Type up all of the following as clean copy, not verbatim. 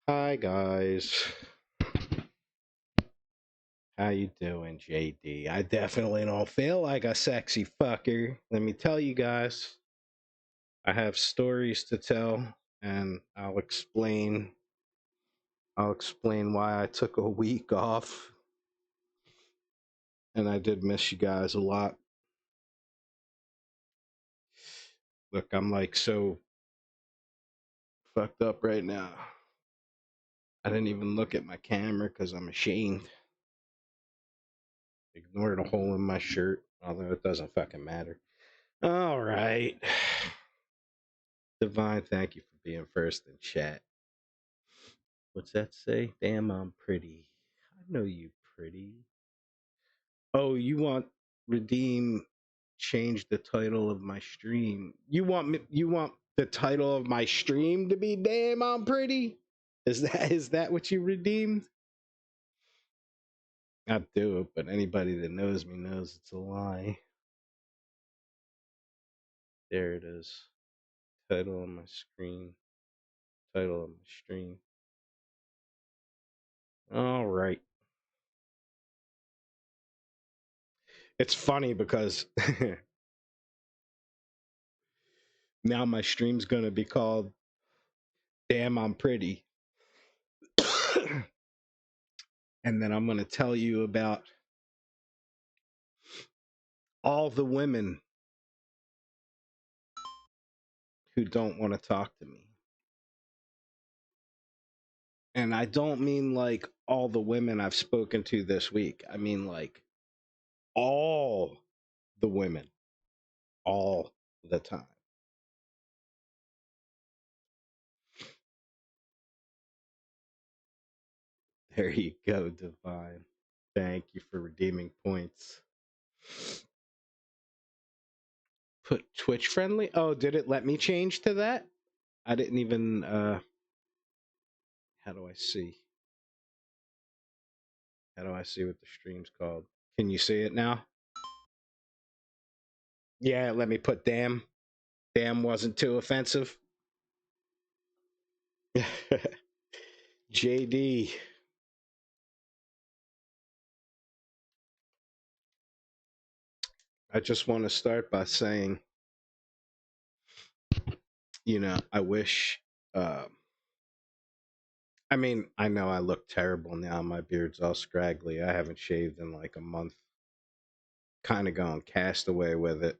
Hi guys. How you doing, JD? I definitely don't feel like a sexy fucker. Let me tell you guys. I have stories to tell and I'll explain why I took a week off and I did miss you guys a lot. Look, I'm like so fucked up right now. I didn't even look at my camera cuz I'm ashamed. Ignore the hole in my shirt, although it doesn't fucking matter. All right. Divine, thank you for being first in chat. What's that say? Damn, I'm pretty. I know you pretty. Oh, you want redeem change the title of my stream. You want the title of my stream to be damn I'm pretty? Is that what you redeemed? I do it, but anybody that knows me knows it's a lie. There it is. Title on my screen. Title of my stream. All right. It's funny because now my stream's gonna be called Damn I'm Pretty. And then I'm gonna tell you about all the women who don't want to talk to me. And I don't mean like all the women I've spoken to this week. I mean like all the women, all the time. There you go, Divine. Thank you for redeeming points. Put Twitch friendly. Oh, did it let me change to that? I didn't even how do I see? How do I see what the stream's called? Can you see it now? Yeah, let me put damn. Damn wasn't too offensive. JD. I just want to start by saying, I wish I mean, I know I look terrible now. My beard's all scraggly. I haven't shaved in like a month. Kind of gone castaway with it.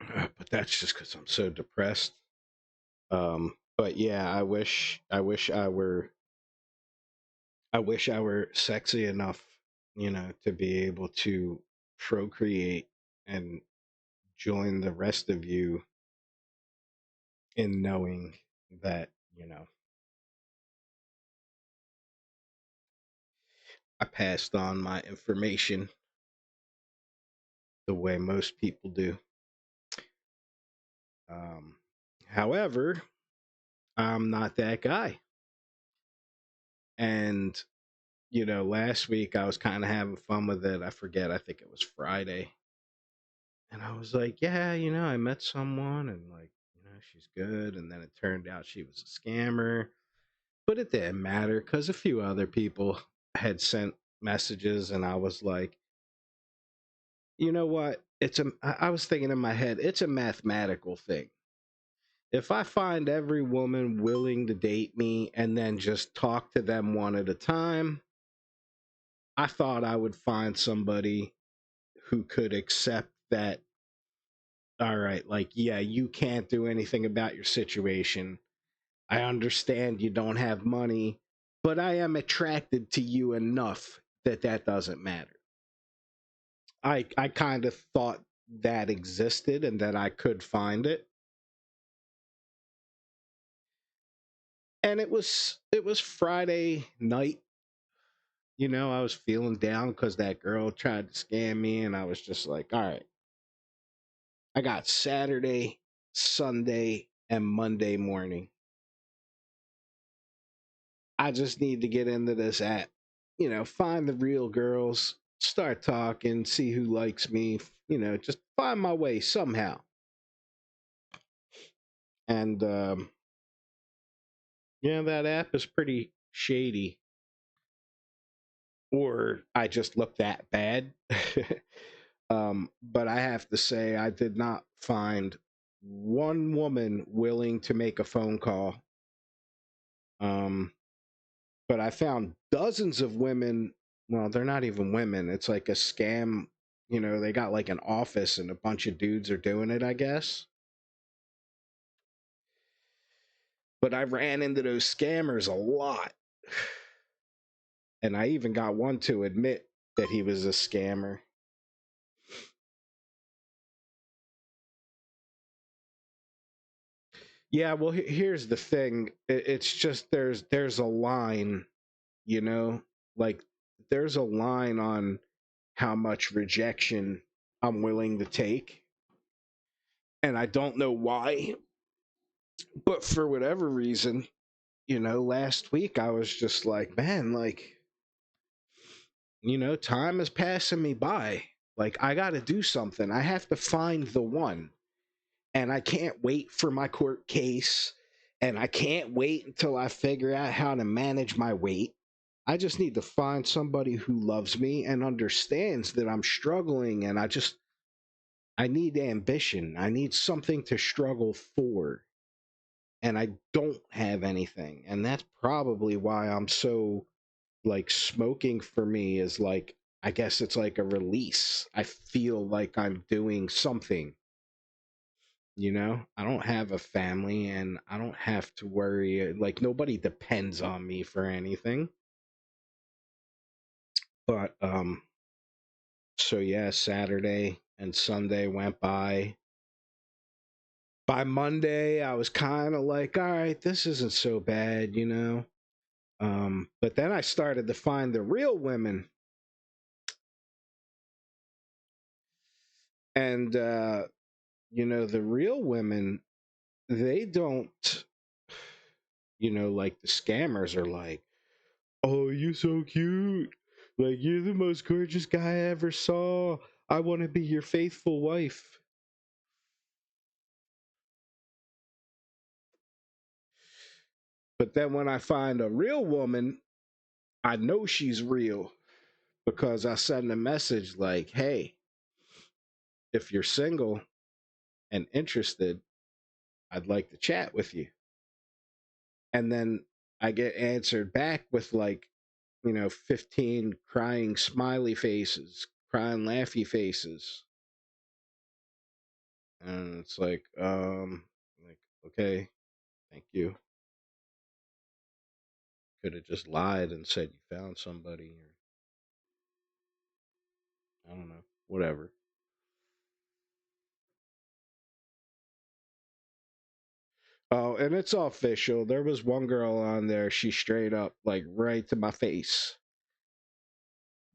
But that's just because I'm so depressed. But yeah, I wish I were sexy enough, to be able to procreate and join the rest of you in knowing that, I passed on my information the way most people do. Um, However, I'm not that guy. And, last week I was kind of having fun with it. I forget, I think it was Friday. And I was like, yeah, I met someone and like, she's good. And then it turned out she was a scammer. But it didn't matter because a few other people had sent messages and I was like, you know what? I was thinking in my head, it's a mathematical thing. If I find every woman willing to date me and then just talk to them one at a time, I thought I would find somebody who could accept that, all right, like, yeah, you can't do anything about your situation. I understand you don't have money, but I am attracted to you enough that that doesn't matter. I kind of thought that existed and that I could find it. And it was Friday night. I was feeling down because that girl tried to scam me, and I was just like, all right, I got Saturday, Sunday, and Monday morning. I just need to get into this app, find the real girls, start talking, see who likes me, just find my way somehow. And, Yeah, that app is pretty shady. Or I just look that bad. But I have to say, I did not find one woman willing to make a phone call. Um, but I found dozens of women. Well, they're not even women. It's like a scam. You know, they got like an office and a bunch of dudes are doing it, I guess. But I ran into those scammers a lot. And I even got one to admit that he was a scammer. Yeah, well, here's the thing. It's just there's a line, you know, like there's a line on how much rejection I'm willing to take, and I don't know why, but for whatever reason, last week I was just like, man, like, time is passing me by. Like, I got to do something. I have to find the one, and I can't wait for my court case, and I can't wait until I figure out how to manage my weight. I just need to find somebody who loves me and understands that I'm struggling, and I need ambition. I need something to struggle for, and I don't have anything. And that's probably why I'm so, like, smoking for me is like, I guess it's like a release. I feel like I'm doing something. I don't have a family and I don't have to worry. Like, nobody depends on me for anything. But, so yeah, Saturday and Sunday went by. By Monday, I was kind of like, all right, this isn't so bad. But then I started to find the real women. And, the real women, they don't, like the scammers are like, oh, you're so cute. Like, you're the most gorgeous guy I ever saw. I want to be your faithful wife. But then when I find a real woman, I know she's real because I send a message like, hey, if you're single and interested, I'd like to chat with you. And then I get answered back with like, 15 crying smiley faces, crying laughy faces. And it's like, okay, thank you. Could have just lied and said you found somebody, or I don't know, whatever. Oh, and it's official. There was one girl on there, she straight up, like, right to my face.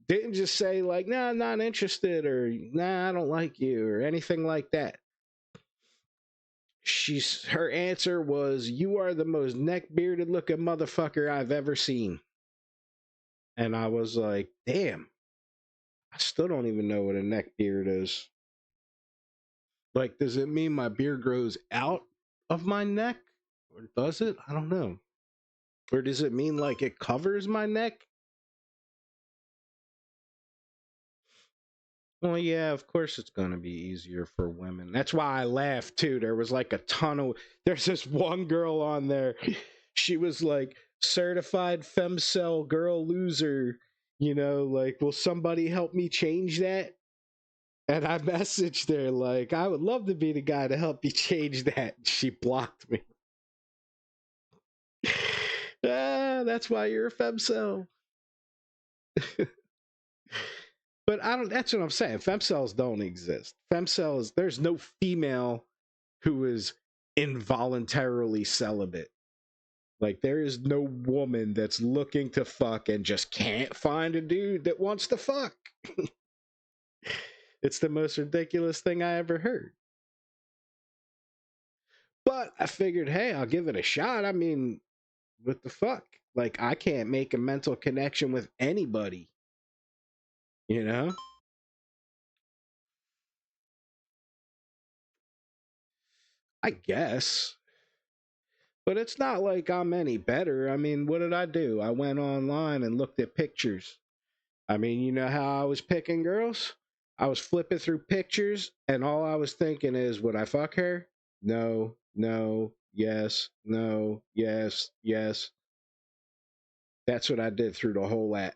Didn't just say, like, nah, I'm not interested, or nah, I don't like you, or anything like that. Her answer was, you are the most neck bearded looking motherfucker I've ever seen. And I was like, damn, I still don't even know what a neck beard is. Like, does it mean my beard grows out of my neck? Or does it? I don't know. Or does it mean like it covers my neck? Well, yeah, of course it's going to be easier for women. That's why I laughed too. There was like a ton of. There's this one girl on there. She was like certified femcel girl loser. Like, will somebody help me change that? And I messaged her like, I would love to be the guy to help you change that. She blocked me. That's why you're a femcel. But I don't. That's what I'm saying. Femcells don't exist. Femcells. There's no female who is involuntarily celibate. Like, there is no woman that's looking to fuck and just can't find a dude that wants to fuck. It's the most ridiculous thing I ever heard. But I figured, hey, I'll give it a shot. I mean, what the fuck? Like, I can't make a mental connection with anybody, you know? I guess. But it's not like I'm any better. I mean, what did I do? I went online and looked at pictures. I mean, you know how I was picking girls? I was flipping through pictures, and all I was thinking is, would I fuck her? No, no, yes, no, yes, yes. That's what I did through the whole app.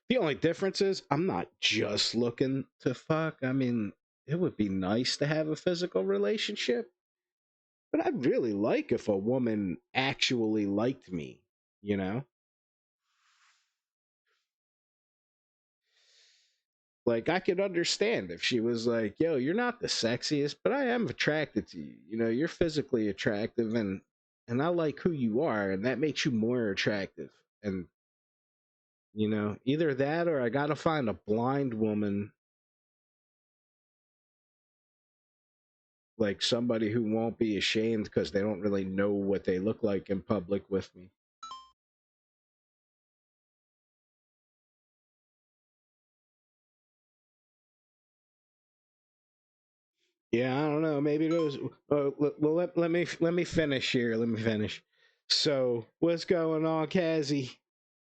The only difference is I'm not just looking to fuck. I mean, it would be nice to have a physical relationship, but I'd really like if a woman actually liked me, you know? Like I could understand if she was like, "Yo, you're not the sexiest, but I am attracted to you. You know, you're physically attractive and I like who you are and that makes you more attractive." And either that or I got to find a blind woman, like somebody who won't be ashamed because they don't really know what they look like in public with me. Yeah, I don't know. Maybe those. Well, let me finish here. Let me finish. So, what's going on, Kazi?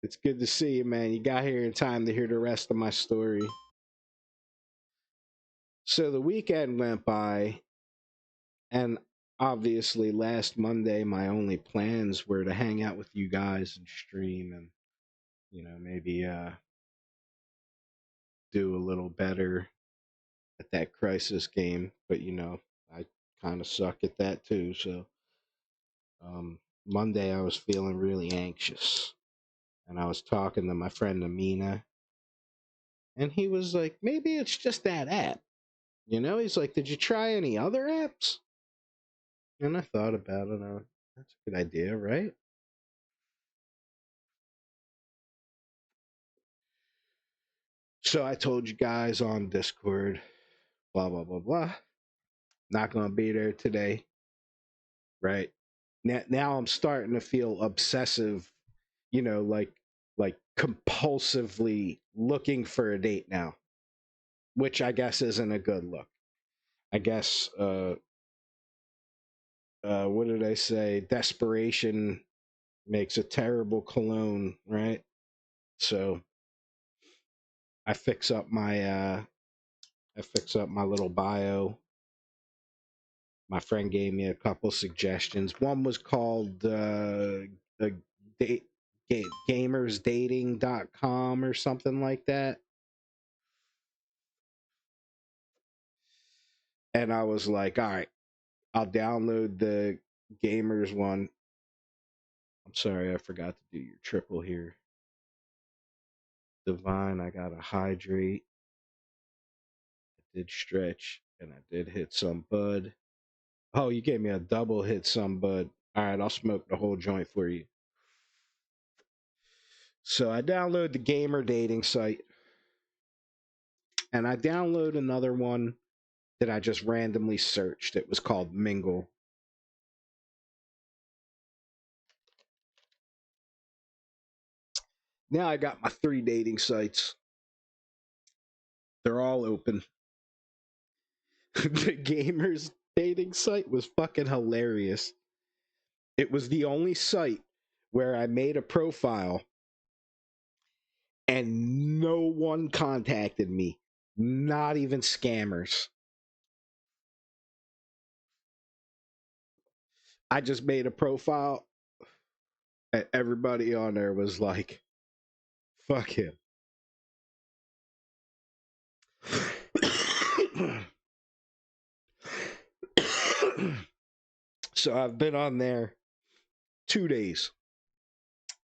It's good to see you, man. You got here in time to hear the rest of my story. So the weekend went by, and obviously last Monday, my only plans were to hang out with you guys and stream, and maybe do a little better at that crisis game. But I kind of suck at that too. So Monday, I was feeling really anxious, and I was talking to my friend Amina, and he was like, "Maybe it's just that app." He's like, "Did you try any other apps?" And I thought about it. That's a good idea, right? So I told you guys on Discord, blah blah blah blah. Not gonna be there today, right? Now I'm starting to feel obsessive, like compulsively looking for a date now, which I guess isn't a good look. I guess what did I say? Desperation makes a terrible cologne, right? So I fix up my little bio. My friend gave me a couple suggestions. One was called the date gamersdating.com or something like that. And I was like, all right, I'll download the gamers one. I'm sorry, I forgot to do your triple here. Divine, I gotta hydrate. I did stretch and I did hit some bud. Oh, you gave me a double hit some bud. All right, I'll smoke the whole joint for you. So I download the gamer dating site and I download another one that I just randomly searched. It was called Mingle. Now I got my three dating sites. They're all open. The gamers dating site was fucking hilarious. It was the only site where I made a profile and no one contacted me, not even scammers. I just made a profile and everybody on there was like, fuck him. So I've been on there 2 days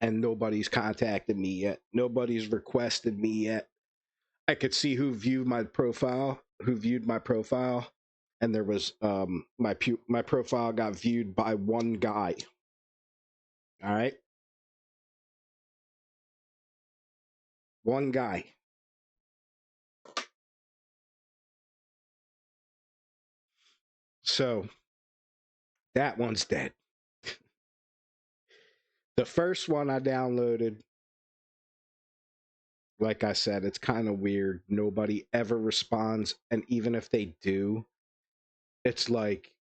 and nobody's contacted me yet. Nobody's requested me yet. I could see who viewed my profile, and there was my profile got viewed by one guy. All right, one guy. So that one's dead. The first one I downloaded, like I said, it's kind of weird. Nobody ever responds, and even if they do, It's like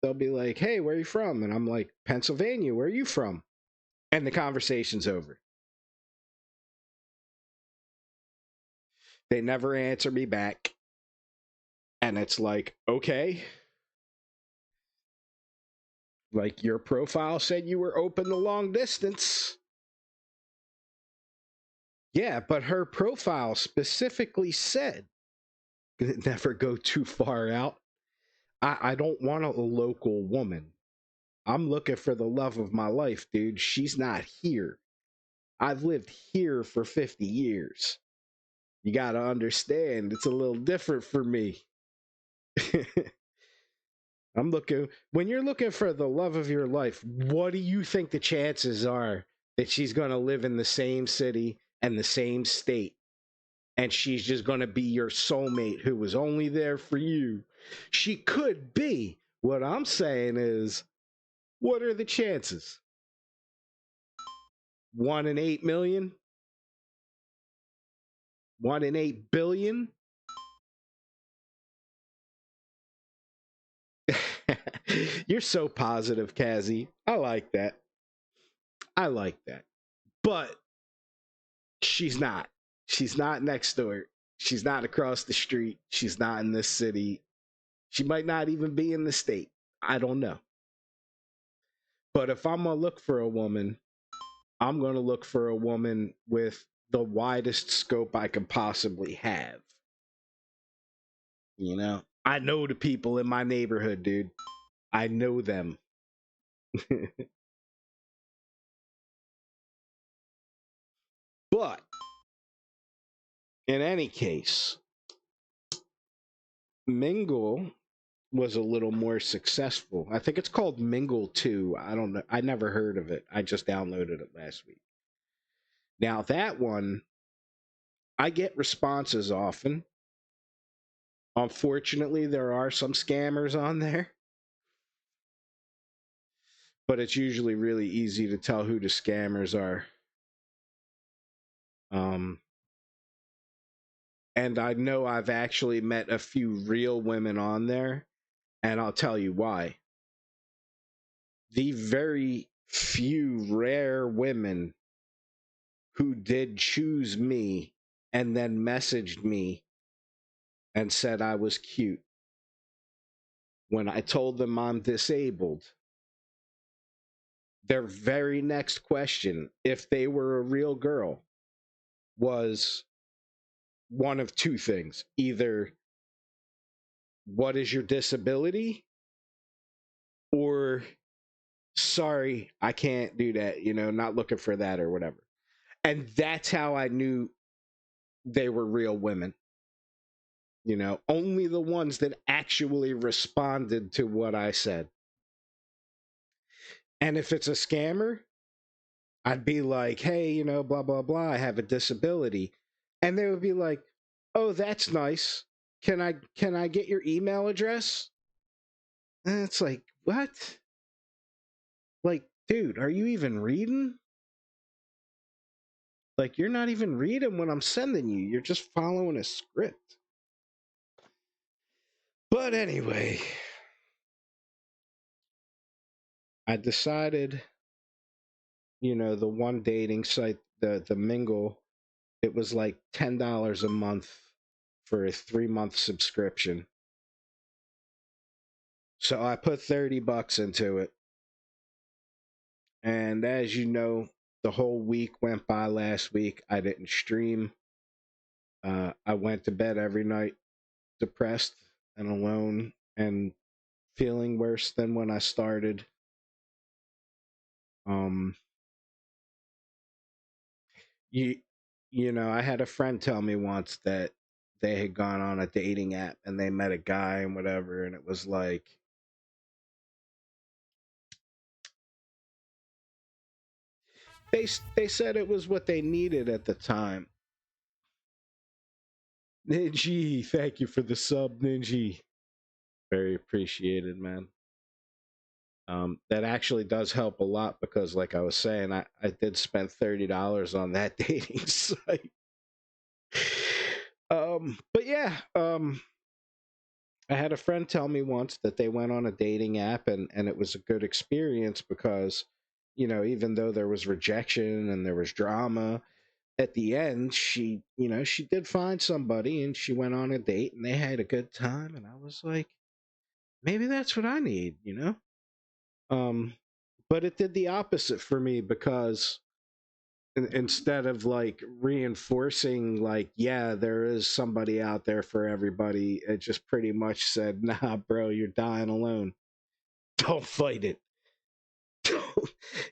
they'll be like, "Hey, where are you from?" And I'm like, "Pennsylvania. Where are you from?" And the conversation's over. They never answer me back. And it's like, okay, like your profile said you were open to long distance. Yeah, but her profile specifically said never go too far out. I don't want a local woman. I'm looking for the love of my life, dude. She's not here. I've lived here for 50 years. You got to understand, it's a little different for me. I'm looking, when you're looking for the love of your life, what do you think the chances are that she's going to live in the same city and the same state? And she's just going to be your soulmate who was only there for you. She could be. What I'm saying is, what are the chances? 1 in 8 million? 1 in 8 billion? You're so positive, Kazi. I like that. I like that. But she's not. She's not next door. She's not across the street. She's not in this city. She might not even be in the state. I don't know. But if I'm going to look for a woman, I'm going to look for a woman with the widest scope I can possibly have. You know, I know the people in my neighborhood, dude. I know them. But in any case, Mingle was a little more successful. I think it's called Mingle 2. I don't know. I never heard of it. I just downloaded it last week. Now, that one, I get responses often. Unfortunately, there are some scammers on there, but it's usually really easy to tell who the scammers are. Um, and I know I've actually met a few real women on there, and I'll tell you why. The very few rare women who did choose me and then messaged me and said I was cute when I told them I'm disabled, their very next question, if they were a real girl, was one of two things. Either, what is your disability? Or, sorry, I can't do that, not looking for that or whatever. And that's how I knew they were real women. Only the ones that actually responded to what I said. And if it's a scammer, I'd be like, hey, blah, blah, blah, I have a disability. And they would be like, oh, that's nice. Can I get your email address? And it's like, what? Like, dude, are you even reading? Like, you're not even reading what I'm sending you. You're just following a script. But anyway, I decided, the one dating site, the Mingle, it was like $10 a month for a 3-month subscription. So I put $30 into it. And as you know, the whole week went by last week. I didn't stream. I went to bed every night depressed and alone and feeling worse than when I started. Um, you, I had a friend tell me once that they had gone on a dating app and they met a guy and whatever, and it was like, they said it was what they needed at the time. Ninji, thank you for the sub, Ninji. Very appreciated, man. That actually does help a lot because, like I was saying, I did spend $30 on that dating site. But yeah, I had a friend tell me once that they went on a dating app and it was a good experience because, even though there was rejection and there was drama, at the end she did find somebody and she went on a date and they had a good time and I was like, maybe that's what I need. Um but it did the opposite for me because instead of like reinforcing like, yeah, there is somebody out there for everybody, it just pretty much said, nah bro, you're dying alone. Don't fight it.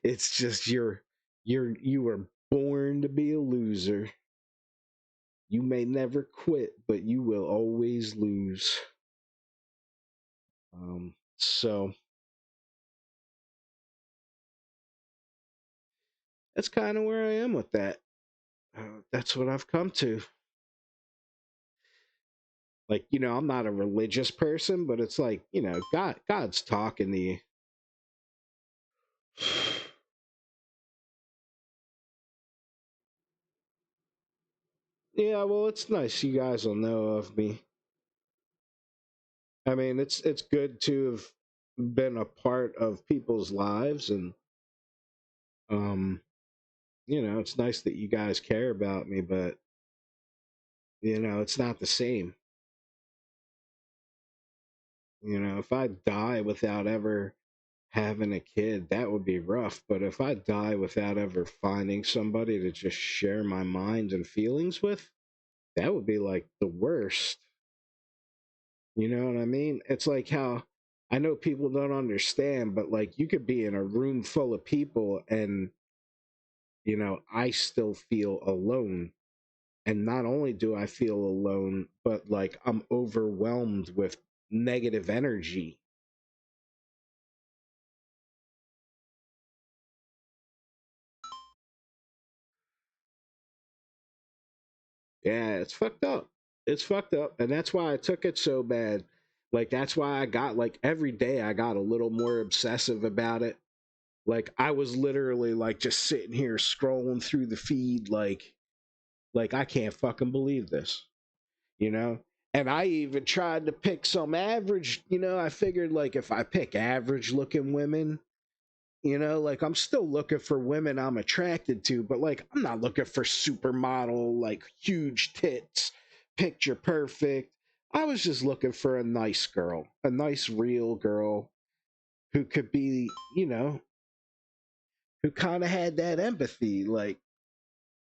It's just you were born to be a loser. You may never quit, but you will always lose. So that's kind of where I am with that. That's what I've come to. Like, I'm not a religious person, but it's like, God's talking to you. Yeah, well, it's nice you guys will know of me. I mean, it's good to have been a part of people's lives, and um, it's nice that you guys care about me, but it's not the same. If I die without ever having a kid, that would be rough. But if I die without ever finding somebody to just share my mind and feelings with, that would be like the worst. You know what I mean? It's like how I know people don't understand, but like you could be in a room full of people and, I still feel alone. And not only do I feel alone, but like I'm overwhelmed with negative energy. Yeah, it's fucked up. It's fucked up. And that's why I took it so bad. Like, that's why I got, like, every day I got a little more obsessive about it. Like, I was literally, like, just sitting here scrolling through the feed, like I can't fucking believe this, you know? And I even tried to pick some average, I figured, like, if I pick average looking women, like I'm still looking for women I'm attracted to, but like I'm not looking for supermodel, like huge tits, picture perfect. I was just looking for a nice girl, a nice real girl who could be, who kind of had that empathy. Like,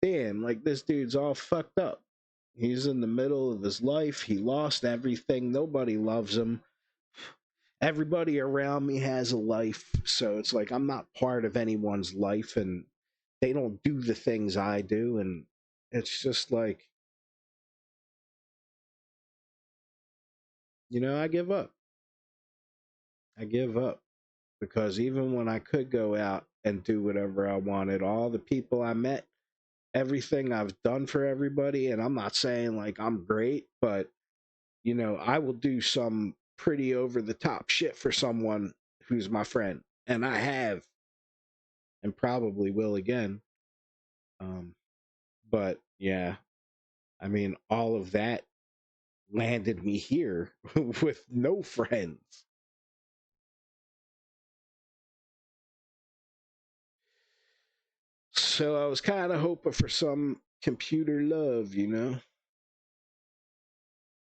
damn, like this dude's all fucked up. He's in the middle of his life. He lost everything. Nobody loves him. Everybody around me has a life. So it's like I'm not part of anyone's life and they don't do the things I do. And it's just like, I give up. I give up because even when I could go out and do whatever I wanted, all the people I met, everything I've done for everybody, and I'm not saying like I'm great, but I will do some pretty over the top shit for someone who's my friend. And I have and probably will again. Um, but yeah, I mean, all of that landed me here with no friends. So I was kind of hoping for some computer love.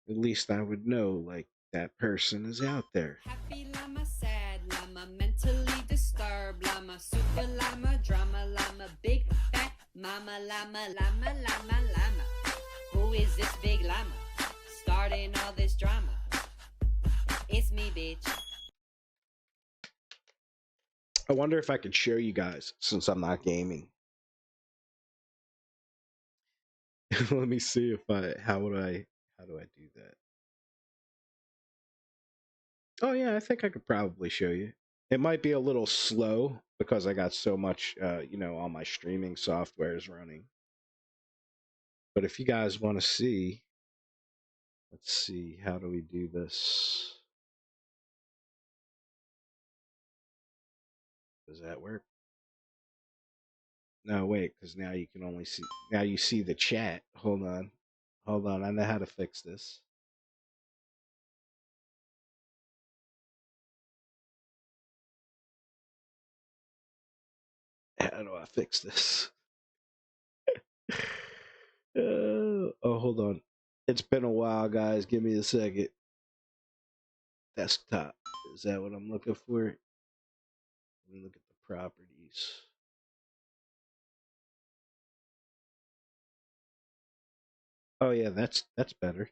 At least I would know, like, that person is out there. Happy llama, sad llama, mentally disturbed llama, super llama, drama llama, big fat mama llama, llama, llama, llama. Who is this big llama? Starting all this drama. It's me, bitch. I wonder if I could show you guys since I'm not gaming. Let me see if I how do I do that? Oh yeah, I think I could probably show you. It might be a little slow because I got so much all my streaming software is running. But if you guys want to see, let's see, how do we do this? Does that work? No, wait, because now you can only see now you see the chat. Hold on. Hold on, I know how to fix this. How do I fix this? Oh, hold on. It's been a while, guys. Give me a second. Desktop. Is that what I'm looking for? Let me look at the properties. Oh yeah, that's better.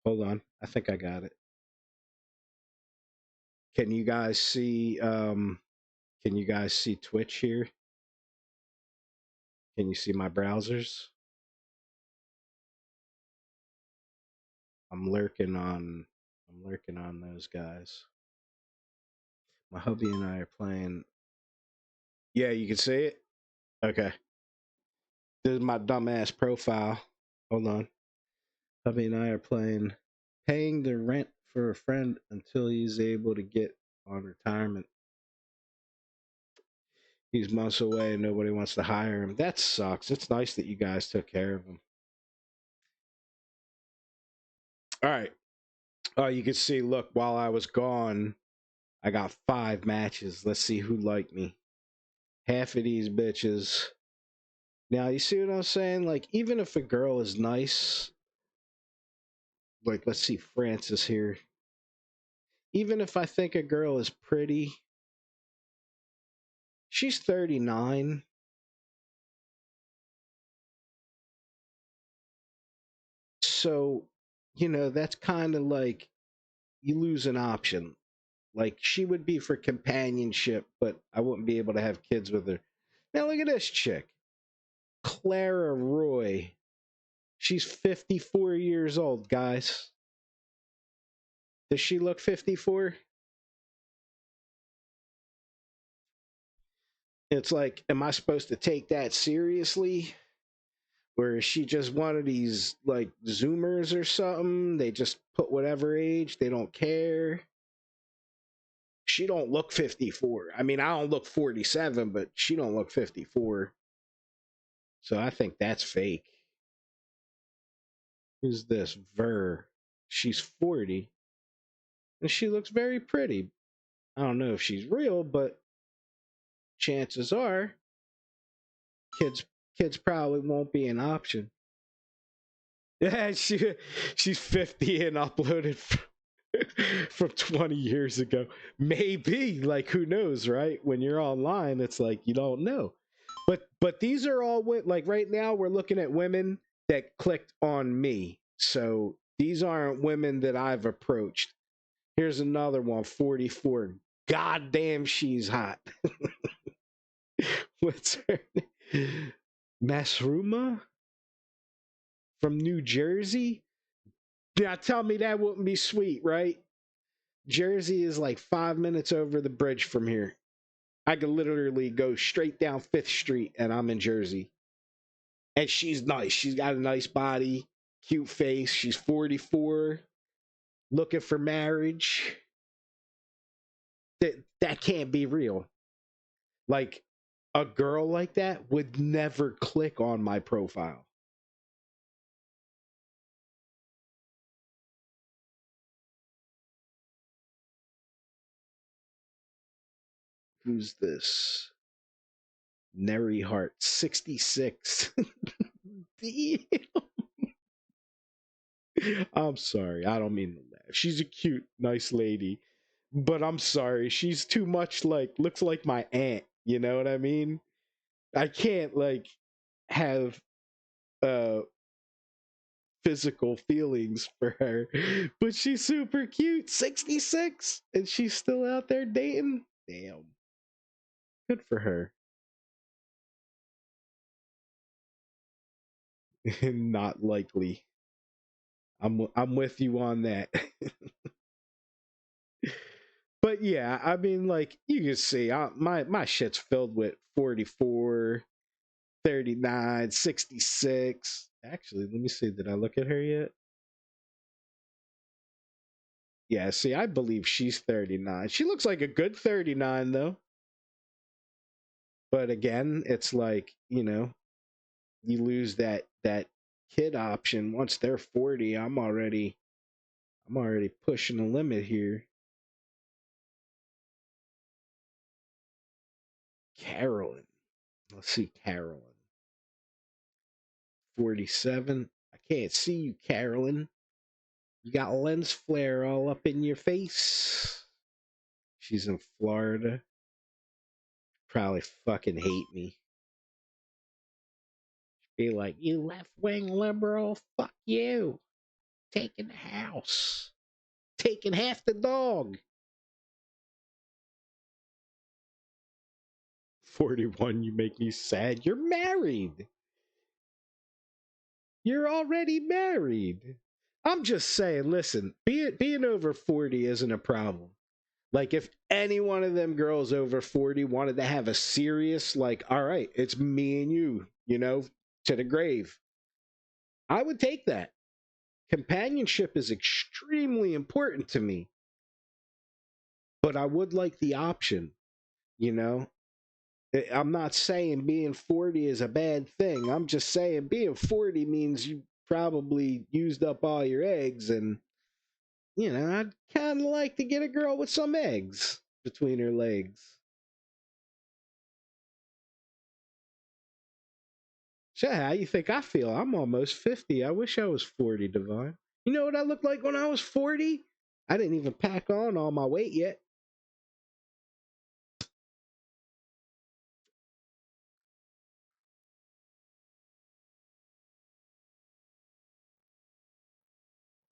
Hold on. I think I got it. Can you guys see can you guys see Twitch here? Can you see my browsers? I'm lurking on those guys. My hubby and I are playing. Yeah, you can see it? Okay. This is my dumbass profile. Hold on. Hubby and I are paying the rent for a friend until he's able to get on retirement. He's months away and nobody wants to hire him. That sucks. It's nice that you guys took care of him. All right. Oh, you can see, look, while I was gone, I got 5 matches. Let's see who liked me. Half of these bitches. Now, you see what I'm saying? Like, even if a girl is nice, like, let's see Francis here. Even if I think a girl is pretty, she's 39. So, that's kind of like you lose an option. Like, she would be for companionship, but I wouldn't be able to have kids with her. Now, look at this chick, Clara Roy. She's 54 years old, guys. Does she look 54? It's like, am I supposed to take that seriously? Or is she just one of these like Zoomers or something? They just put whatever age, they don't care. She don't look 54. I mean, I don't look 47, but she don't look 54. So I think that's fake. Who's this? Ver. She's 40. And she looks very pretty. I don't know if she's real, but chances are kids kids probably won't be an option. Yeah, she's 50 and uploaded from 20 years ago. Maybe, like, who knows, right? When you're online, it's like you don't know. But these are all like right now we're looking at women that clicked on me. So these aren't women that I've approached. Here's another one, 44. God damn, she's hot. What's her name? Masruma from New Jersey? Now tell me that wouldn't be sweet, right? Jersey is like 5 minutes over the bridge from here. I could literally go straight down Fifth Street and I'm in Jersey. And she's nice. She's got a nice body, cute face. She's 44, looking for marriage. That can't be real. Like, a girl like that would never click on my profile. Who's this? Neri Hart, 66. I'm sorry. I don't mean to laugh. She's a cute, nice lady. But I'm sorry. She's too much like, looks like my aunt. You know what I mean? I can't, like, have uh physical feelings for her. But she's super cute. 66. And she's still out there dating. Damn. Good for her. Not likely. I'm with you on that. But yeah, I mean, like, you can see my shit's filled with 44, 39, 66. Actually, let me see, did I look at her yet? Yeah, see, I believe she's 39. She looks like a good 39 though. But again, it's like, you lose that kid option once they're 40. I'm already pushing the limit here. Carolyn. Let's see, Carolyn. 47. I can't see you, Carolyn. You got lens flare all up in your face. She's in Florida. Probably fucking hate me. Be like, you left wing liberal, fuck you. Taking the house. Taking half the dog. 41, you make me sad. You're married. You're already married. I'm just saying, listen, being over 40 isn't a problem. Like, if any one of them girls over 40 wanted to have a serious, like, all right, it's me and you know, to the grave, I would take that. Companionship is extremely important to me, but I would like the option, you know? I'm not saying being 40 is a bad thing. I'm just saying being 40 means you probably used up all your eggs. And, I'd kind of like to get a girl with some eggs between her legs. So, how you think I feel? I'm almost 50. I wish I was 40, Divine. You know what I looked like when I was 40? I didn't even pack on all my weight yet.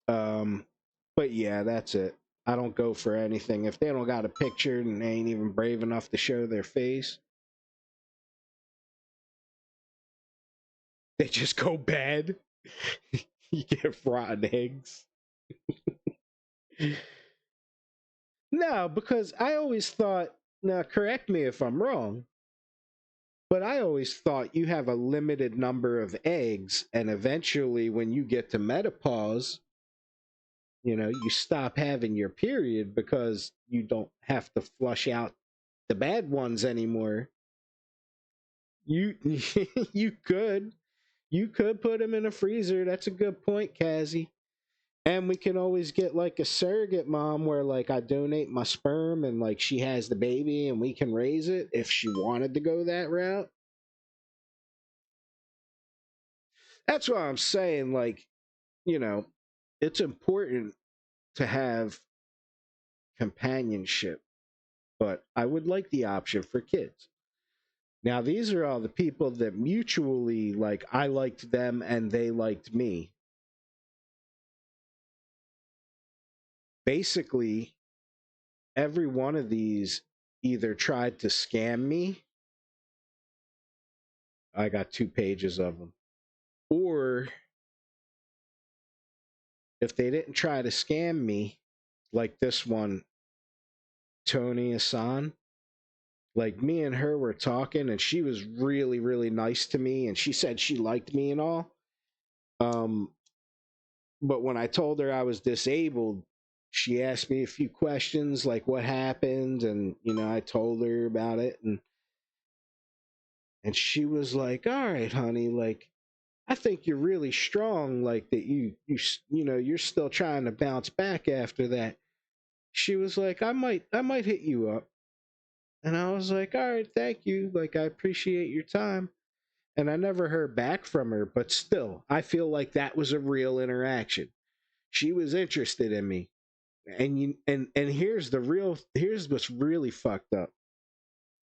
Um, but yeah, that's it. I don't go for anything. If they don't got a picture and they ain't even brave enough to show their face, they just go bad. You get rotten eggs. No, because I always thought, now correct me if I'm wrong, but I always thought you have a limited number of eggs, and eventually when you get to menopause, you stop having your period because you don't have to flush out the bad ones anymore. You you could put them in a freezer. That's a good point, Cassie. And we can always get like a surrogate mom where like I donate my sperm and like she has the baby and we can raise it if she wanted to go that route. That's what I'm saying. Like, you know, it's important to have companionship, but I would like the option for kids. Now, these are all the people that mutually, like, I liked them and they liked me. Basically, every one of these either tried to scam me. I got 2 pages of them. Or if they didn't try to scam me, like this one, Tony Asan, like me and her were talking and she was really, really nice to me and she said she liked me and all. Um, but when I told her I was disabled, she asked me a few questions like what happened, and I told her about it, and she was like, "All right, honey, like I think you're really strong, like that you're still trying to bounce back after that." She was like, I might hit you up." And I was like, "All right, thank you. Like I appreciate your time." And I never heard back from her, but still, I feel like that was a real interaction. She was interested in me. And here's what's really fucked up.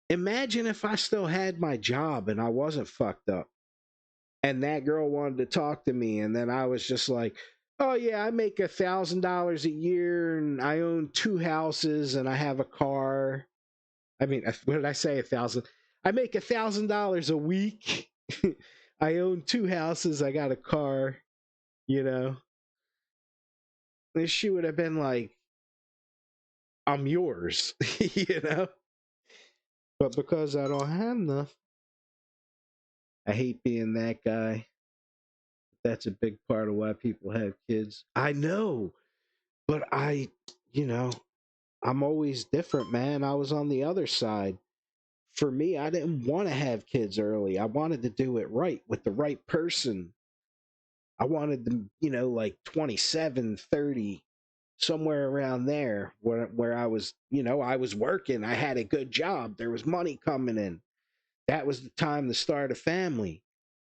Imagine if I still had my job and I wasn't fucked up and that girl wanted to talk to me and then I was just like, "Oh yeah, I make $1,000 a year and I own 2 houses and I have a car." I mean, what did I say? 1,000? I make $1,000 a week. I own 2 houses. I got a car. You know, and she would have been like, "I'm yours." you know. But because I don't have enough, I hate being that guy. That's a big part of why people have kids. I know, but you know, I'm always different, man. I was on the other side. For me, I didn't want to have kids early. I wanted to do it right with the right person. I wanted them, like 27, 30, somewhere around there where I was, I was working. I had a good job. There was money coming in. that was the time to start a family.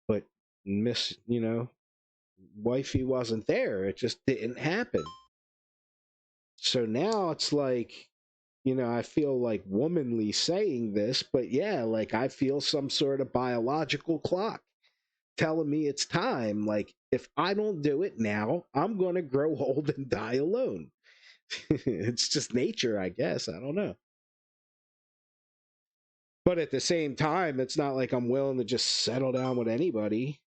But wifey wasn't there. It just didn't happen. So now it's like, I feel like womanly saying this, but yeah, like I feel some sort of biological clock telling me it's time. Like, if I don't do it now, I'm going to grow old and die alone. It's just nature, I guess. I don't know. But at the same time, it's not like I'm willing to just settle down with anybody.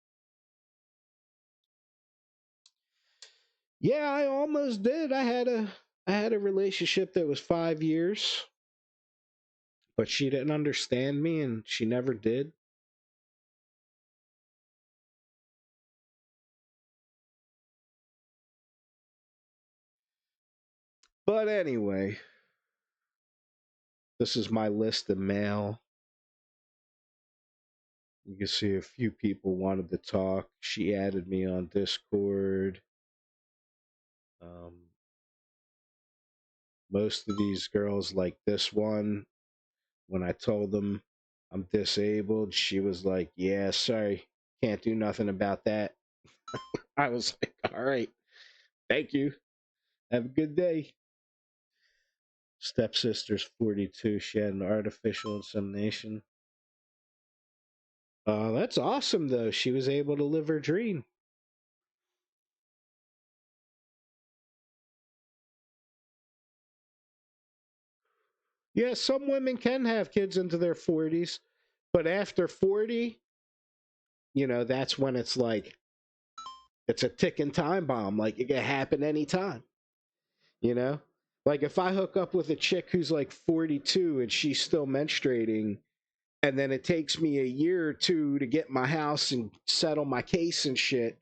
Yeah, I almost did. I had a relationship that was 5 years, but she didn't understand me and she never did. But anyway, this is my list of mail. You can see a few people wanted to talk. She added me on Discord. Um, most of these girls, like this one, when I told them I'm disabled, she was like, "Yeah, sorry, can't do nothing about that." I was like, "All right, thank you. Have a good day." Stepsister's 42. She had an artificial insemination. That's awesome, though. She was able to live her dream. Yeah, some women can have kids into their 40s, but after 40, that's when it's like, it's a ticking time bomb. Like, it can happen anytime, you know? Like, if I hook up with a chick who's like 42 and she's still menstruating, and then it takes me a year or two to get my house and settle my case and shit.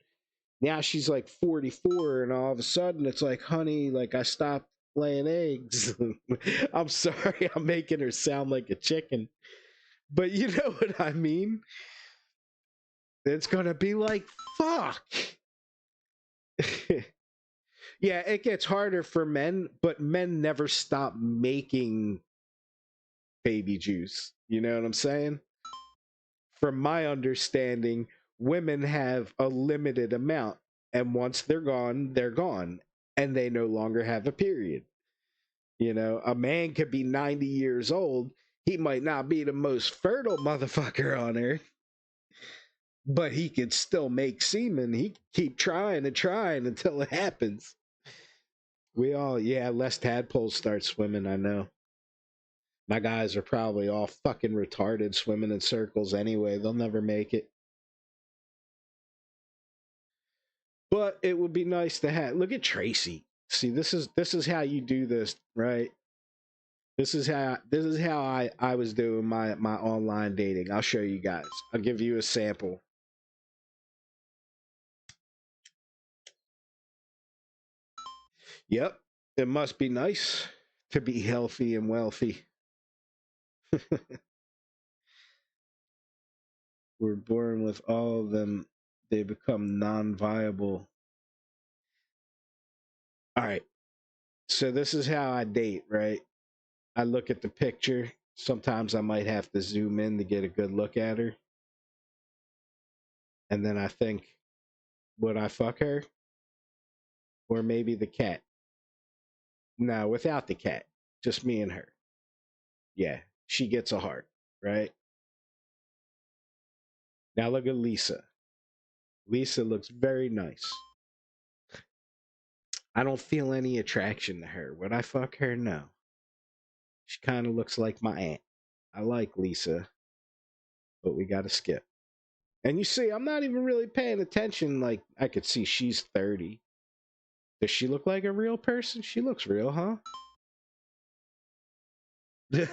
Now she's like 44, and all of a sudden it's like, honey, like I stopped laying eggs. I'm sorry, I'm making her sound like a chicken, but you know what I mean? It's gonna be like, fuck. Yeah, it gets harder for men, but men never stop making baby juice. You know what I'm saying? From my understanding, women have a limited amount, and once they're gone, they're gone, and they no longer have a period. A man could be 90 years old. He might not be the most fertile motherfucker on earth, but he could still make semen. He can keep trying and trying until it happens. Yeah, less tadpoles start swimming, I know. My guys are probably all fucking retarded swimming in circles anyway. They'll never make it. But it would be nice to have. Look at Tracy. See, this is how you do this, right? This is how I was doing my online dating. I'll show you guys. I'll give you a sample. Yep. It must be nice to be healthy and wealthy. We're born with all of them. They become non-viable. All right. So this is how I date, right? I look at the picture. Sometimes I might have to zoom in to get a good look at her. And then I think, would I fuck her? Or maybe the cat? No, without the cat. Just me and her. Yeah, she gets a heart, right? Now look at Lisa. Lisa looks very nice. I don't feel any attraction to her. Would I fuck her? No. She kind of looks like my aunt. I like Lisa, but we got to skip. And you see, I'm not even really paying attention. Like, I could see she's 30. Does she look like a real person? She looks real, huh? It's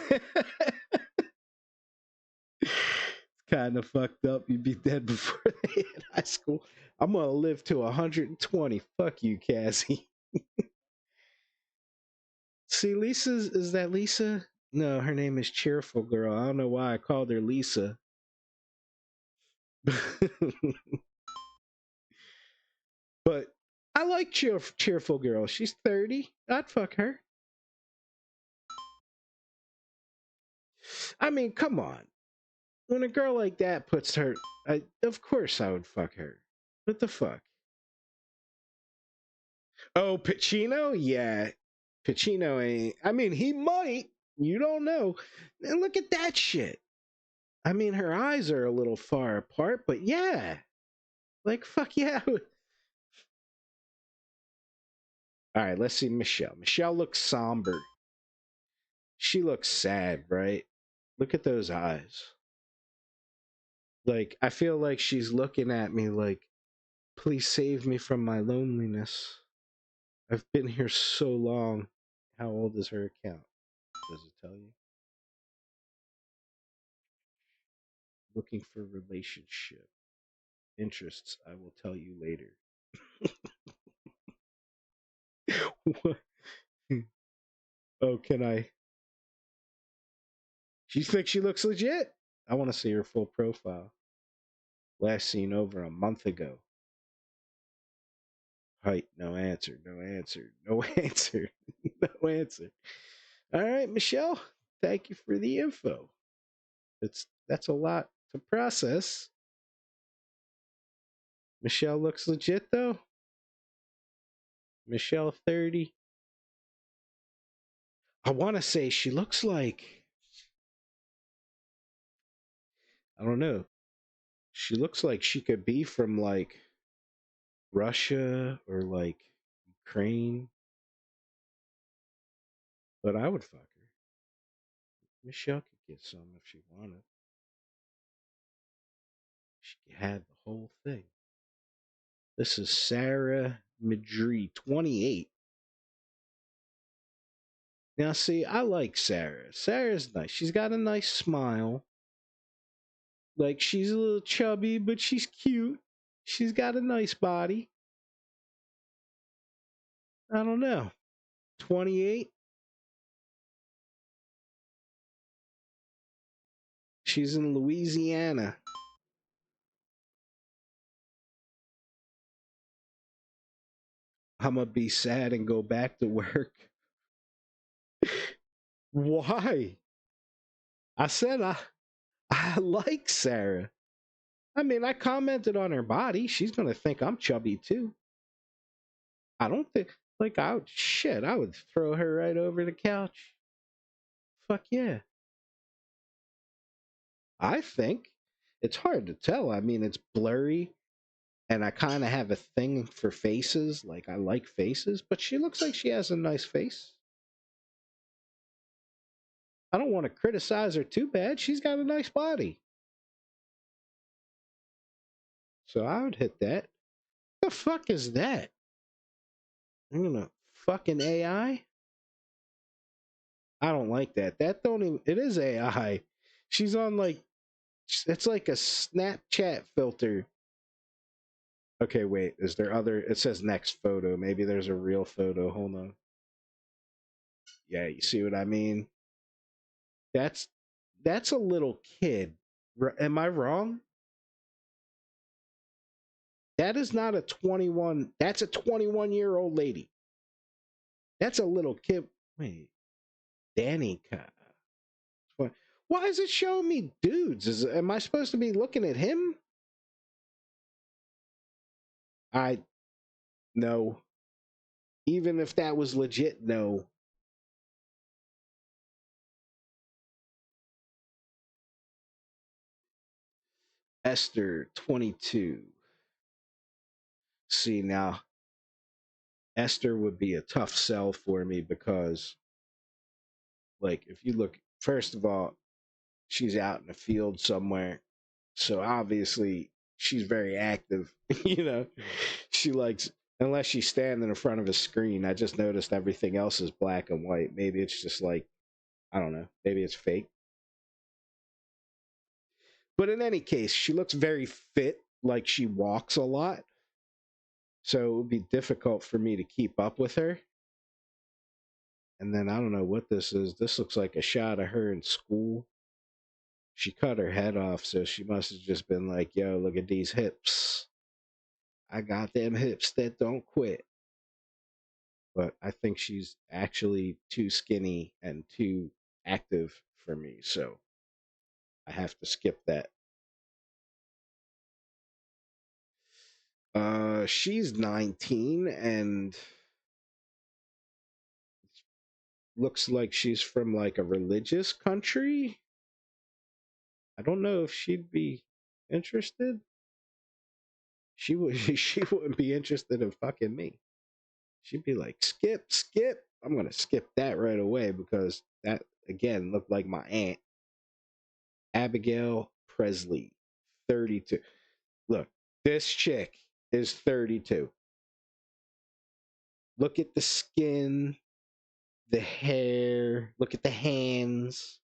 kind of fucked up. You'd be dead before they hit high school. I'm gonna live to 120. Fuck you, Cassie. See, Lisa's is that Lisa? No, her name is Cheerful Girl. I don't know why I called her Lisa. But I like Cheerful Girl. She's 30. I'd fuck her. I mean, come on. when a girl like that puts her, of course I would fuck her. What the fuck? Oh, Pacino? Yeah. Pacino ain't. I mean, he might. You don't know. And look at that shit. I mean, her eyes are a little far apart, but yeah. Like, fuck yeah. All right, let's see Michelle. Michelle looks somber. She looks sad, right? Look at those eyes. Like, I feel like she's looking at me like, please save me from my loneliness. I've been here so long. How old is her account? Does it tell you? Looking for relationship. Interests, I will tell you later. What? Oh, can I? She thinks she looks legit. I want to see her full profile. Last seen over a month ago. Height, no answer, no answer, no answer, no answer. All right, Michelle, thank you for the info. That's a lot to process. Michelle looks legit though. Michelle 30. I want to say she looks like, I don't know. She looks like she could be from like Russia or like Ukraine, but I would fuck her. Michelle could get some if she wanted. She could have the whole thing. This is Sarah Madri, 28. Now, see, I like Sarah. Sarah's nice. She's got a nice smile. Like, she's a little chubby, but she's cute. She's got a nice body. I don't know. 28. She's in Louisiana. I'm going to be sad and go back to work. Why? I said I like Sarah. I mean, I commented on her body. She's going to think I'm chubby too. I don't think, like, I would throw her right over the couch. Fuck yeah. I think it's hard to tell. I mean, it's blurry, and I kind of have a thing for faces. Like, I like faces, but she looks like she has a nice face. I don't want to criticize her too bad. She's got a nice body. So I would hit that. The fuck is that? I'm gonna fucking AI? I don't like that. That don't even, it is AI. She's on like, it's like a Snapchat filter. Okay, wait. Is there other? It says next photo. Maybe there's a real photo. Hold on. Yeah, you see what I mean? That's that's a little kid. Am I wrong? That is not a 21. That's a 21-year-old lady. That's a little kid. Wait, Danica. Why is it showing me dudes? Am I supposed to be looking at him? I no. Even if that was legit, no. Esther 22. See now, Esther would be a tough sell for me because, like, if you look, first of all, she's out in the field somewhere, so obviously she's very active. you know, she likes, unless she's standing in front of a screen. I just noticed everything else is black and white. Maybe it's just like, I don't know. Maybe it's fake. But in any case, she looks very fit. Like she walks a lot, so it would be difficult for me to keep up with her. And then I don't know what this is. This looks like a shot of her in school. She cut her head off, so she must have just been like, yo, look at these hips. I got them hips that don't quit. But I think she's actually too skinny and too active for me. So I have to skip that. She's 19 and looks like she's from like a religious country. I don't know if she'd be interested. She would she wouldn't be interested in fucking me. She'd be like, skip, skip. I'm gonna skip that right away because that again looked like my aunt, Abigail Presley, 32. Look, this chick is 32. Look at the skin, the hair, look at the hands.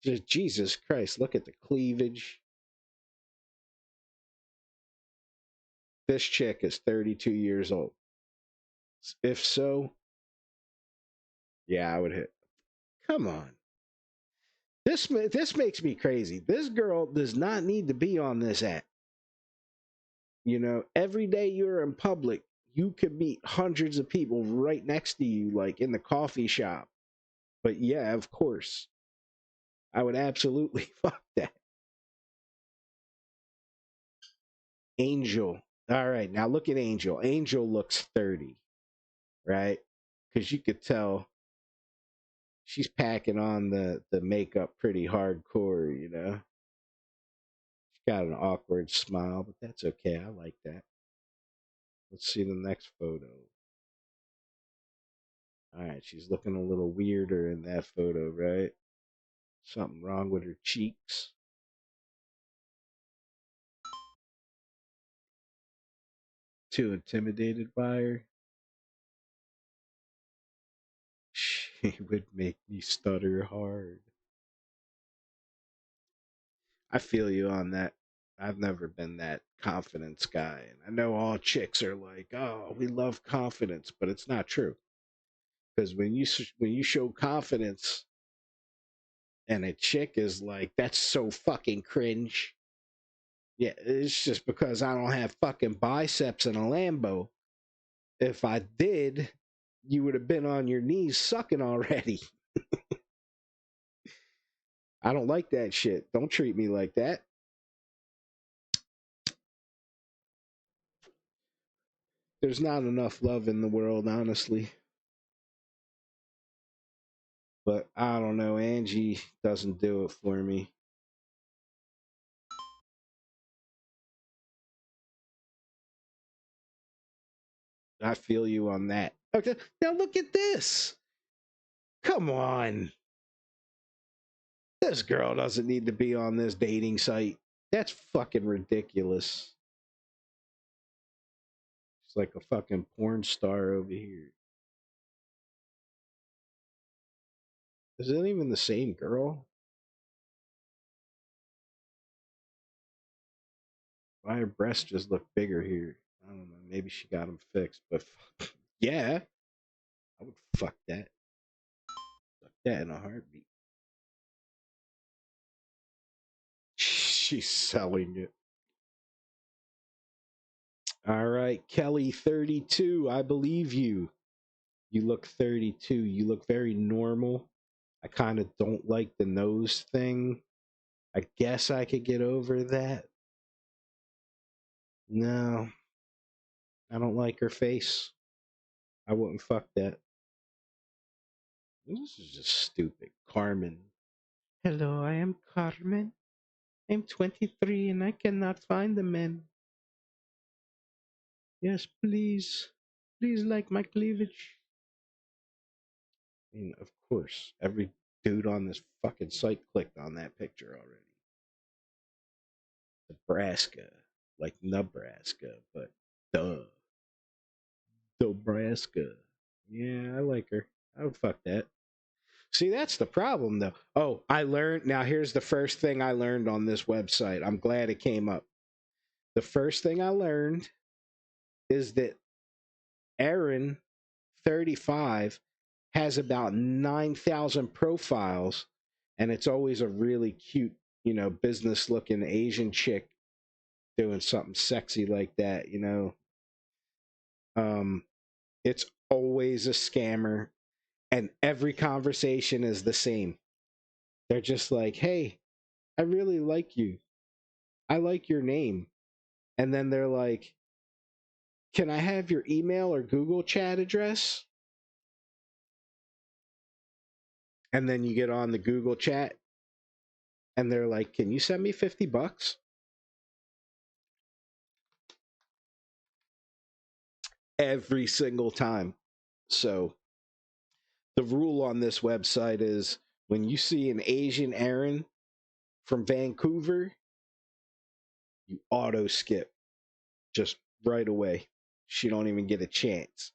Just Jesus Christ, look at the cleavage. This chick is 32 years old. If so, yeah, I would hit. Come on. This makes me crazy. This girl does not need to be on this app. You know, every day you're in public, you could meet hundreds of people right next to you, like in the coffee shop. But yeah, of course, I would absolutely fuck that. Angel. All right, now look at Angel. Angel looks 30, right? Because you could tell she's packing on the makeup pretty hardcore, you know. She's got an awkward smile, but that's okay. I like that. Let's see the next photo. All right, she's looking a little weirder in that photo, right? Something wrong with her cheeks. Too intimidated by her. She would make me stutter hard. I feel you on that. I've never been that confidence guy. And I know all chicks are like, "Oh, we love confidence," but it's not true. Because when you show confidence and a chick is like, "That's so fucking cringe." Yeah, it's just because I don't have fucking biceps and a Lambo. If I did, you would have been on your knees sucking already. I don't like that shit. Don't treat me like that. There's not enough love in the world, honestly. But I don't know. Angie doesn't do it for me. I feel you on that. Okay, now look at this. Come on. This girl doesn't need to be on this dating site. That's fucking ridiculous. She's like a fucking porn star over here. Is it even the same girl? Why her breasts just look bigger here? I don't know. Maybe she got them fixed, but yeah, I would fuck that. Fuck that in a heartbeat. She's selling it. All right, Kelly, 32. I believe you. You look 32. You look very normal. I kind of don't like the nose thing. I guess I could get over that. No, I don't like her face. I wouldn't fuck that. This is just stupid. Carmen. Hello, I am Carmen. I'm 23 and I cannot find a man. Yes, please. Please like my cleavage. I mean, of course, every dude on this fucking site clicked on that picture already. Nebraska. Like Nebraska, but duh. Nebraska. Yeah, I like her. I would fuck that. See, that's the problem, though. Oh, I learned. Now, here's the first thing I learned on this website. I'm glad it came up. The first thing I learned is that Aaron, 35, has about 9,000 profiles, and it's always a really cute, business looking Asian chick doing something sexy like that, Um, it's always a scammer, and every conversation is the same. They're just like, hey, I really like you. I like your name. And then they're like, can I have your email or Google chat address? And then you get on the Google chat and they're like, can you send me $50? Every single time. So the rule on this website is when you see an Asian Aaron from Vancouver, you auto skip just right away. She don't even get a chance.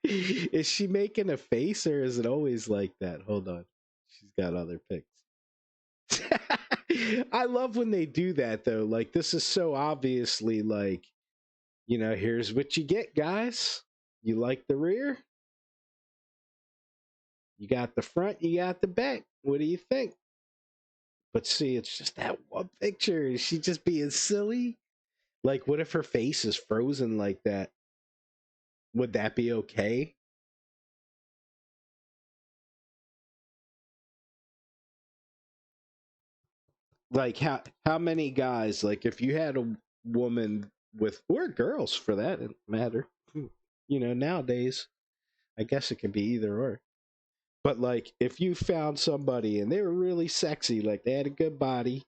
Is she making a face or is it always like that? Hold on. She's got other pics. I love when they do that though. Like this is so obviously like, here's what you get, guys. You like the rear? You got the front, you got the back. What do you think? But see, it's just that one picture. Is she just being silly? Like, what if her face is frozen like that? Would that be okay? Like, how many guys? Like, if you had a woman with, or girls for that matter, nowadays, I guess it can be either or. But like, if you found somebody and they were really sexy, like they had a good body,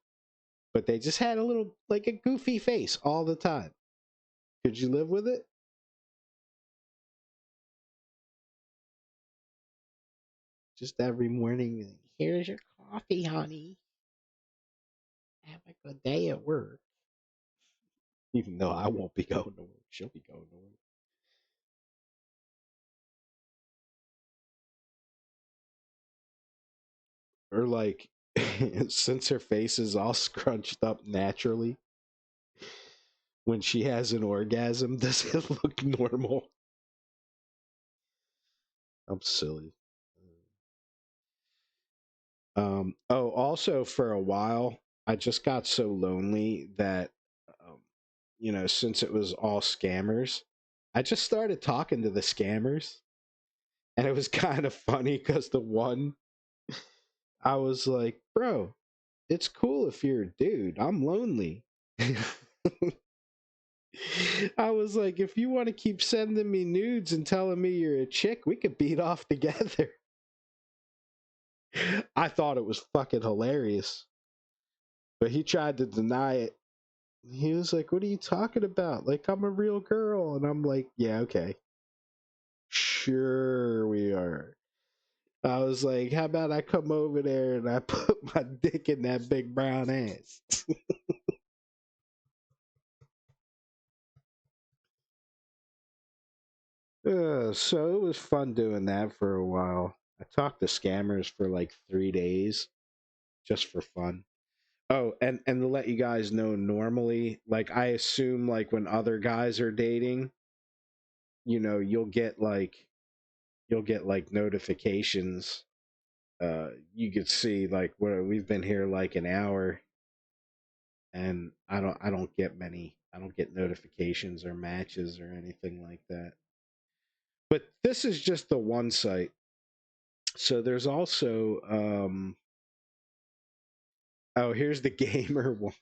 but they just had a little, like a goofy face all the time, could you live with it? Just every morning, here's your coffee, honey. Have a good day at work. Even though I won't be going to work, she'll be going to work. Or like, since her face is all scrunched up naturally, when she has an orgasm, does it look normal? I'm silly. Also for a while, I just got so lonely that, since it was all scammers, I just started talking to the scammers. And it was kind of funny because the one, I was like, bro, it's cool if you're a dude. I'm lonely. I was like, if you want to keep sending me nudes and telling me you're a chick, we could beat off together. I thought it was fucking hilarious. But he tried to deny it. He was like, what are you talking about? Like, I'm a real girl. And I'm like, yeah, okay. Sure, we are. I was like, how about I come over there and I put my dick in that big brown ass? So it was fun doing that for a while. I talked to scammers for like 3 days just for fun. Oh, and to let you guys know, normally, like I assume, like when other guys are dating, you'll get like notifications. You could see like where we've been here like an hour, and I don't get many. I don't get notifications or matches or anything like that. But this is just the one site. So there's also oh, here's the gamer one.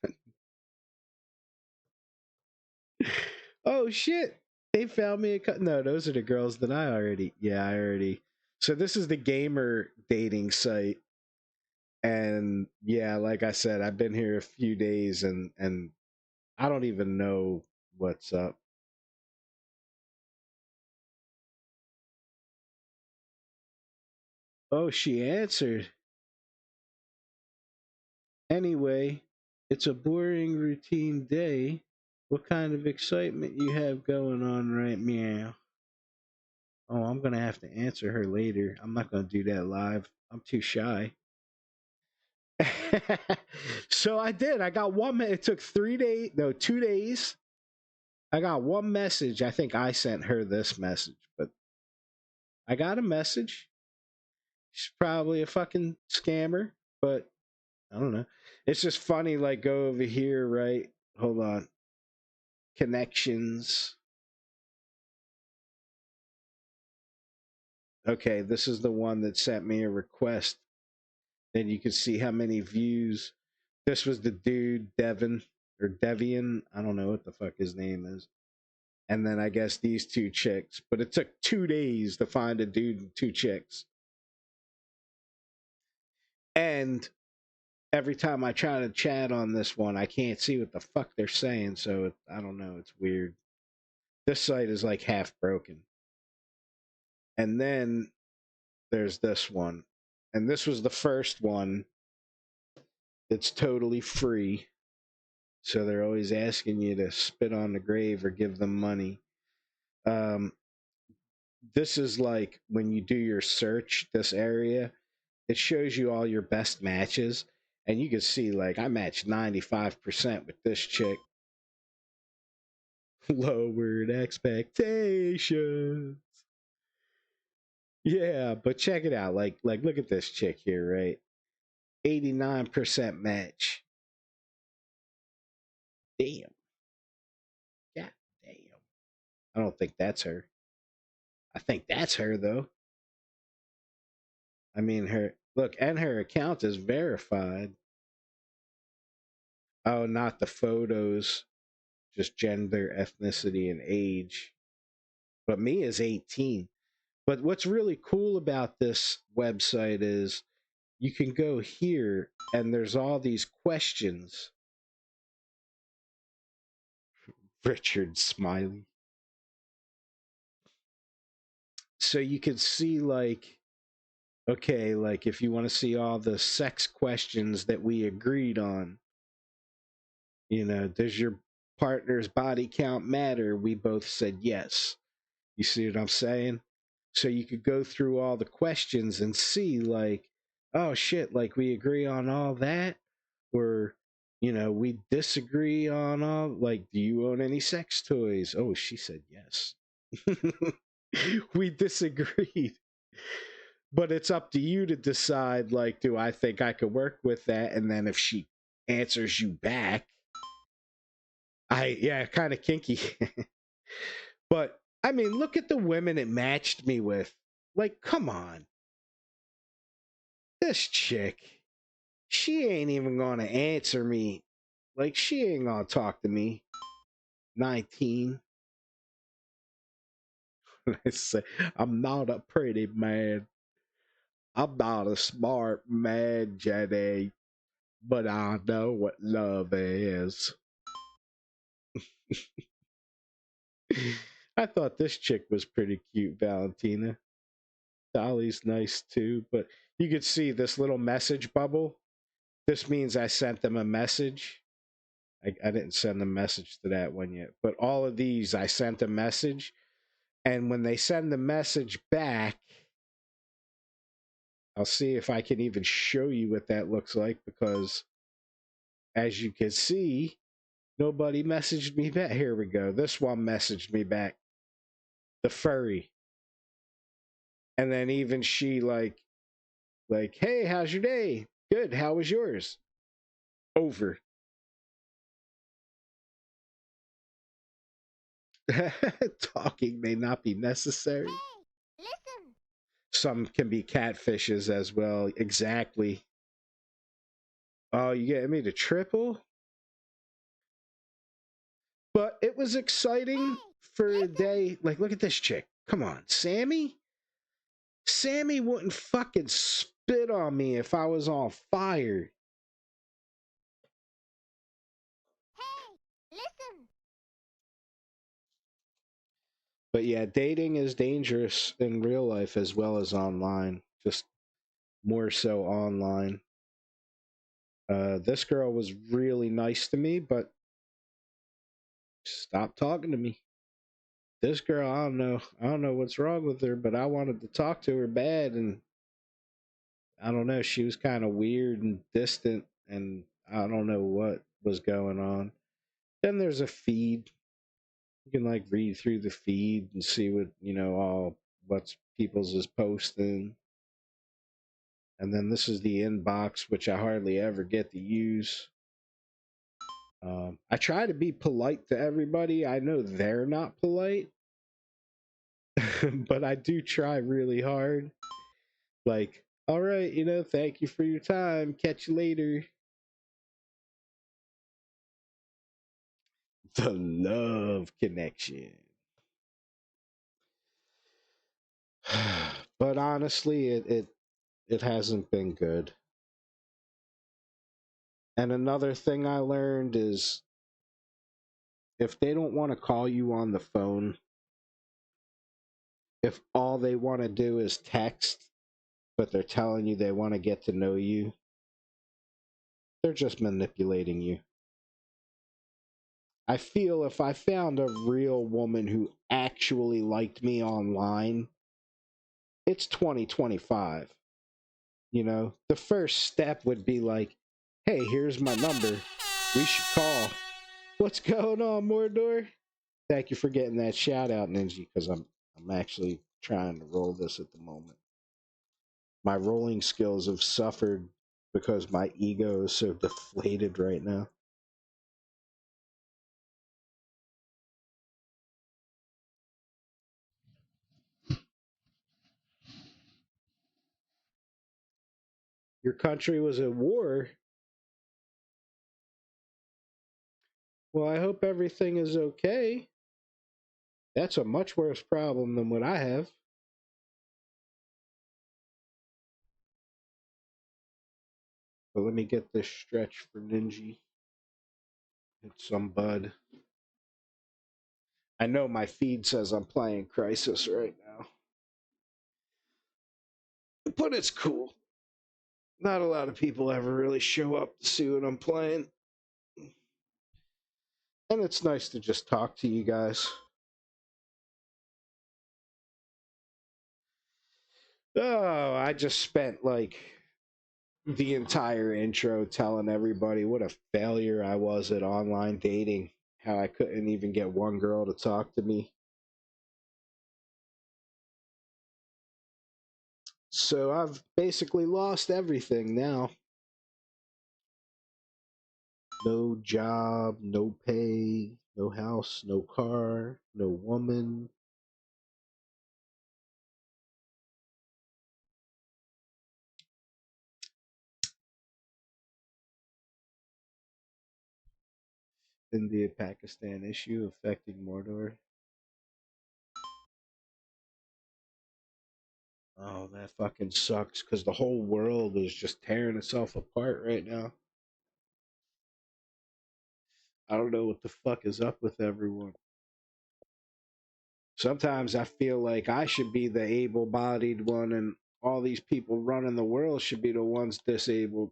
Oh shit. They found me a no, those are the girls that I already. So this is the gamer dating site. And yeah, like I said, I've been here a few days and I don't even know what's up. Oh, she answered. Anyway, it's a boring routine day. What kind of excitement you have going on right meow? Oh, I'm gonna have to answer her later. I'm not gonna do that live. I'm too shy. So I did. I got one. It took 3 days. No, 2 days. I got one message. I think I sent her this message, but I got a message. She's probably a fucking scammer, but I don't know. It's just funny. Like, go over here, right? Hold on. Connections. Okay, this is the one that sent me a request. and you can see how many views. This was the dude Devin or Devian. I don't know what the fuck his name is. And then I guess these two chicks. But it took 2 days to find a dude and two chicks. And every time I try to chat on this one, I can't see what the fuck they're saying. So I don't know. It's weird. This site is like half broken. And then there's this one. And this was the first one. It's totally free. So they're always asking you to spit on the grave or give them money. Um, this is like when you do your search, this area, it shows you all your best matches. And you can see, like, I matched 95% with this chick. Lowered expectations. Yeah, but check it out. Like look at this chick here, right? 89% match. Damn. God damn. I don't think that's her. I think that's her though. I mean her look, and her account is verified. Oh, not the photos, just gender, ethnicity, and age. But me is 18. But what's really cool about this website is you can go here and there's all these questions. Richard Smiley. So you can see, like, okay, like if you want to see all the sex questions that we agreed on, does your partner's body count matter? We both said yes. You see what I'm saying? So you could go through all the questions and see, like, oh shit, like we agree on all that, or we disagree on all, like, do you own any sex toys? Oh, she said yes. We disagreed. But it's up to you to decide, like, do I think I could work with that? And then if she answers you back, yeah, kind of kinky. But I mean, look at the women it matched me with. Like, come on. This chick, she ain't even gonna answer me. Like, she ain't gonna talk to me. 19. I say, I'm not a pretty man. I'm not a smart man, Jenny, but I know what love is. I thought this chick was pretty cute, Valentina. Dolly's nice too, but you could see this little message bubble. This means I sent them a message. I didn't send a message to that one yet, but all of these I sent a message. And when they send the message back, I'll see if I can even show you what that looks like, because as you can see, nobody messaged me back. Here we go. This one messaged me back. The furry. And then even she like, hey, how's your day? Good. How was yours? Over. Talking may not be necessary. Hey, listen. Some can be catfishes as well. Exactly. Oh, you getting me to triple? But it was exciting for a day. Like, look at this chick. Come on, Sammy? Sammy wouldn't fucking spit on me if I was on fire. Hey, listen. But yeah, dating is dangerous in real life as well as online. Just more so online. This girl was really nice to me, but stopped talking to me. This girl, I don't know what's wrong with her, but I wanted to talk to her bad, and I don't know, she was kind of weird and distant, and I don't know what was going on. Then there's a feed. You can like read through the feed and see what, all what's people's is posting. And then this is the inbox, which I hardly ever get to use. I try to be polite to everybody. I know they're not polite, but I do try really hard. Like, All right, thank you for your time. Catch you later. The love connection. But honestly, it hasn't been good. And another thing I learned is if they don't want to call you on the phone, if all they want to do is text, but they're telling you they want to get to know you, they're just manipulating you. I feel if I found a real woman who actually liked me online, it's 2025. The first step would be like, hey, here's my number. We should call. What's going on, Mordor? Thank you for getting that shout out, Ninja, because I'm actually trying to roll this at the moment. My rolling skills have suffered because my ego is so deflated right now. Your country was at war. Well, I hope everything is okay. That's a much worse problem than what I have. But let me get this stretch for Ninja. It's some bud. I know my feed says I'm playing Crisis right now, but it's cool. Not a lot of people ever really show up to see what I'm playing. And it's nice to just talk to you guys. Oh, I just spent like the entire intro telling everybody what a failure I was at online dating, how I couldn't even get one girl to talk to me. So I've basically lost everything now. No job, no pay, no house, no car, no woman. India Pakistan issue affecting Mordor. Oh, that fucking sucks because the whole world is just tearing itself apart right now. I don't know what the fuck is up with everyone. Sometimes I feel like I should be the able bodied one and all these people running the world should be the ones disabled.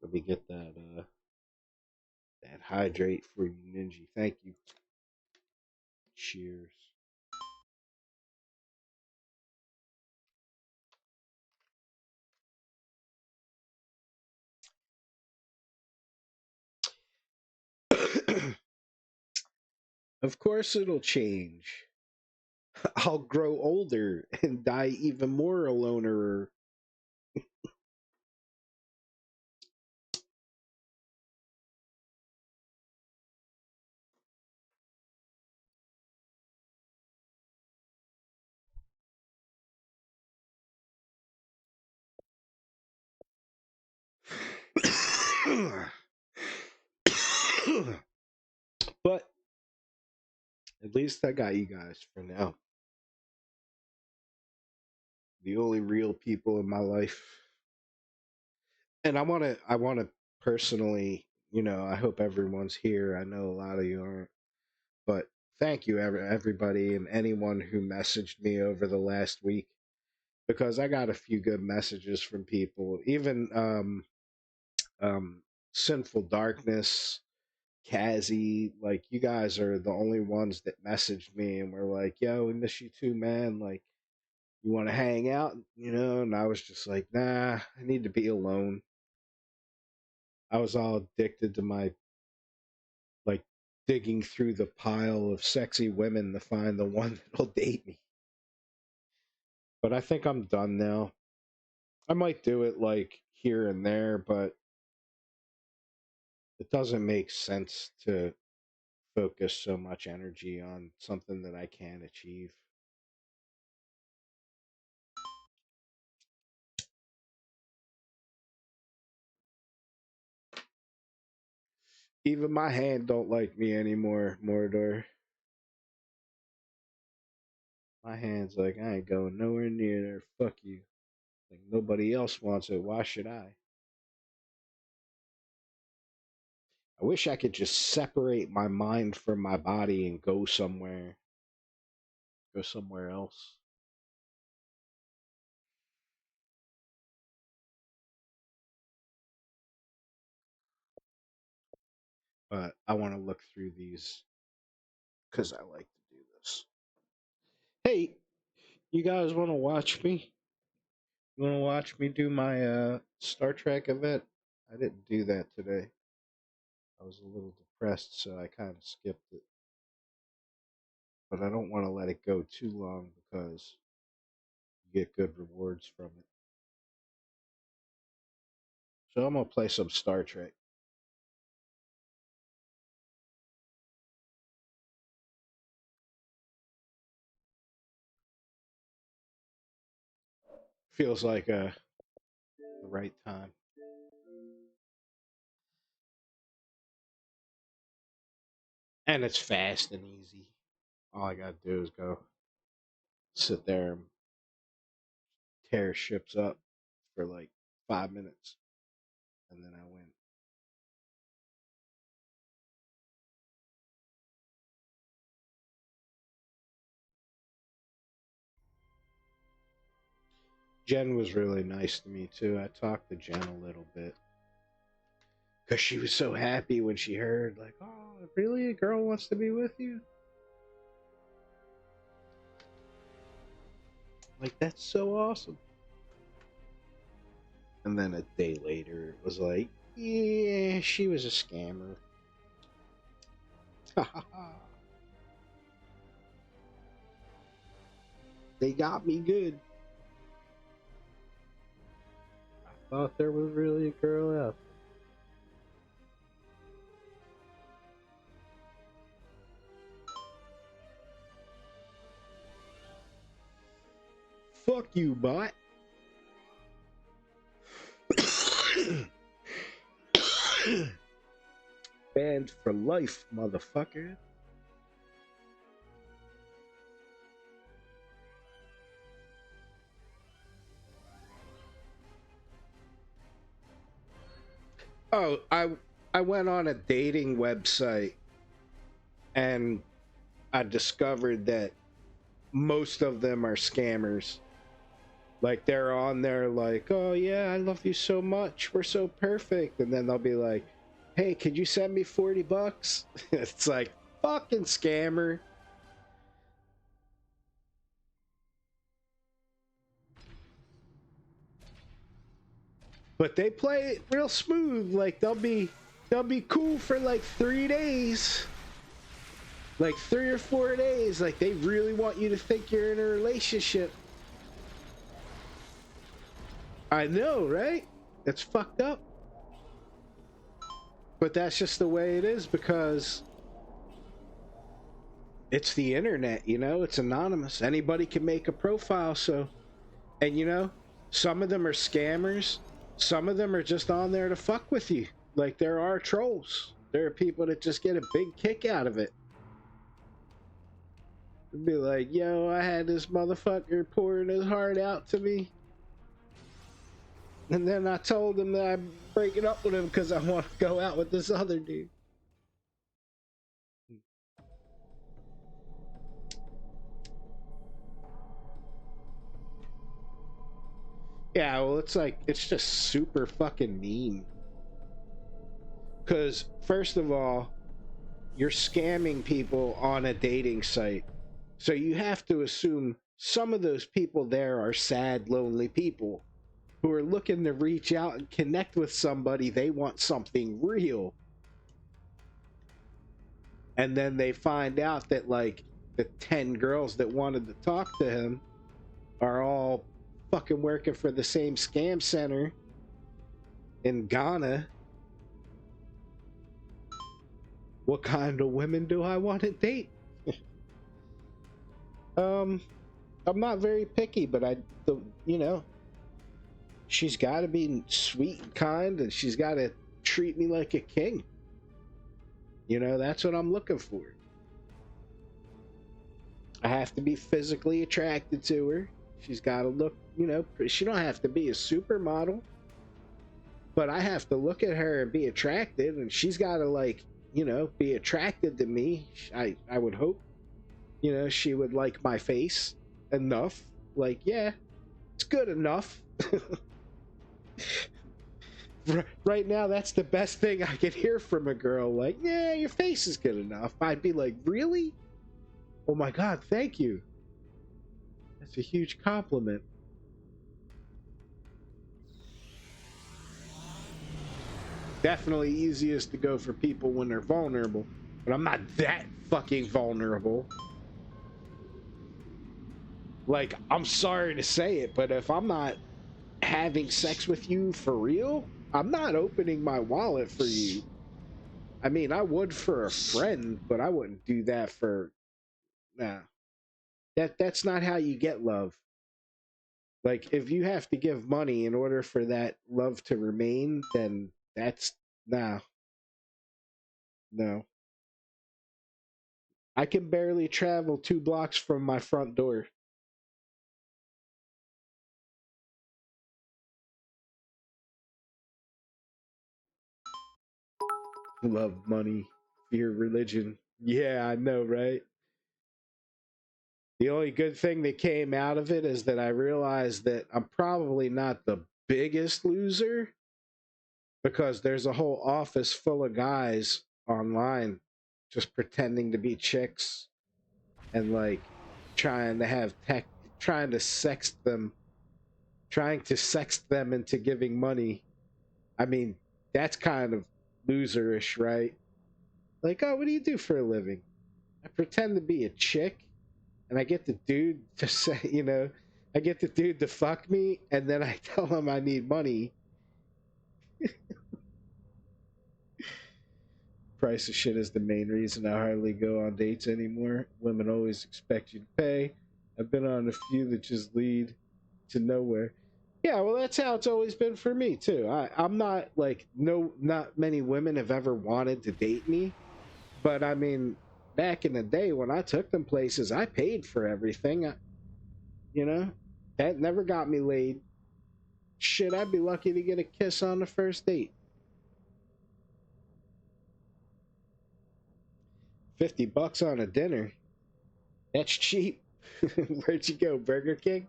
Let me get that hydrate for you, Ninja. Thank you. Cheers. Of course it'll change. I'll grow older and die even more a loner. But at least I got you guys for now. The only real people in my life. And I want to personally, I hope everyone's here. I know a lot of you aren't, but thank you everybody and anyone who messaged me over the last week because I got a few good messages from people. Even um Sinful Darkness, Kazzy, like you guys are the only ones that messaged me and were like, "Yo, we miss you too, man. Like, you want to hang out?" And I was just like, "Nah, I need to be alone." I was all addicted to my like digging through the pile of sexy women to find the one that'll date me. But I think I'm done now. I might do it like here and there, but It doesn't make sense to focus so much energy on something that I can't achieve. Even my hand don't like me anymore, Mordor. My hand's like, I ain't going nowhere near there. Fuck you. Like nobody else wants it. Why should I? I wish I could just separate my mind from my body and go somewhere else. But I want to look through these because I like to do this. Hey, you guys want to watch me? You want to watch me do my Star Trek event? I didn't do that today. I was a little depressed, so I kind of skipped it. But I don't want to let it go too long because you get good rewards from it. So I'm gonna play some Star Trek. Feels like the right time. And it's fast and easy. All I gotta do is go sit there and tear ships up for like 5 minutes, and then I win. Jen was really nice to me too. I talked to Jen a little bit because she was so happy when she heard, like, oh, really? A girl wants to be with you? Like, that's so awesome. And then a day later, it was like, yeah, she was a scammer. They got me good. I thought there was really a girl out there. Fuck you, bot. Banned for life, motherfucker. Oh, I went on a dating website and I discovered that most of them are scammers. Like they're on there like, "Oh yeah, I love you so much. We're so perfect." And then they'll be like, "Hey, could you send me $40?" It's like, fucking scammer. But they play it real smooth. Like they'll be cool for like 3 days. Like 3 or 4 days. Like they really want you to think you're in a relationship. I know, right? It's fucked up. But that's just the way it is because it's the internet, it's anonymous. Anybody can make a profile. So, and some of them are scammers. Some of them are just on there to fuck with you. Like there are trolls. There are people that just get a big kick out of it. It'd be like, yo, I had this motherfucker pouring his heart out to me. And then I told him that I'm breaking up with him because I want to go out with this other dude. Yeah, well, it's just super fucking mean. Because, first of all, you're scamming people on a dating site. So you have to assume some of those people there are sad, lonely people who are looking to reach out and connect with somebody. They want something real. And then they find out that, like, the 10 girls that wanted to talk to him are all fucking working for the same scam center in Ghana. What kind of women do I want to date? um, I'm not very picky, but you know, she's got to be sweet and kind, and she's got to treat me like a king. You know, that's what I'm looking for. I have to be physically attracted to her. She's got to look, you know, she don't have to be a supermodel, but I have to look at her and be attracted, and she's got to like, you know, be attracted to me. I would hope, you know, she would like my face enough. Like, yeah, it's good enough. Right now, that's the best thing I could hear from a girl. Like, yeah, your face is good enough. I'd be like, really? Oh my god, thank you. That's a huge compliment. Definitely easiest to go for people when they're vulnerable, but I'm not that fucking vulnerable. Like, I'm sorry to say it, but if I'm not having sex with you for real, I'm not opening my wallet for you. I mean, I would for a friend, but I wouldn't do that for nah. That's not how you get love. Like, if you have to give money in order for that love to remain, then that's nah, no. I can barely travel 2 blocks from my front door. Love money, fear religion. Yeah, I know, right? The only good thing that came out of it is that I realized that I'm probably not the biggest loser because there's a whole office full of guys online just pretending to be chicks and like trying to have tech, trying to sext them, trying to sext them into giving money. I mean, that's kind of loserish, right? Like, oh, what do you do for a living? I pretend to be a chick and I get the dude to say, you know, I get the dude to fuck me, and then I tell him I need money. Price of shit is the main reason I hardly go on dates anymore. Women always expect you to pay. I've been on a few that just lead to nowhere. Yeah, well, that's how it's always been for me too. I'm not like no, not many women have ever wanted to date me, but I mean, back in the day when I took them places, I paid for everything. You know, that never got me laid. Shit, I'd be lucky to get a kiss on the first date. 50 bucks on a dinner. That's cheap. Where'd you go, Burger King?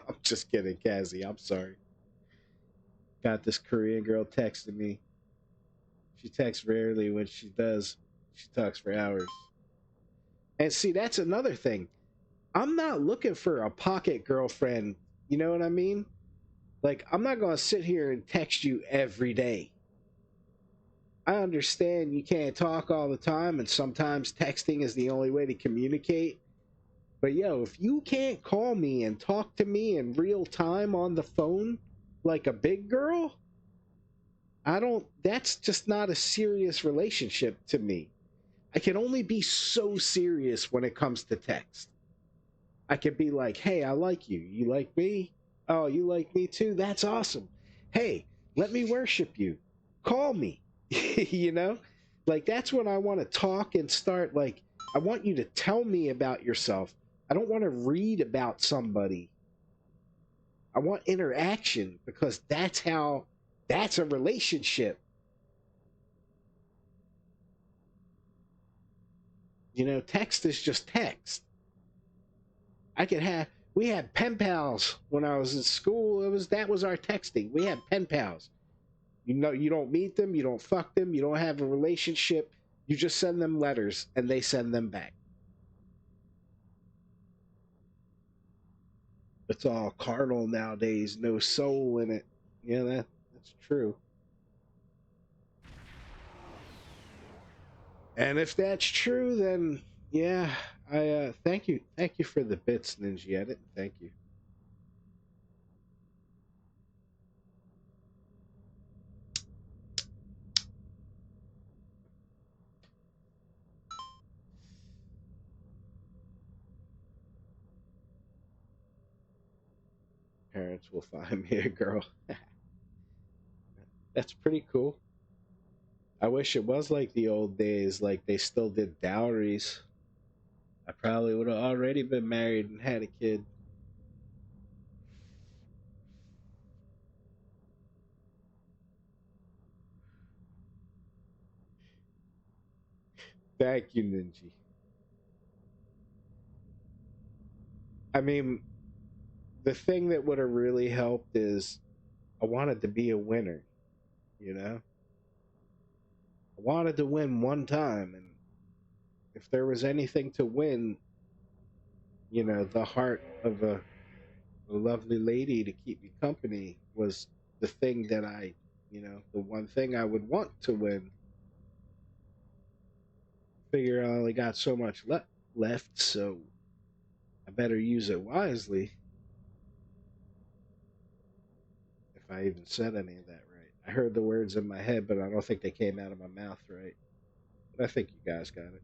I'm just kidding, Cassie. I'm sorry. Got this Korean girl texting me. She texts rarely. When she does, she talks for hours. And see, that's another thing. I'm not looking for a pocket girlfriend. You know what I mean? Like, I'm not going to sit here and text you every day. I understand you can't talk all the time, and sometimes texting is the only way to communicate. But yo, if you can't call me and talk to me in real time on the phone like a big girl, I don't, that's just not a serious relationship to me. I can only be so serious when it comes to text. I could be like, hey, I like you. You like me? Oh, you like me too? That's awesome. Hey, let me worship you. Call me. You know? Like, that's when I want to talk and start. Like, I want you to tell me about yourself. I don't want to read about somebody. I want interaction because that's a relationship. You know, text is just text. I could have, we had pen pals when I was in school. That was our texting. We had pen pals. You know, you don't meet them, you don't fuck them, you don't have a relationship. You just send them letters and they send them back. It's all carnal nowadays, no soul in it. Yeah, that's true. And if that's true, then yeah, I thank you for the bits, Ninja. I didn't thank you. parents will find me a girl. That's pretty cool. I wish it was like the old days, like they still did dowries. I probably would have already been married and had a kid. Thank you, Ninji. I mean, the thing that would have really helped is I wanted to be a winner, you know? I wanted to win one time, and if there was anything to win, the heart of a lovely lady to keep me company was the thing that the one thing I would want to win. Figure I only got so much left, so I better use it wisely. If I even said any of that right, I heard the words in my head, but I don't think they came out of my mouth right. But I think you guys got it.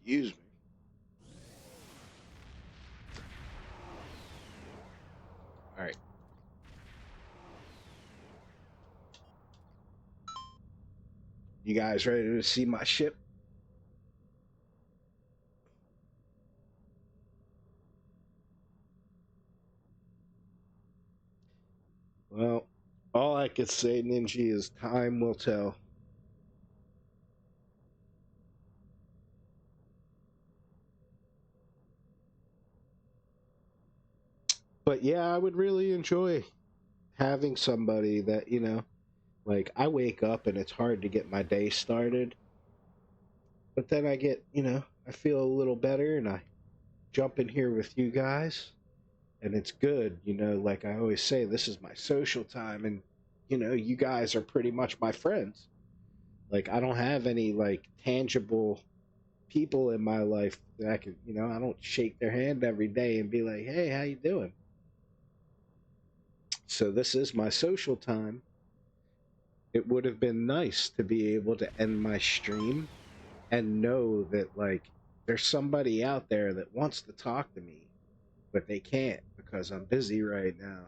Excuse me. All right, you guys ready to see my ship? Well, all I could say, Ninja, is time will tell. But yeah, I would really enjoy having somebody that, like I wake up and it's hard to get my day started. But then I feel a little better and I jump in here with you guys and it's good. Like I always say, this is my social time and, you guys are pretty much my friends. Like I don't have any like tangible people in my life that I can, I don't shake their hand every day and be like, hey, how you doing? So this is my social time. It would have been nice to be able to end my stream and know that like there's somebody out there that wants to talk to me, but they can't because I'm busy right now.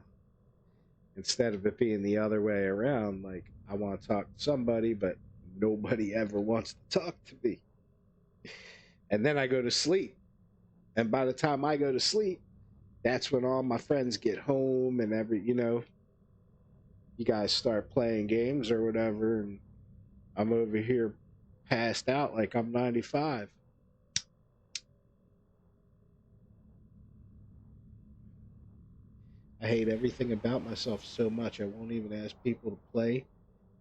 Instead of it being the other way around, like I want to talk to somebody, but nobody ever wants to talk to me. And then I go to sleep. And by the time I go to sleep, that's when all my friends get home and you guys start playing games or whatever. And I'm over here passed out like I'm 95. I hate everything about myself so much I won't even ask people to play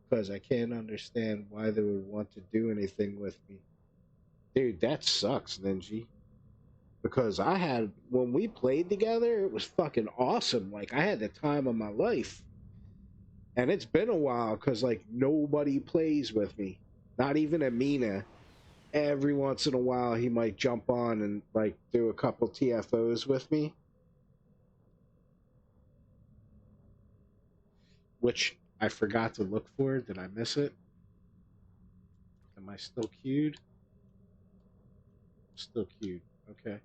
because I can't understand why they would want to do anything with me. Dude, that sucks, Ninji. Because when we played together, it was fucking awesome. Like, I had the time of my life. And it's been a while because, like, nobody plays with me. Not even Amina. Every once in a while, he might jump on and, like, do a couple TFOs with me, which I forgot to look for. Did I miss it? Am I still queued? Still queued. Okay.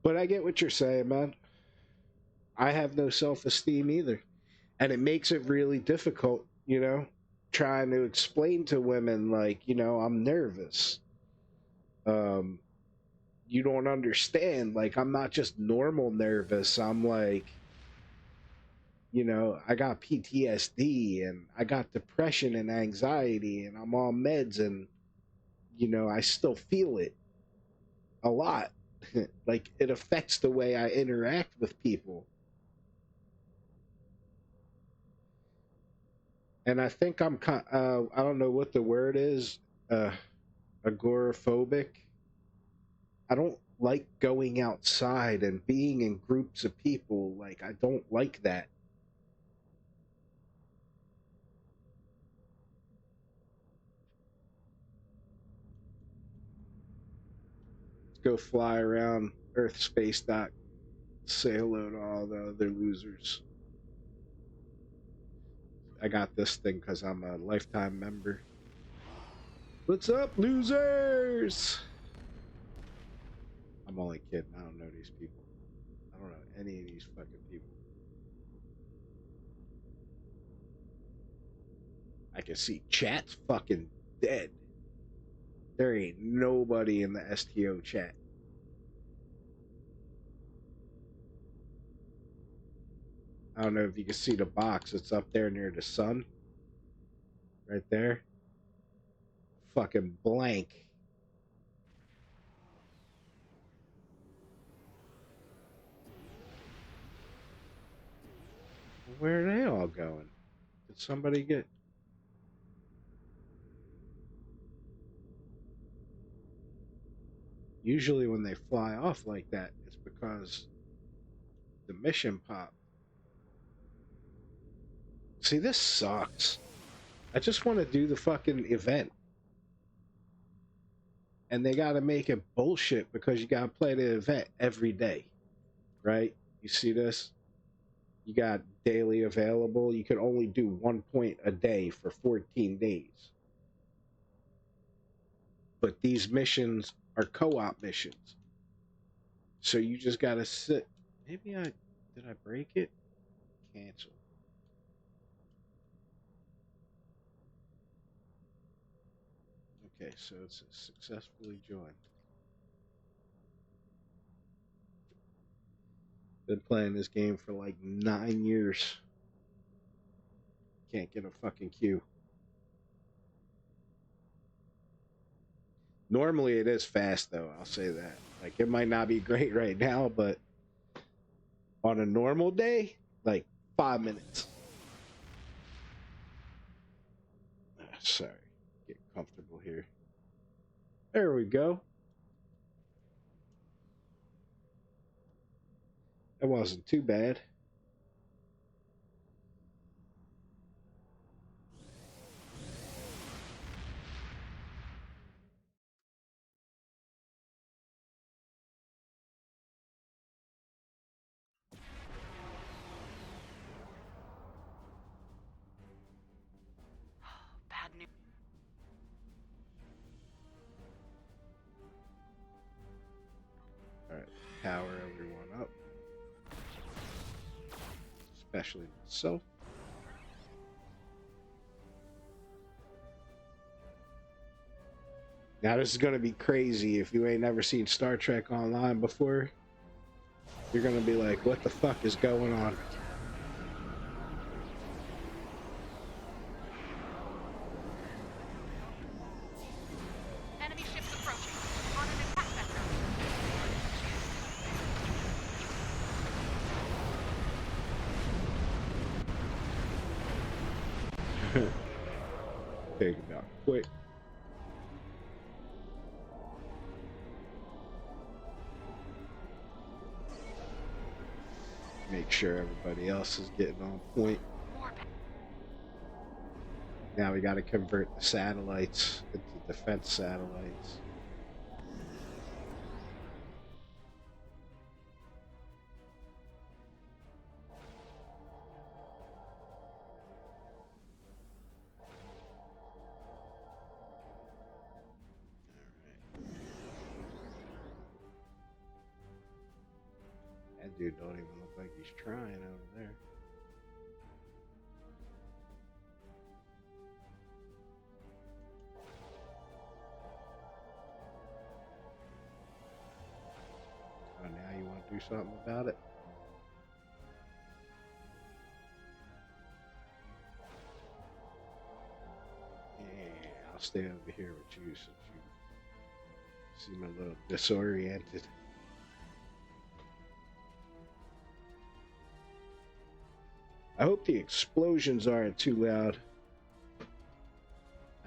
But I get what you're saying, man. I have no self esteem either. And it makes it really difficult, trying to explain to women, like, I'm nervous. Um, you don't understand. Like, I'm not just normal nervous. I'm like, I got PTSD and I got depression and anxiety and I'm on meds and, I still feel it a lot. Like, it affects the way I interact with people. And I think I don't know what the word is, uh, agoraphobic. I don't like going outside and being in groups of people. Like, I don't like that. go fly around Earth Space Dock, say hello to all the other losers. I got this thing because I'm a lifetime member. What's up, losers? I'm only kidding. I don't know these people. I don't know any of these fucking people. I can see chat's fucking dead. There ain't nobody in the STO chat. I don't know if you can see the box. It's up there near the sun. Right there. Fucking blank. Where are they all going? Did somebody get... Usually when they fly off like that, it's because the mission popped. See, this sucks. I just want to do the fucking event. And they got to make it bullshit because you got to play the event every day. Right? You see this? You got daily available. You can only do 1 point a day for 14 days. But these missions are co-op missions. So you just got to sit. Maybe did I break it? Cancel. Okay, so it's successfully joined. Been playing this game for like 9 years. Can't get a fucking queue. Normally it is fast though, I'll say that. Like it might not be great right now, but on a normal day, like 5 minutes. Sorry, get comfortable here. There we go. That wasn't too bad. Bad news. All right, power everyone up, especially myself. Now this is gonna be crazy. If you ain't never seen Star Trek Online before, you're gonna be like, what the fuck is going on? Enemy ships approaching. On an attack vector. Take it out quick. Make sure everybody else is getting on point. Now we got to convert the satellites into defense satellites. That dude don't even look like he's trying over there. Oh, now you want to do something about it? Yeah, I'll stay over here with you since you seem a little disoriented. I hope the explosions aren't too loud.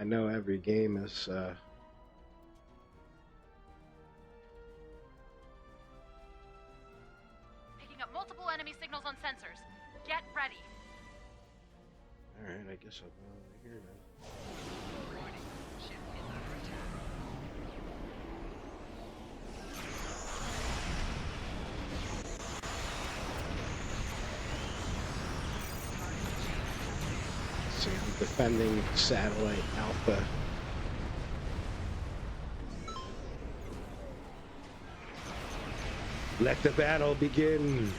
I know every game is Picking up multiple enemy signals on sensors. Get ready. Alright, I guess I'll go over here then. Warning. Ship is under attack. defending satellite Alpha. Let the battle begin.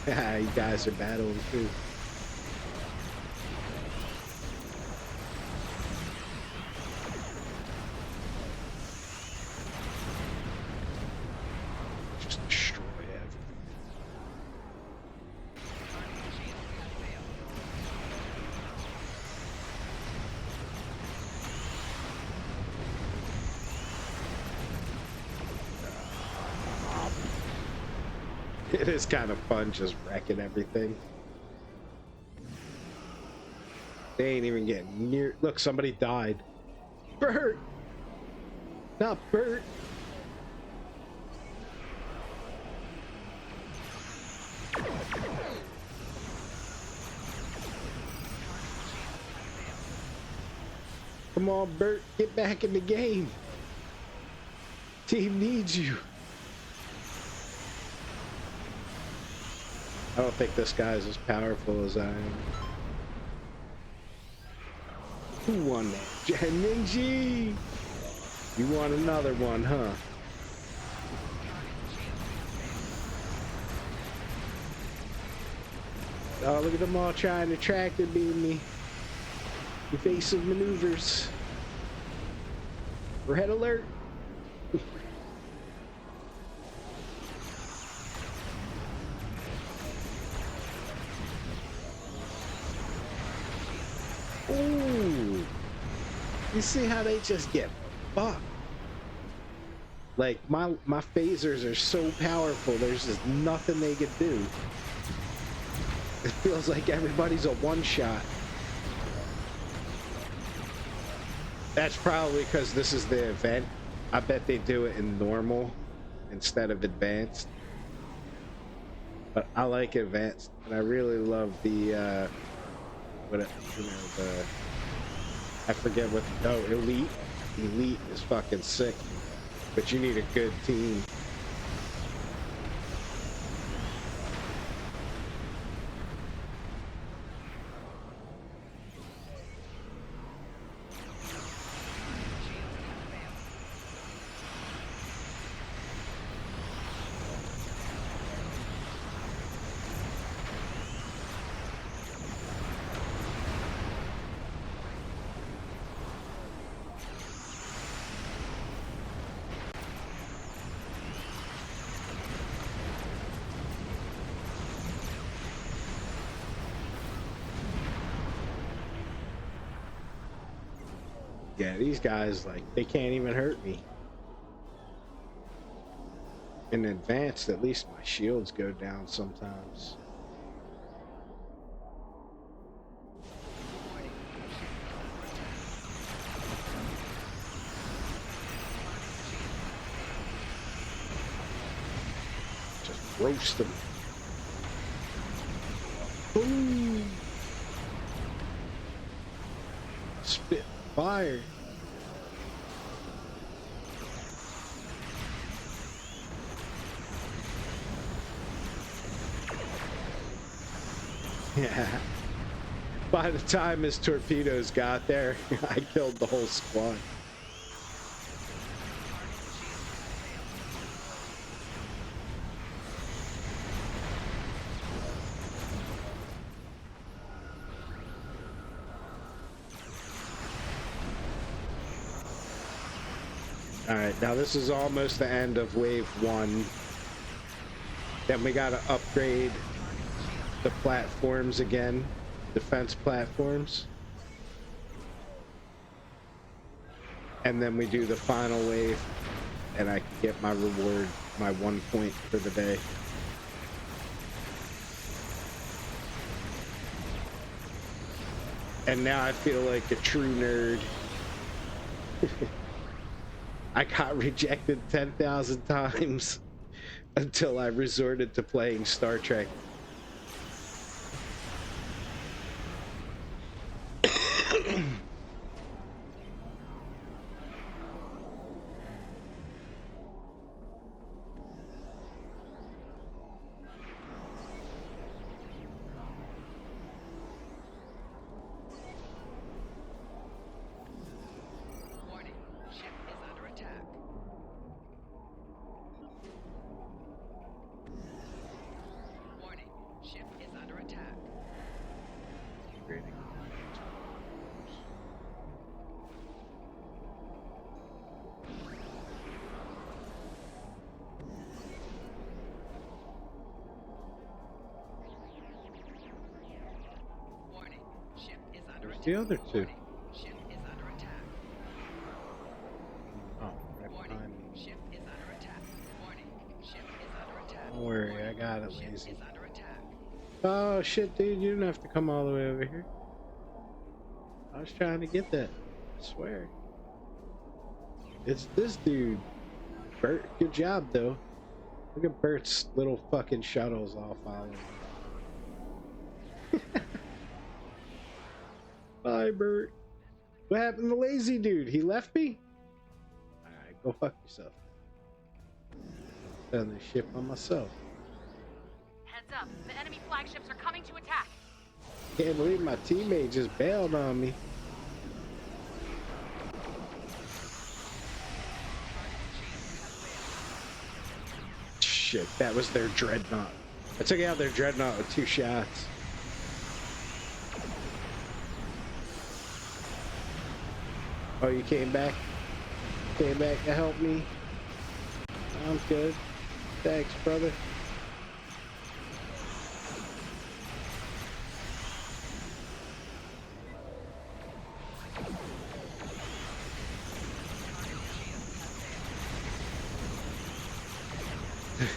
You guys are battling too. Just destroy everything. It is kind of fun just wrecking everything. They ain't even getting near. Look, somebody died. Bert! Not Bert! Come on, Bert, get back in the game. Team needs you. I don't think this guy's as powerful as I am. Who won that? Ninja! You want another one, huh? Oh, look at them all trying to tractor beam me. Evasive maneuvers. Red alert. Ooh. You see how they just get fucked? Like, my phasers are so powerful, there's just nothing they could do. It feels like everybody's a one-shot. That's probably because this is the event. I bet they do it in normal instead of advanced. But I like advanced, and I really love the I forget what. Oh, elite. Elite is fucking sick, but you need a good team. Yeah, these guys, like, they can't even hurt me. In advanced, at least my shields go down sometimes. Just roast them. Boom! Spit fire. Yeah. By the time his torpedoes got there, I killed the whole squad. Alright, now this is almost the end of wave 1. Then we gotta upgrade the platforms again. Defense platforms. And then we do the final wave, and I can get my reward, my 1 point for the day. And now I feel like a true nerd. I got rejected 10,000 times until I resorted to playing Star Trek. Where's the other two? Warning. Ship is under attack. Oh, right Warning. behind me. Ship is under attack. Warning. Ship is under attack. Don't worry, I Warning. got it, Ship lazy. is under attack. Oh shit, dude, you didn't have to come all the way over here. I was trying to get that. I swear. It's this dude. Bert, good job though. Look at Bert's little fucking shuttles all following him. Bye, Bert. What happened to Lazy Dude? He left me? Alright, go fuck yourself. Done this ship on myself. Heads up, the enemy flagships are coming to attack. Can't believe my teammate just bailed on me. Shit, that was their dreadnought. I took out their dreadnought with 2 shots. Oh, you came back? Came back to help me? Sounds good. Thanks, brother.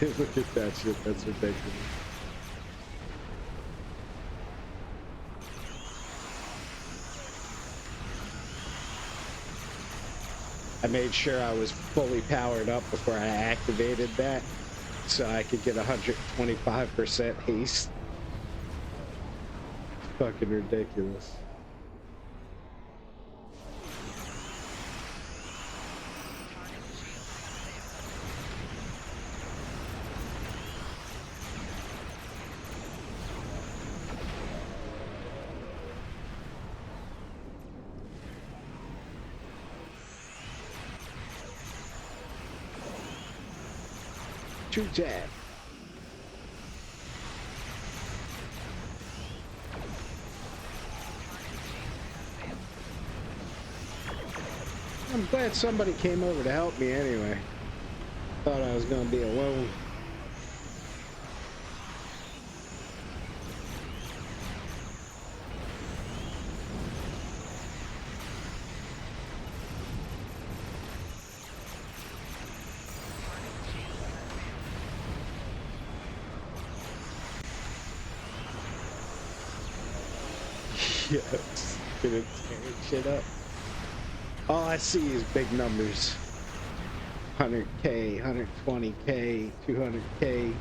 Look at that shit, that's ridiculous. I made sure I was fully powered up before I activated that so I could get 125% haste. It's fucking ridiculous. True jab. I'm glad somebody came over to help me anyway. Thought I was gonna be alone. Yes, gonna tear shit up. All I see is big numbers. 100K, 120K, 200K.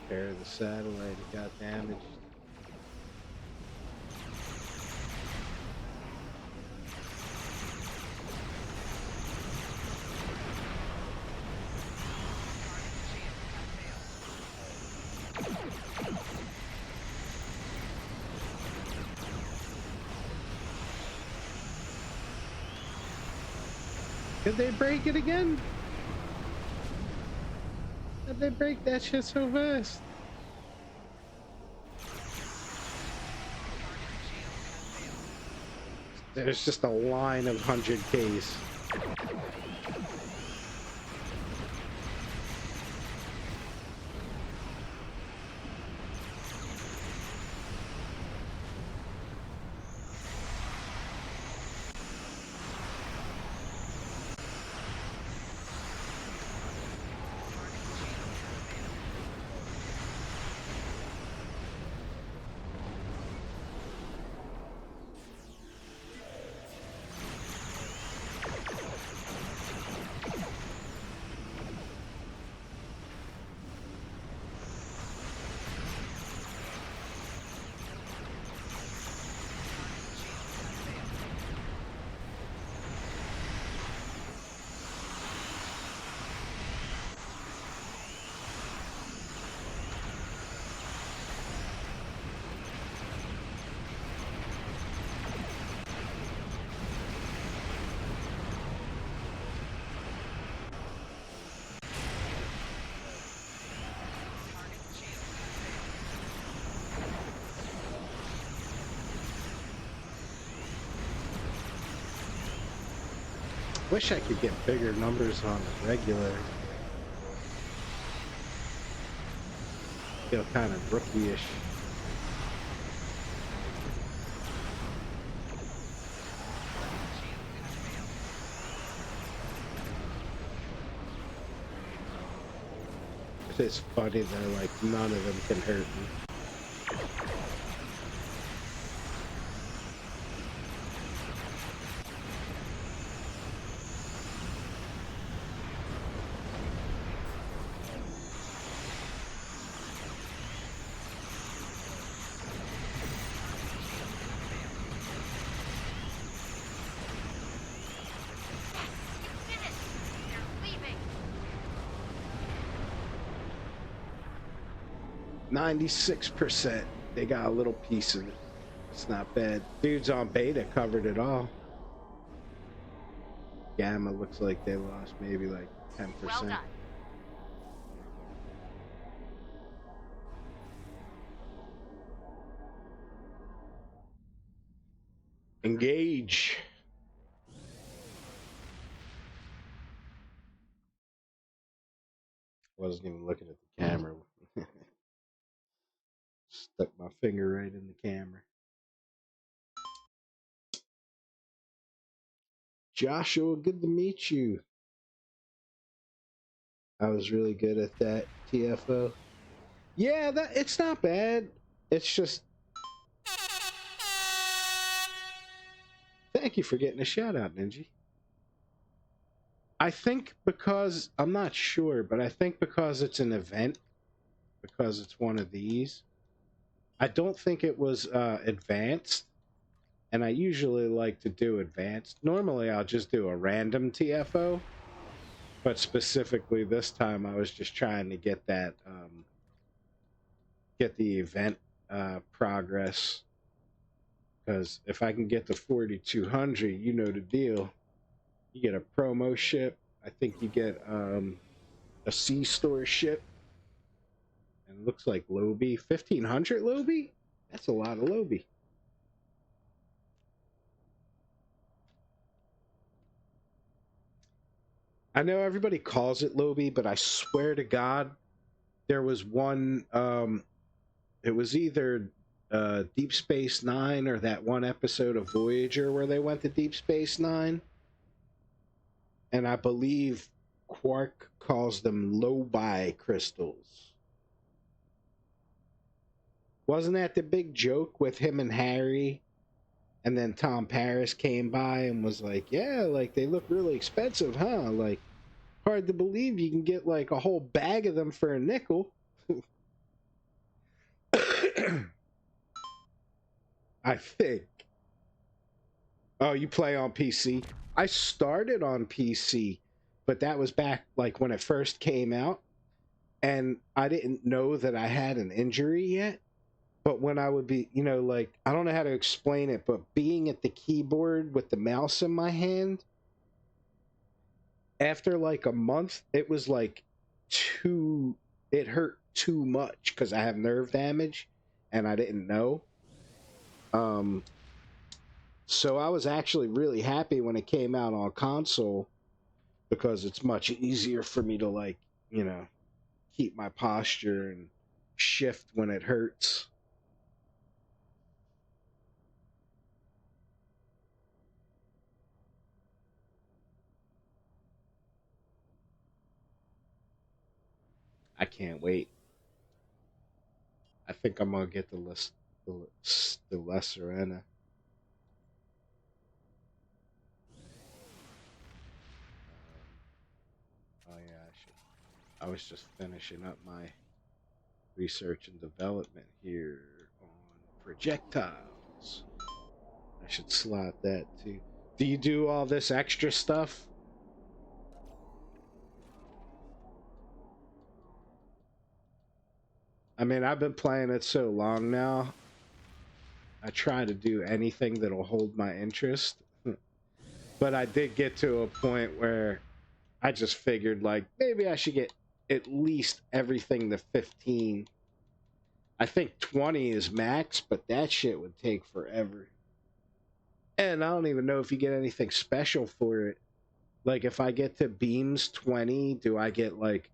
Repair the satellite, it got damaged. Did they break it again? Did they break that shit so fast? There's just a line of 100Ks. Wish I could get bigger numbers on the regular. feel kind of rookie-ish. It's funny though, like none of them can hurt me. You did it! They're leaving! 96%. They got a little piece of it. It's not bad. Dudes on beta covered it all. Gamma looks like they lost maybe like 10%. Well done. Engage. Wasn't even looking at the camera. Stuck my finger right in the camera. Joshua, good to meet you. I was really good at that TFO. Yeah, that it's not bad. It's just thank you for getting a shout out, Ninja. I think because I'm not sure, but I think because it's an event, because it's one of these, I don't think it was advanced. And I usually like to do advanced. Normally I'll just do a random TFO, but specifically this time I was just trying to get that get the event progress, because if I can get to 4200, you know the deal. You get a promo ship. I think you get a C store ship, and it looks like Lobby 1500 Lobby. That's a lot of Lobby. I know everybody calls it Lobby, but I swear to God, there was one. It was either Deep Space Nine or that one episode of Voyager where they went to Deep Space Nine, and I believe Quark calls them Lobi crystals. Wasn't that the big joke with him and Harry? And then Tom Paris came by and was like, "Yeah, like they look really expensive, huh? Like hard to believe you can get like a whole bag of them for a nickel." I think. Oh, you play on PC? I started on PC, but that was back like when it first came out, and I didn't know that I had an injury yet. But when I would be, like, I don't know how to explain it, but being at the keyboard with the mouse in my hand, after like a month, it was like it hurt too much because I have nerve damage and I didn't know. So I was actually really happy when it came out on console because it's much easier for me to, like, keep my posture and shift when it hurts. I can't wait. I think I'm gonna get the lesser Anna. Oh yeah, I was just finishing up my research and development here on projectiles. I should slot that too. Do you do all this extra stuff? I mean, I've been playing it so long now. I try to do anything that'll hold my interest. But I did get to a point where I just figured, like, maybe I should get at least everything to 15. I think 20 is max, but that shit would take forever. And I don't even know if you get anything special for it. Like, if I get to beams 20, do I get, like,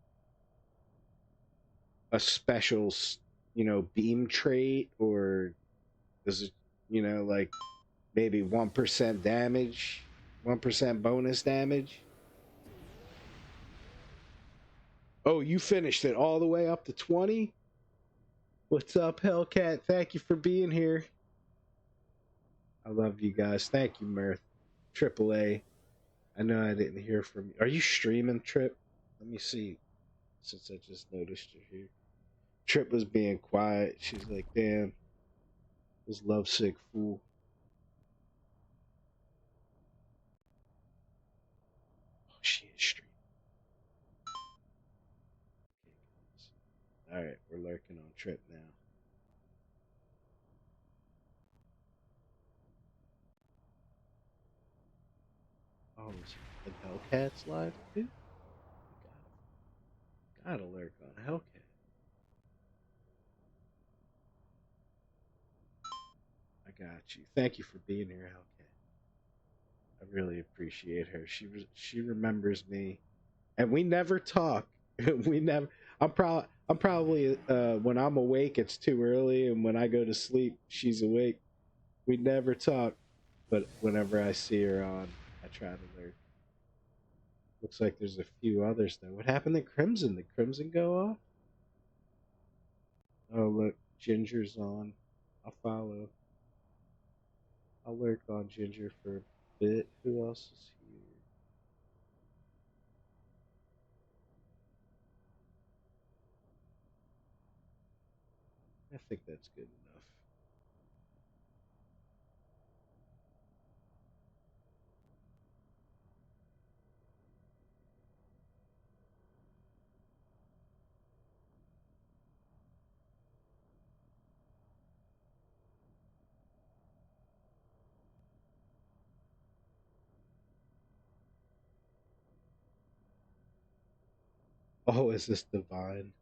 a special beam trait, or does it, like maybe 1% damage, 1% bonus damage? Oh, you finished it all the way up to 20? What's up, Hellcat? Thank you for being here. I love you guys. Thank you, Mirth. Triple A. I know I didn't hear from you. Are you streaming, Trip? Let me see, since I just noticed you here. Trip was being quiet. She's like, damn, this lovesick fool. Oh, she is streaming. Okay, alright, we're lurking on Trip now. Oh, is it Hellcat's live too? Gotta lurk on Hellcat. I got you. Thank you for being here, Hellcat. I really appreciate her. She remembers me, and we never talk. we never. I'm probably when I'm awake, it's too early, and when I go to sleep, she's awake. We never talk, but whenever I see her on, I try to lurk. Looks like there's a few others though. What happened to Crimson? Did Crimson go off? Oh look, Ginger's on. I'll follow. I'll lurk on Ginger for a bit. Who else is here? I think that's good enough. Oh, is this Divine?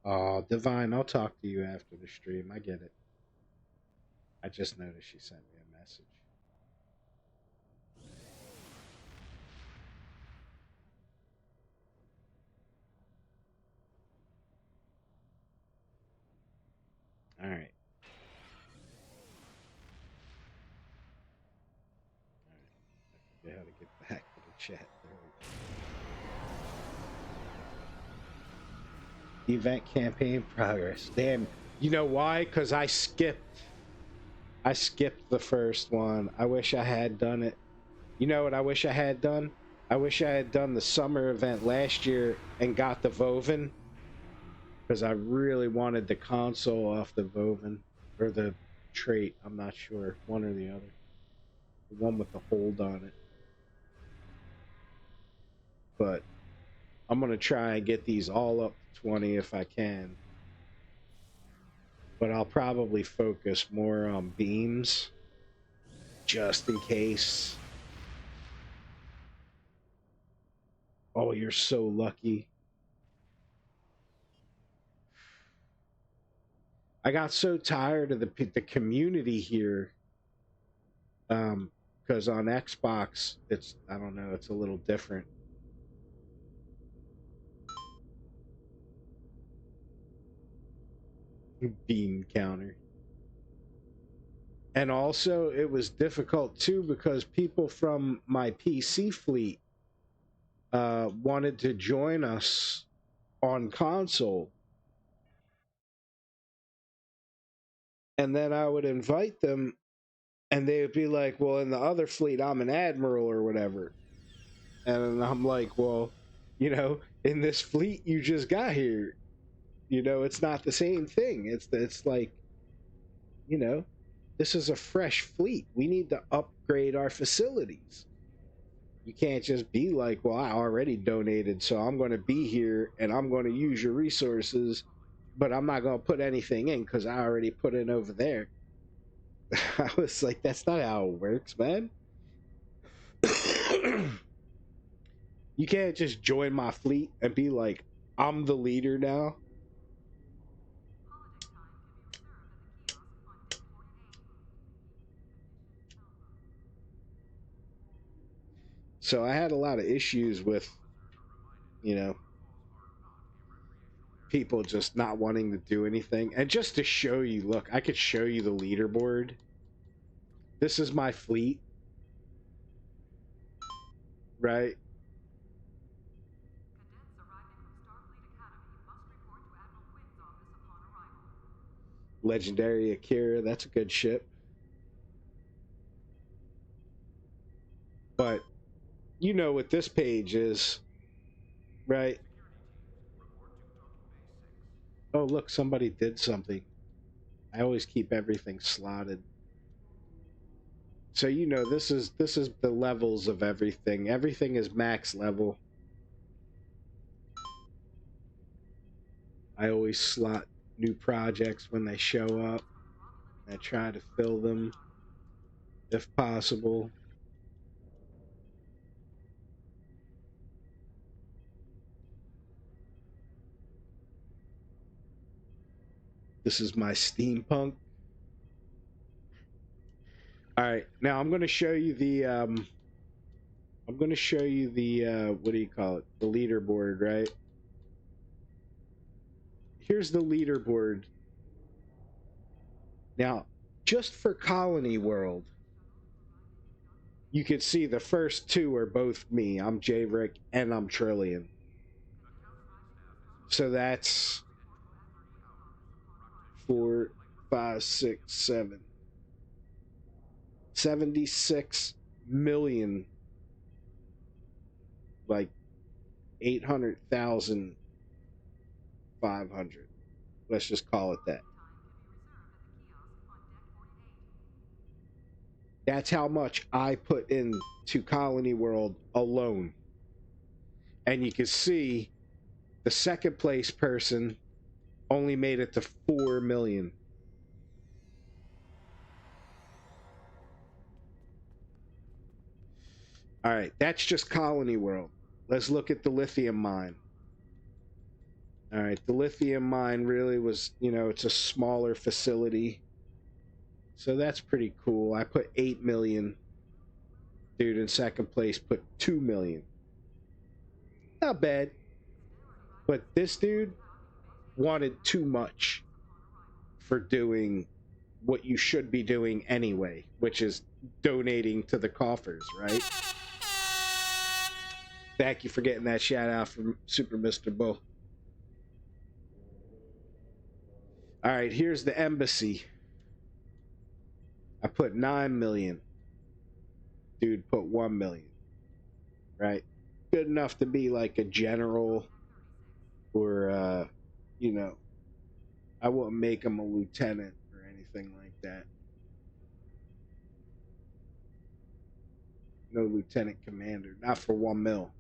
Oh, Divine, I'll talk to you after the stream. I get it. I just noticed she sent me a message. All right. All right. I forget how to get back to the chat. There we go. Event campaign progress. Damn. You know why? Because I skipped. I skipped the first one. I wish I had done it. You know what I wish I had done? I wish I had done the summer event last year and got the Voven, because I really wanted the console off the Voven, or the trait. I'm not sure, one or the other. The one with the hold on it. But I'm gonna try and get these all up to 20 if I can. But I'll probably focus more on beams, just in case. Oh, you're so lucky. I got so tired of the community here, because on Xbox it's, I don't know, it's a little different. Beam counter. And also it was difficult too because people from my PC fleet wanted to join us on console, and then I would invite them, and they would be like, well, in the other fleet I'm an admiral or whatever, and I'm like, well, in this fleet you just got here, it's not the same thing. It's like, you know this is a fresh fleet. We need to upgrade our facilities. You can't just be like, well, I already donated, so I'm going to be here and I'm going to use your resources, but I'm not going to put anything in because I already put in over there. I was like, that's not how it works, man. You can't just join my fleet and be like, I'm the leader now. So I had a lot of issues with, you know, people just not wanting to do anything. And just to show you, look, I could show you the leaderboard. This is my fleet, right? Legendary Akira, that's a good ship. But you know what this page is, right? Oh, look, somebody did something. I always keep everything slotted. So you know this is the levels of everything. Everything is max level. I always slot new projects when they show up. I try to fill them if possible. This is my steampunk. All right, now I'm going to show you the what do you call it? The leaderboard, right? Here's the leaderboard. Now, just for Colony World, you can see the first two are both me. I'm Javerick and I'm Trillion. So that's 4, 5, 6, 7. 76 million, like 800,500. Let's just call it that. That's how much I put into Colony World alone. And you can see the second place person only made it to 4 million. All right, that's just Colony World. Let's look at the lithium mine. All right, the lithium mine really was, it's a smaller facility. So that's pretty cool. I put 8 million. Dude in second place put 2 million. Not bad. But this dude wanted too much for doing what you should be doing anyway, which is donating to the coffers, right? Thank you for getting that shout out from Super Mr. Bull. All right, here's the embassy. I put 9 million. Dude put 1 million. Right? Good enough to be like a general or, I wouldn't make him a lieutenant or anything like that. No lieutenant commander. Not for 1 mil.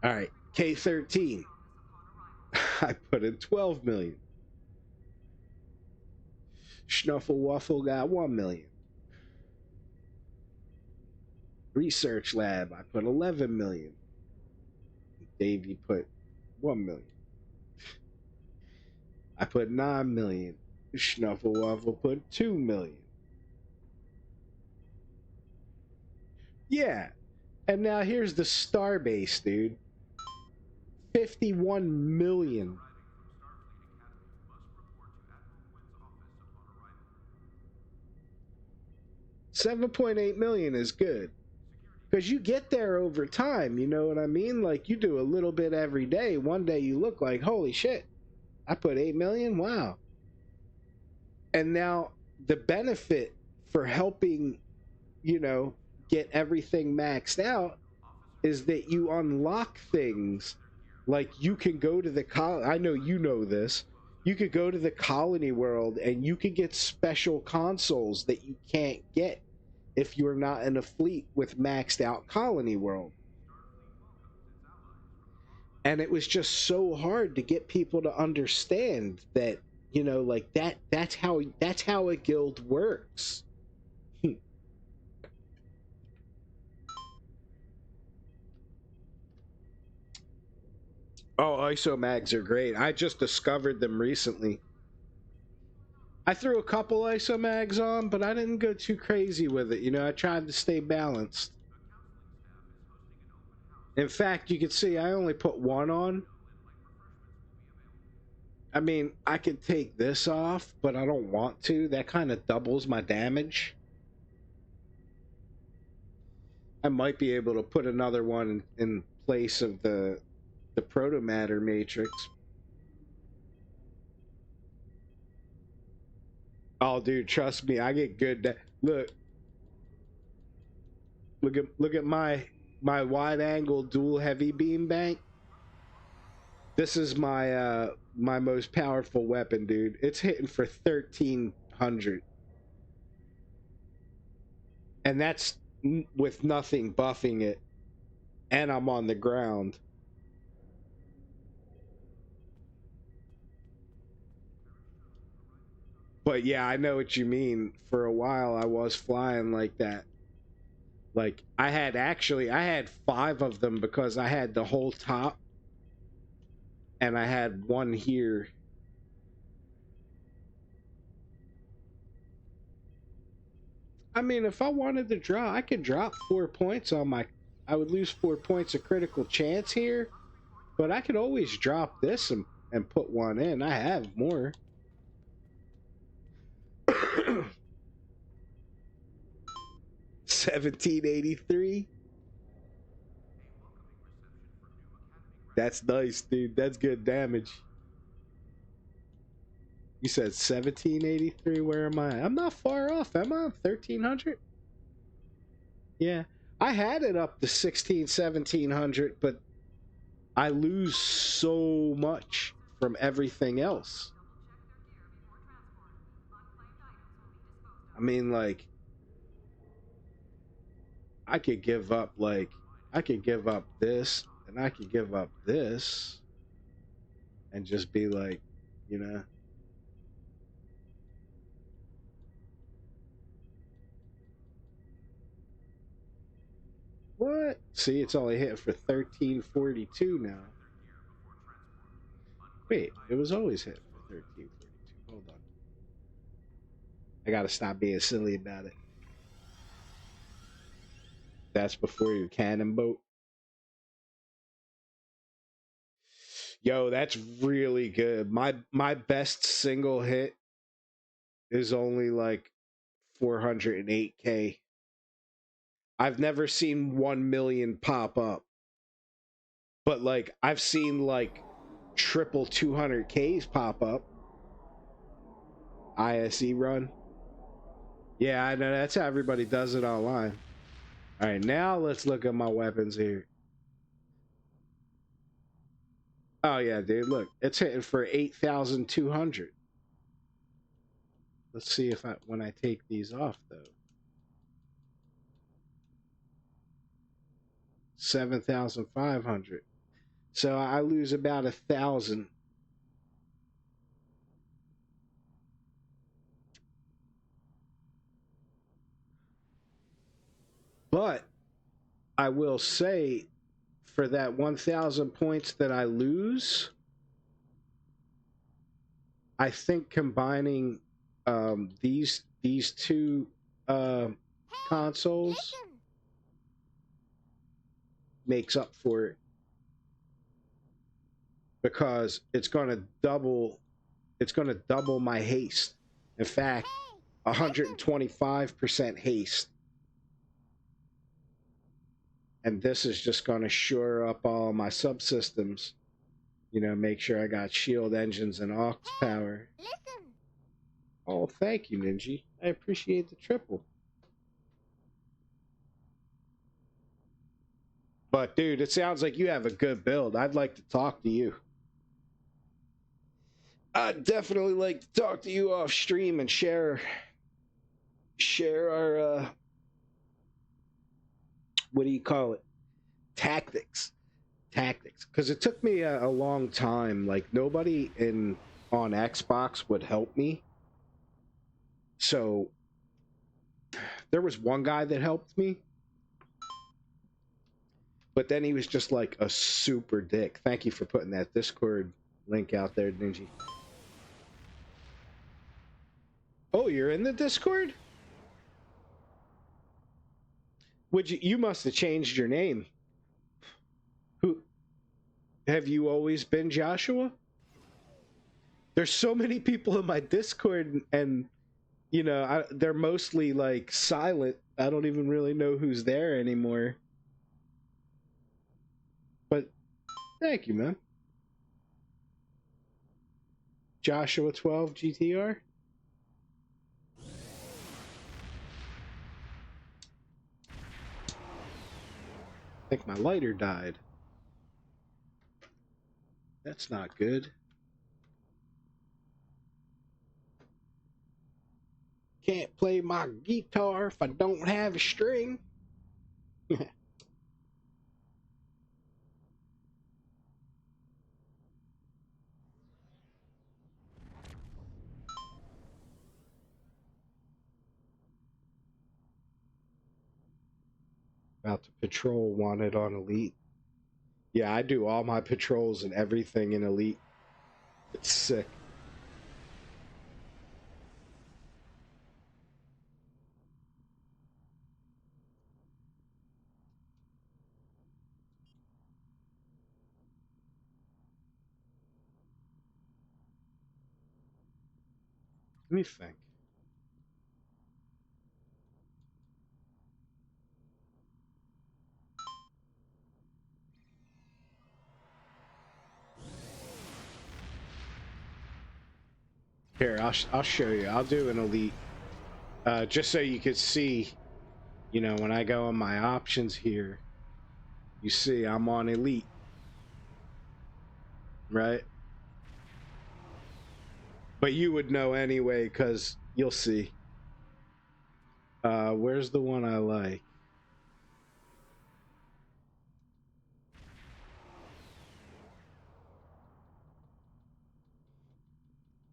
All right, K-13. I put in 12 million. Schnuffle Waffle got 1 million. Research Lab, I put 11 million. Davey put 1 million. I put 9 million. Schnuffle Waffle put 2 million. Yeah. And now here's the Starbase, dude. 51 million. $7.8 million is good. Because you get there over time, you know what I mean? Like, you do a little bit every day. One day you look like, holy shit, I put 8 million? Wow. And now the benefit for helping, get everything maxed out is that you unlock things like you can go to the I know you know this. You could go to the Colony World and you could get special consoles that you can't get if you're not in a fleet with maxed out Colony World. And it was just so hard to get people to understand that, like that's how a guild works. Oh, ISO mags are great. I just discovered them recently. I threw a couple ISO mags on, but I didn't go too crazy with it. You know, I tried to stay balanced. In fact, you can see I only put one on. I mean, I could take this off, but I don't want to. That kind of doubles my damage. I might be able to put another one in place of the protomatter matrix. Oh, dude, trust me, I get good. Look at my wide angle dual heavy beam bank. This is my my most powerful weapon, dude. It's hitting for 1300, and that's with nothing buffing it, and I'm on the ground. But yeah, I know what you mean. For a while, I was flying like that. Like I had 5 of them because I had the whole top, and I had one here. I mean, if I wanted to draw, I could drop 4 points on my. I would lose 4 points of critical chance here, but I could always drop this and put one in. I have more. 1783. That's nice, dude. That's good damage. You said 1783. Where am I? I'm not far off. Am I? 1300? Yeah. I had it up to 16, 1700, but I lose so much from everything else. I mean, like, I could give up, I could give up this, and I could give up this, and just be like, you know. What? See, it's only hitting for 1342 now. Wait, it was always hitting for 1342. Hold on. I gotta stop being silly about it. That's before your cannon boat. Yo, that's really good. My best single hit is only like 408K. I've never seen 1 million pop up. But like I've seen like triple 200Ks pop up. ISE run. Yeah, I know that's how everybody does it online. All right, now let's look at my weapons here. Oh yeah, dude, look, it's hitting for 8,200. Let's see if when I take these off though. 7,500. So I lose about 1,000. But I will say, for that 1,000 points that I lose, I think combining these two consoles makes up for it, because it's going to double my haste. In fact, 125% haste. And this is just going to shore up all my subsystems. You know, make sure I got shield engines and aux power. Listen. Oh, thank you, Ninja. I appreciate the triple. But dude, it sounds like you have a good build. I'd like to talk to you. I'd definitely like to talk to you off stream and share our what do you call it? Tactics. Because it took me a long time. Like nobody on Xbox would help me. So there was one guy that helped me, but then he was just like a super dick. Thank you for putting that Discord link out there, Ninja. in the Discord? Would you must have changed your name. Who have you always been, Joshua? There's so many people in my Discord, and you know, they're mostly like silent. I don't even really know who's there anymore. But thank you, man. Joshua 12 GTR. I think my lighter died. That's not good. Can't play my guitar if I don't have a string. About to patrol wanted on Elite. Yeah, I do all my patrols and everything in Elite. It's sick. Let me think. Here, I'll show you. I'll do an Elite. Just so you could see, you know, when I go on my options here, you see I'm on Elite. Right? But you would know anyway, because you'll see. Where's the one I like?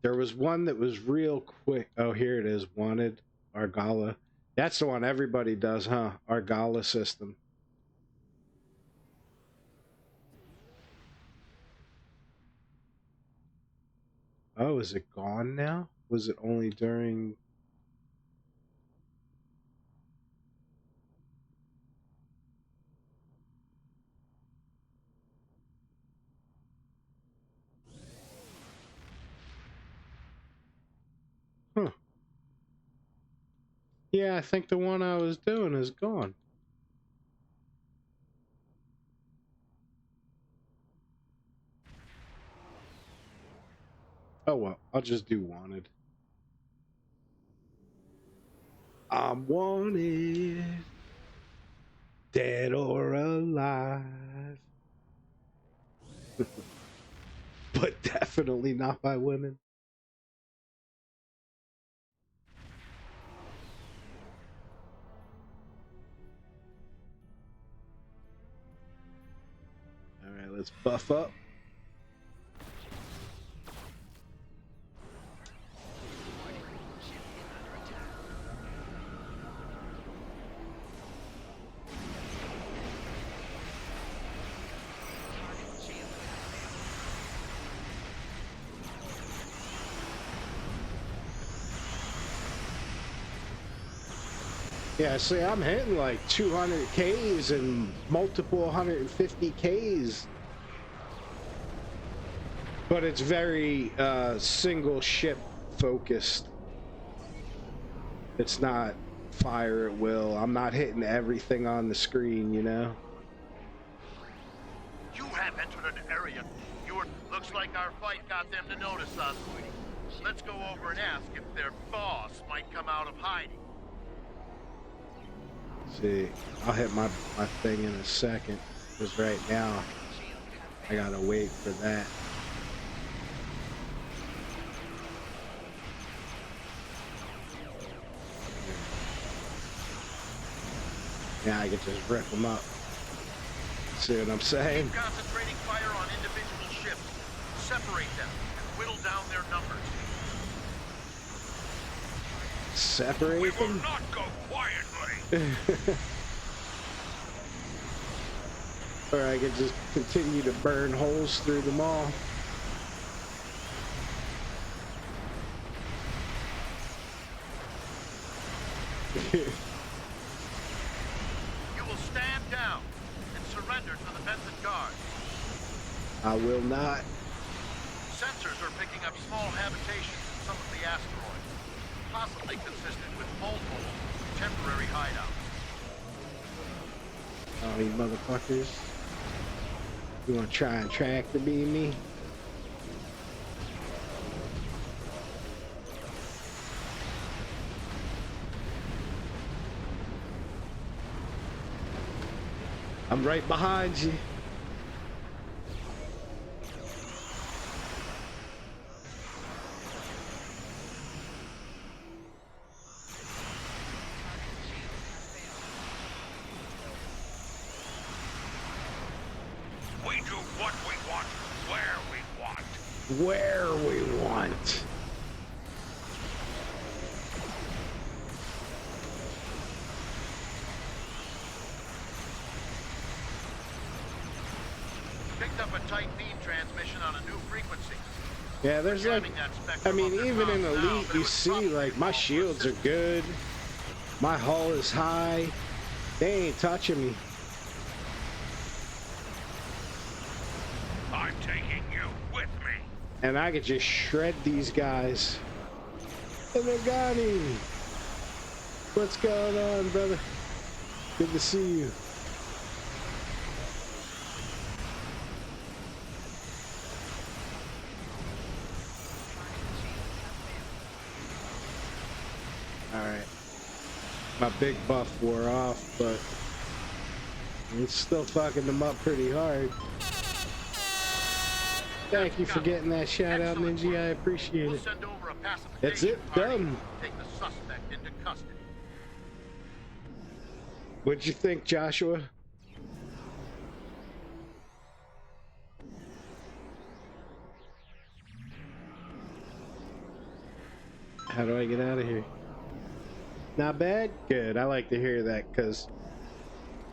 There was one that was real quick. Oh, here it is. Wanted Argala. That's the one everybody does, huh? Argala system. Oh, is it gone now? Was it only during... Huh. Yeah, I think the one I was doing is gone. Oh well, I'll just do wanted. I'm wanted, dead or alive. But definitely not by women. All right, let's buff up. Yeah, see, I'm hitting like 200 Ks and multiple 150 Ks. But it's very single ship focused. It's not fire at will. I'm not hitting everything on the screen, you know? You have entered an area. Looks like our fight got them to notice us. Let's go over and ask if their boss might come out of hiding. See, I'll hit my thing in a second, because right now I gotta wait for that. Now I can just rip them up. See what I'm saying? Keep concentrating fire on individual ships. Separate them and whittle down their numbers. Separate We them? will not go quietly. Or I could just continue to burn holes through them all. I will not. Sensors are picking up small habitations in some of the asteroids, possibly consistent with multiple temporary hideouts. Oh, you motherfuckers. You wanna try and tractor beam me? I'm right behind you. We do what we want, where we want. Where we want. Picked up a tight beam transmission on a new frequency. Yeah, there's like, Jamming that I spectrum mean, of their even in comms now, Elite, but it you was see, probably like, my called for shields are assistance. good. My hull is high. They ain't touching me. I'm taking you with me. And I could just shred these guys. And they're got him. What's going on, brother? Good to see you. Alright. My big buff wore off, but it's still fucking them up pretty hard. Thank you for getting that shout out, Ninja. I appreciate We'll it. send over a pacification That's it, party done. to take the suspect into custody. What'd you think, Joshua? How do I get out of here? Not bad? Good. I like to hear that because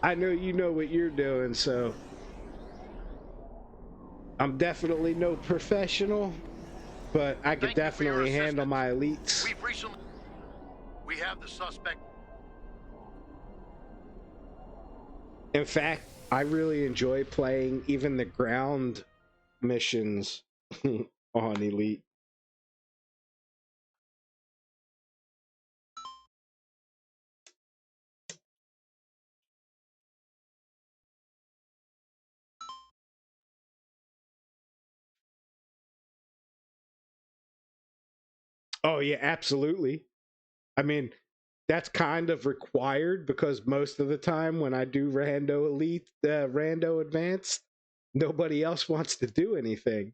I know you know what you're doing, so I'm definitely no professional, but I could Thank you for your definitely handle assistance. my elites. We have the suspect. In fact, I really enjoy playing even the ground missions on Elite. Oh yeah, absolutely. I mean, that's kind of required because most of the time when I do rando elite, rando advanced, nobody else wants to do anything.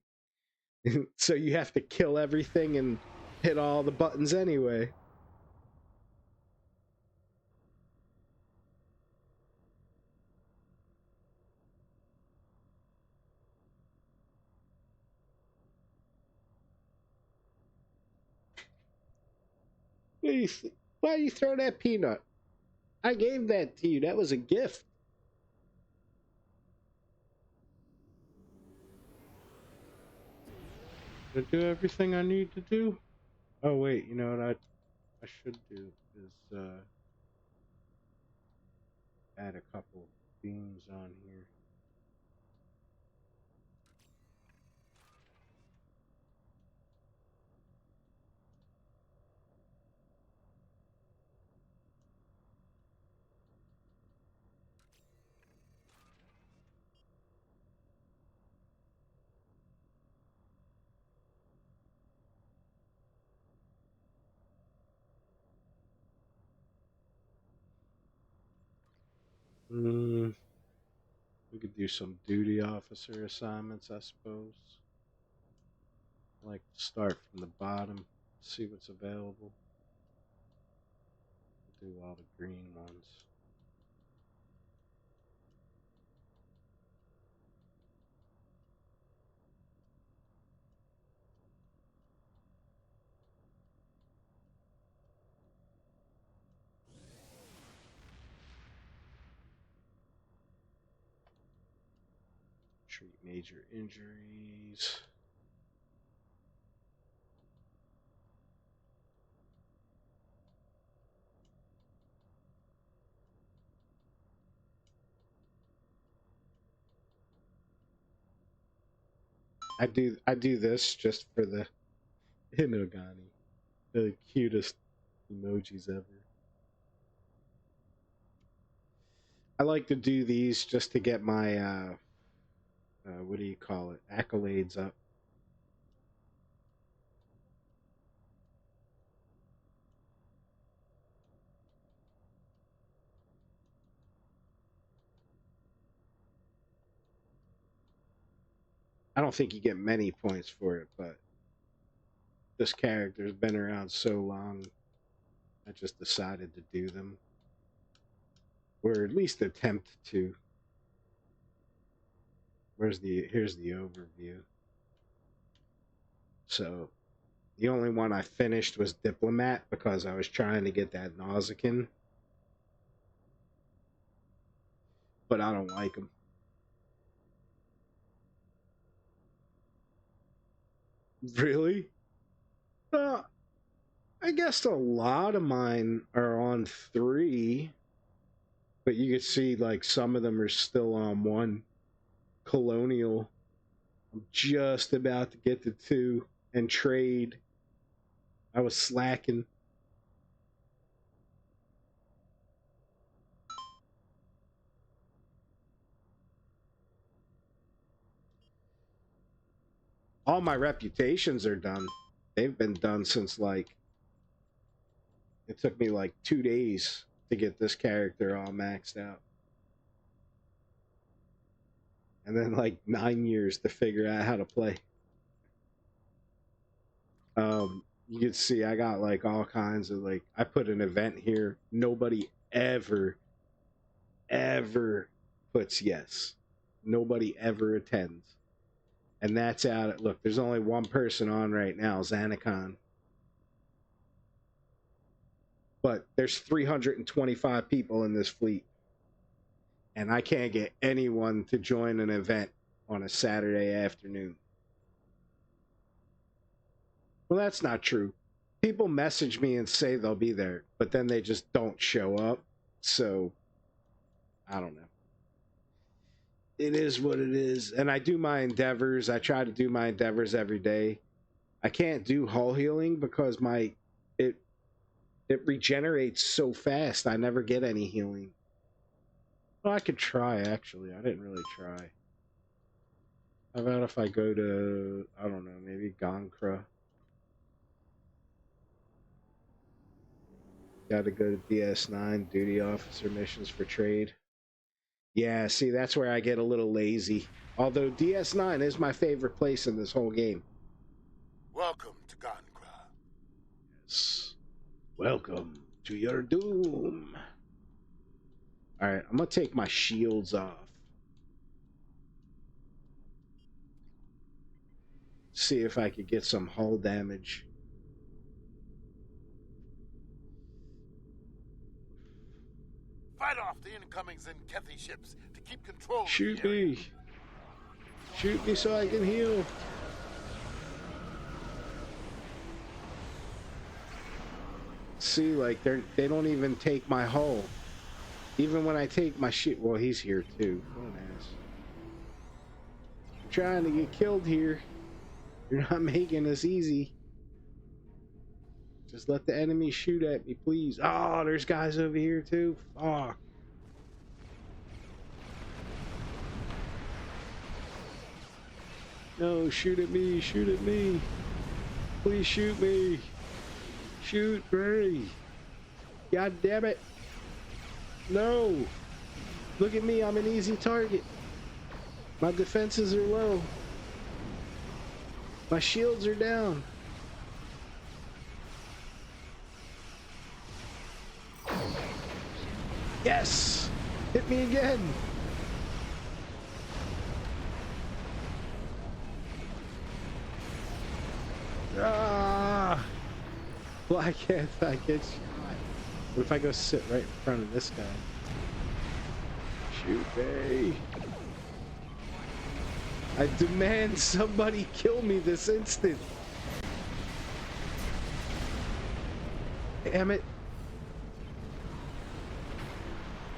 So you have to kill everything and hit all the buttons anyway. Why you throw that peanut? I gave that to you. That was a gift. Did I do everything I need to do? Oh wait, you know what I should do is add a couple beams on here. We could do some duty officer assignments, I suppose. I like to start from the bottom, see what's available. Do all the green ones. Treat major injuries. I do this just for the Hinogani, the cutest emojis ever. I like to do these just to get my what do you call it, accolades up. I don't think you get many points for it, but this character's been around so long, I just decided to do them, or at least attempt to. Here's the overview. So the only one I finished was Diplomat because I was trying to get that Nausicaan, but I don't like him. Really? Uh, I guess a lot of mine are on 3, but you can see like some of them are still on 1. Colonial, I'm just about to get to 2, and Trade, I was slacking. All my reputations are done. They've been done since like, it took me like 2 days to get this character all maxed out. And then like 9 years to figure out how to play. You can see I got like all kinds of like, I put an event here. Nobody ever puts yes. Nobody ever attends. And that's out at, look, there's only one person on right now, Xanacon. But there's 325 people in this fleet. And I can't get anyone to join an event on a Saturday afternoon. Well, that's not true. People message me and say they'll be there, but then they just don't show up. So, I don't know. It is what it is. And I do my endeavors. I try to do my endeavors every day. I can't do hull healing because it regenerates so fast. I never get any healing. Well, I could try, actually. I didn't really try. How about if I go to, I don't know, maybe Gonkra? Gotta go to DS9, duty officer missions for trade. Yeah, see, that's where I get a little lazy. Although DS9 is my favorite place in this whole game. Welcome to Gonkra. Yes. Welcome to your doom. Alright, I'm gonna take my shields off. See if I could get some hull damage. Fight off the incoming Zenkethi ships to keep control Shoot of the area. me. Shoot me so I can heal. See, like, they don't even take my hull. Even when I take my shit. Well, he's here too. What an ass. I'm trying to get killed here. You're not making this easy. Just let the enemy shoot at me, please. Oh, there's guys over here too. Fuck. No, shoot at me, shoot at me. Please shoot me. Shoot me. God damn it. No. Look at me, I'm an easy target. My defenses are low. My shields are down. Yes! Hit me again! Ah! Why can't I get shot? What if I go sit right in front of this guy? Shoot me! I demand somebody kill me this instant! Damn it!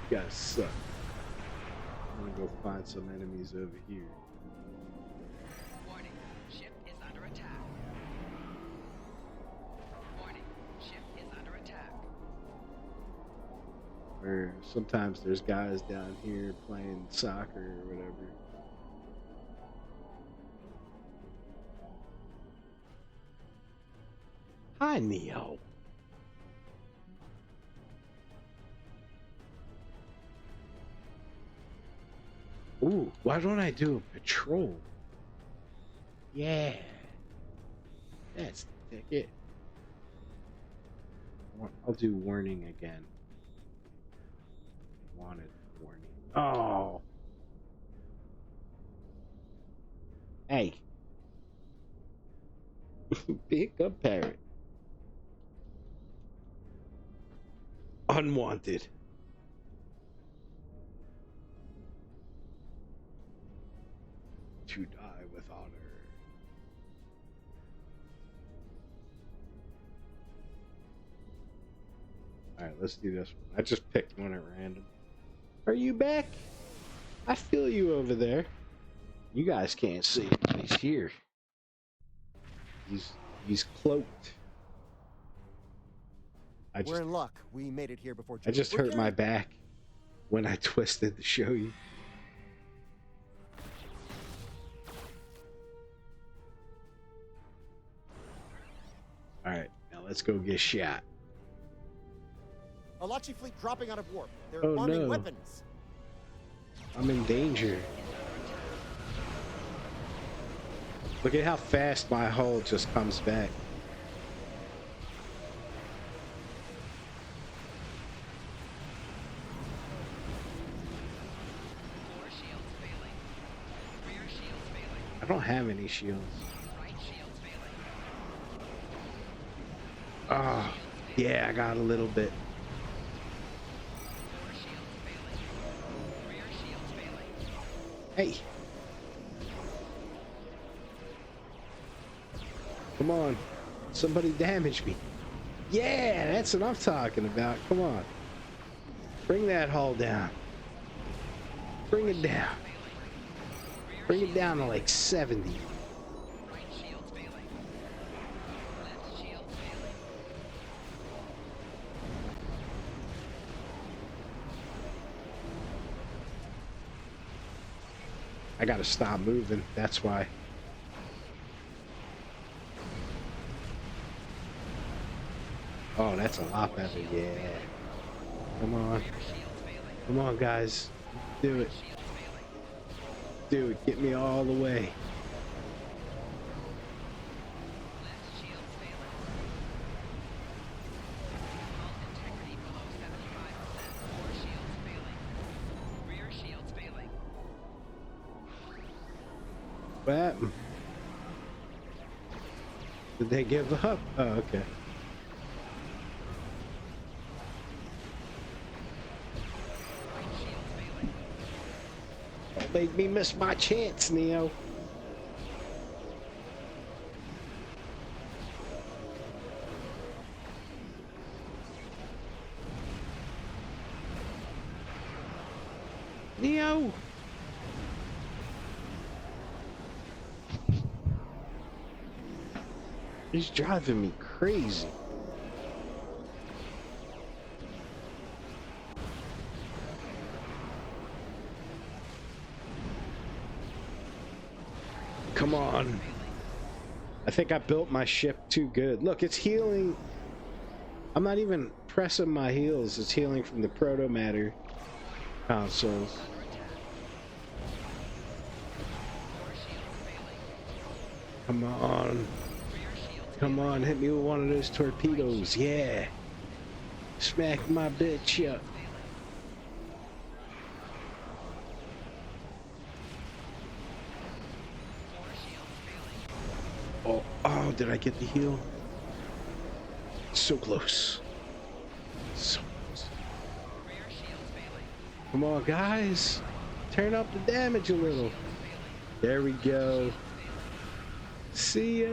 You guys suck. I'm gonna go find some enemies over here. Warning. Or sometimes there's guys down here playing soccer or whatever. Hi, Neo. Ooh, why don't I do a patrol? Yeah. That's the ticket. I'll do warning again. Wanted warning. Oh. Hey. Pick a parrot. Unwanted. To die with honor. Alright, let's do this one. I just picked one at random. Are you back? I feel you over there. You guys can't see him, but he's here. He's cloaked. We're in luck. We made it here before. I just hurt my back when I twisted to show you. Alright, now let's go get shot. Alachi fleet dropping out of warp. They're Oh, arming no. weapons. I'm in danger. Look at how fast my hull just comes back. I don't have any shields. Oh, yeah, I got a little bit. Hey. Come on. Somebody damage me. Yeah, that's what I'm talking about. Come on. Bring that hull down. Bring it down. Bring it down to like 70. I gotta stop moving, that's why. Oh, that's a lot better, yeah. Come on. Come on, guys. Do it. Do it, get me all the way. What happened? Did they give up? Oh, okay. Don't make me miss my chance, Neo. Neo! He's driving me crazy. Come on. I think I built my ship too good. Look, it's healing. I'm not even pressing my heels. It's healing from the proto matter consoles. Come on. Come on, hit me with one of those torpedoes. Yeah. Smack my bitch up. Oh, did I get the heal? So close. So close. Come on, guys. Turn up the damage a little. There we go. See ya,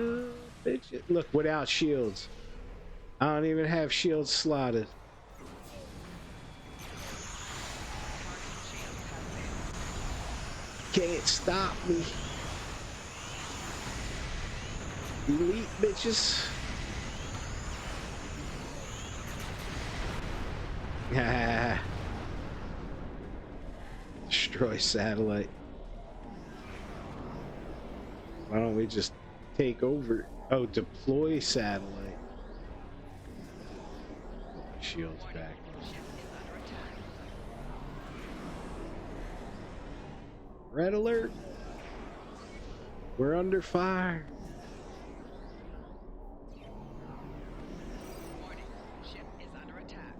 bitch. Look, without shields. I don't even have shields slotted. Can't stop me. Elite bitches. destroy satellite. Why don't we just take over? Oh, deploy satellite. Shields back on. Red alert. We're under fire. Warning, ship is under attack.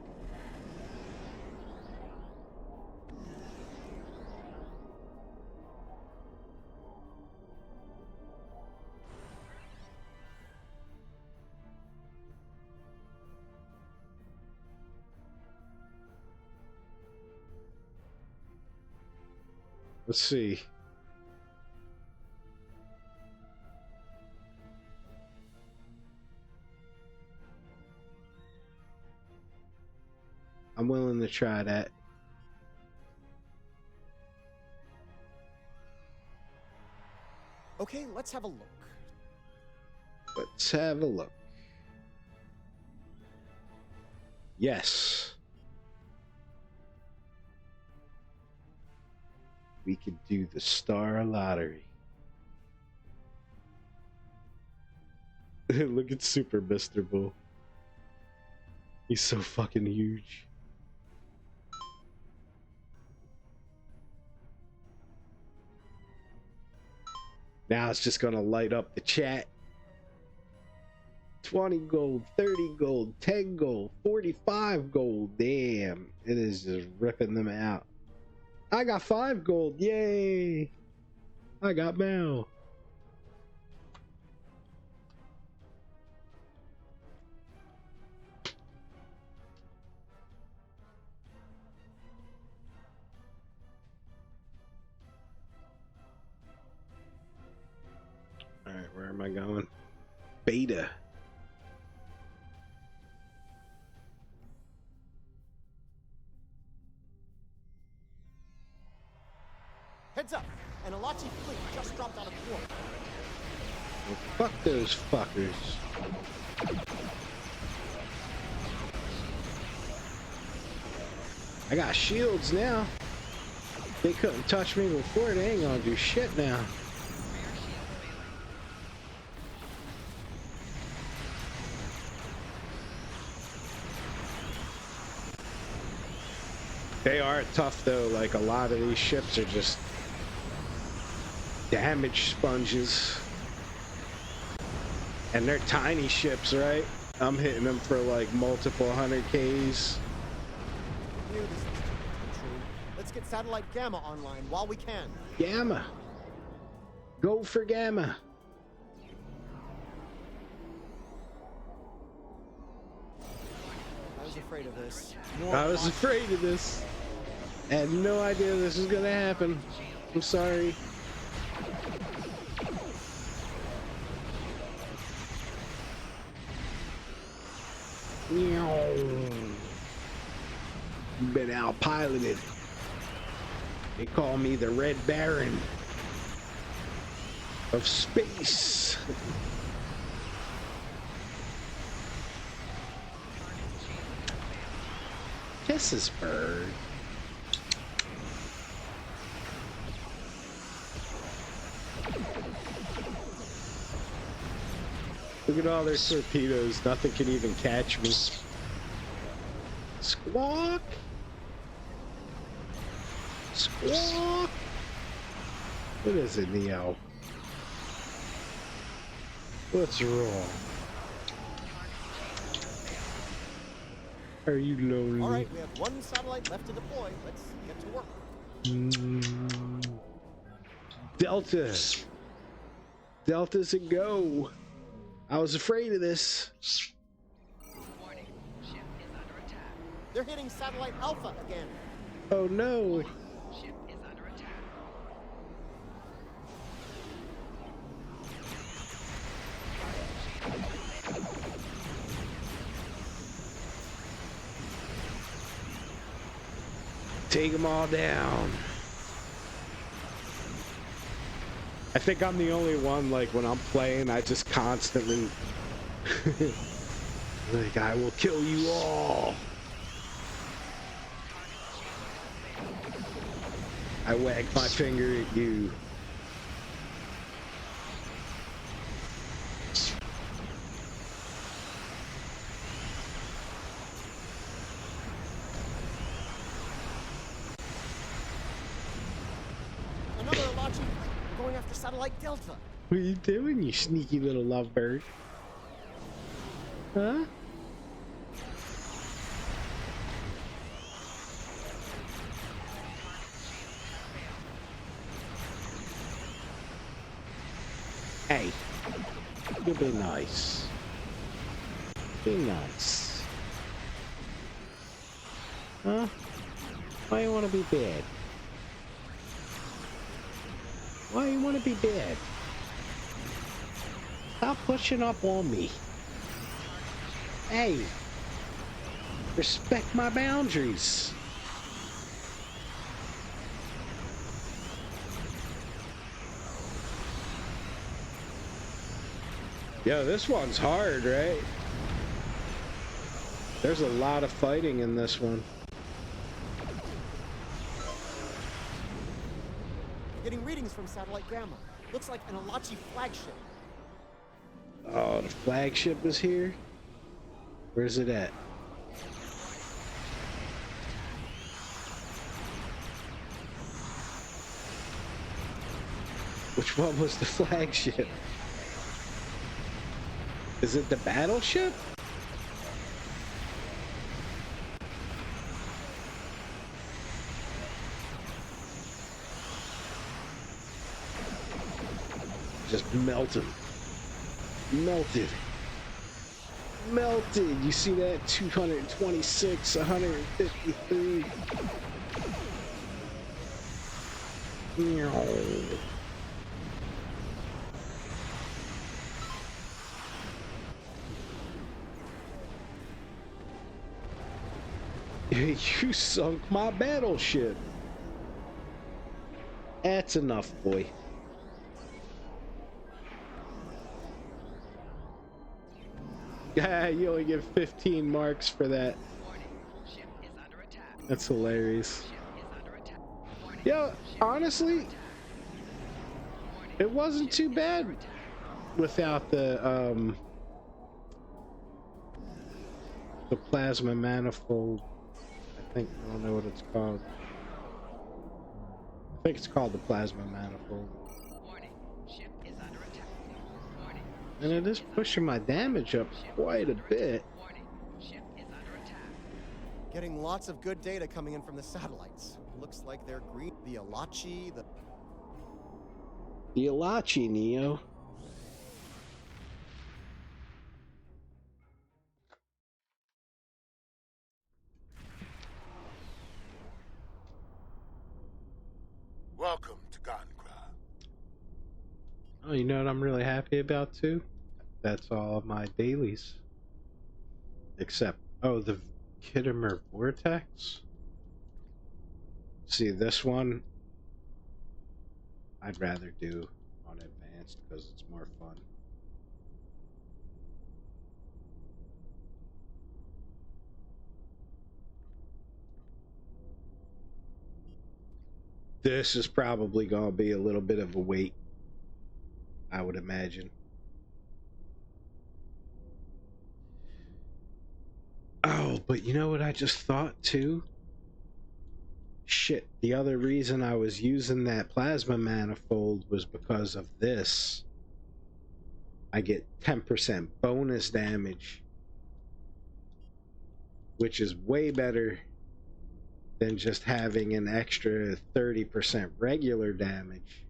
Let's see. I'm willing to try that. Okay, let's have a look. Let's have a look. Yes. We could do the Star Lottery. Look at Super Mr. Bull. He's so fucking huge. Now it's just gonna light up the chat. 20 gold, 30 gold, 10 gold, 45 gold. Damn, it is just ripping them out. I got 5 gold. Yay! I got mail. Alright, where am I going? Beta. Heads up! An Alachi fleet just dropped out of warp. Well, fuck those fuckers. I got shields now. They couldn't touch me before. They ain't gonna do shit now. They are tough though. Like a lot of these ships are just damage sponges. And they're tiny ships, right? I'm hitting them for like multiple 100Ks. Knew this was too good to be true. Let's get satellite Gamma online while we can. Gamma. Go for Gamma. I was afraid of this. I was afraid of this. I had no idea this was gonna happen. I'm sorry. Been out piloted. They call me the Red Baron of space. Kisses bird. Look at all their torpedoes. Nothing can even catch me. Squawk! Squawk! What is it, Neo? What's wrong? Are you lonely? All right, we have one satellite left to deploy. Let's get to work. Delta. Delta's a go. I was afraid of this. Warning, ship is under attack. They're hitting satellite Alpha again. Oh no. Ship is under attack. Take them all down. I think I'm the only one, like, when I'm playing, I just constantly... like, I will kill you all. I wagged my finger at you. Another Alachi. We're going after Satellite Delta. What are you doing, you sneaky little lovebird? Huh? Hey, you be nice. Be nice. Huh? Why you want to be bad? Why you want to be bad? Stop pushing up on me. Hey, respect my boundaries. Yo, this one's hard, right? There's a lot of fighting in this one. Getting readings from Satellite Gamma. Looks like an Alachi flagship. Oh, the flagship is here? Where's it at? Which one was the flagship? Is it the battleship? Just melted. Melted. Melted. You see that? 226, 153. You sunk my battleship. That's enough, boy. Yeah, you only get 15 marks for that. That's hilarious. Yeah, honestly, it wasn't too bad without the plasma manifold. I don't know what it's called. I think it's called the plasma manifold. And it is pushing my damage up quite a bit. Getting lots of good data coming in from the satellites. Looks like they're green. The Alachi, The Alachi, Neo. Welcome to Gankra. Oh, you know what I'm really happy about too? That's all of my dailies. Except, oh, the Kittimer Vortex. See, this one, I'd rather do on advanced because it's more fun. This is probably going to be a little bit of a wait, I would imagine. Oh, but you know what I just thought too? Shit, the other reason I was using that plasma manifold was because of this. I get 10% bonus damage, which is way better than just having an extra 30% regular damage.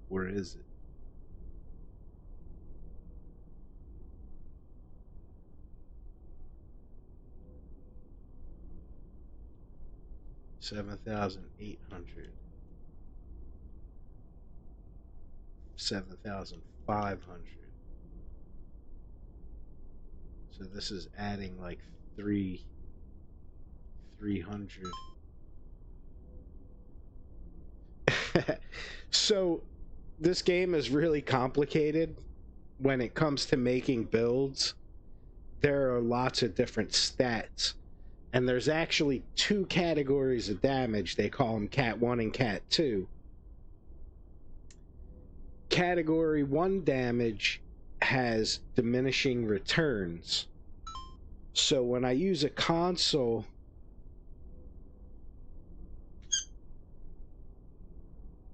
Where is it? $7,800. 7,500. So this is adding like 300. So this game is really complicated when it comes to making builds. There are lots of different stats. And there's actually two categories of damage. They call them Cat 1 and Cat 2. Category 1 damage has diminishing returns. So when I use a console,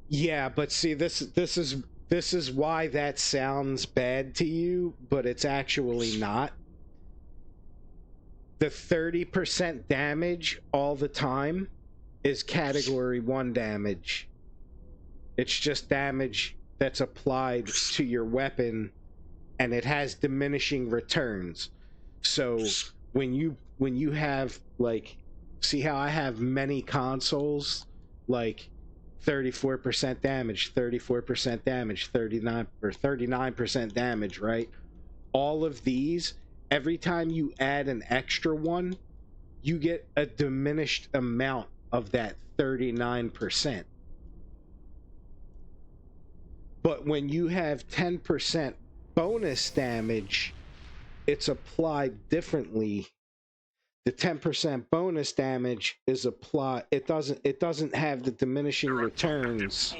yeah, but see, this is why that sounds bad to you, but it's actually not. The 30% damage all the time is category 1 damage. It's just damage that's applied to your weapon, and it has diminishing returns. So when you have, like, see how I have many consoles, like 34% damage, 34% damage, 39% damage, right? All of these, every time you add an extra one, you get a diminished amount of that 39%. But when you have 10% bonus damage, it's applied differently. The 10% bonus damage is applied. It doesn't have the diminishing returns.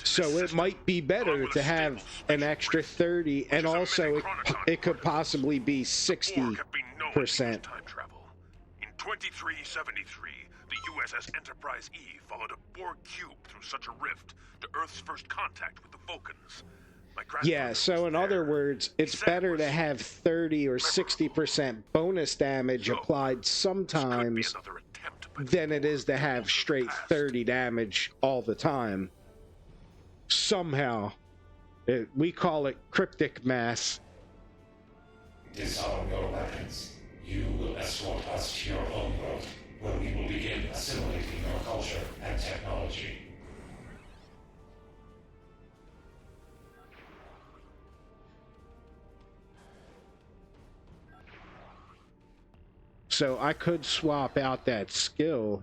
So it might be better to have an extra 30, and also it could possibly be 60%. In 2373, the USS Enterprise E followed a Borg cube through such a rift to Earth's first contact with the Vulcans. Yeah, so in other words, it's better to have 30 or 60% bonus damage applied sometimes than it is to have straight 30 damage all the time. Somehow. We call it cryptic math. Disarm your weapons. You will escort us to your home world, where we will begin assimilating your culture and technology. So I could swap out that skill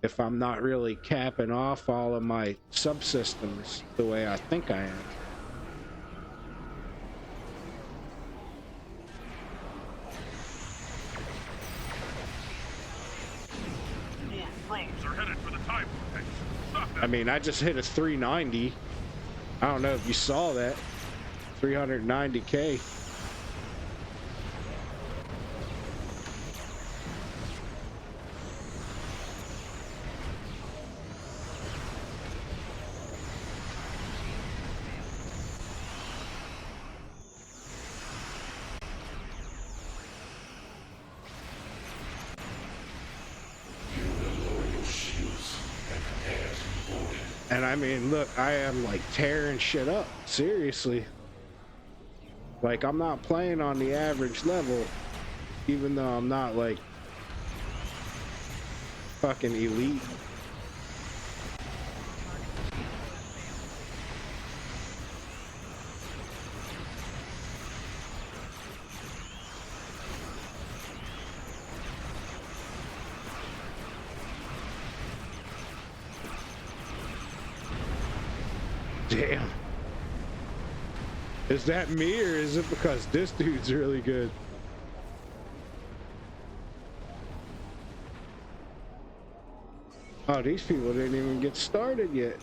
if I'm not really capping off all of my subsystems the way I think I am. Drones are headed for the time vortex. Stop them. I mean, I just hit a 390. I don't know if you saw that. 390K. And I mean, look, I am like tearing shit up. Seriously. Like, I'm not playing on the average level, even though I'm not like fucking elite. Damn. Is that me, or is it because this dude's really good? Oh, these people didn't even get started yet.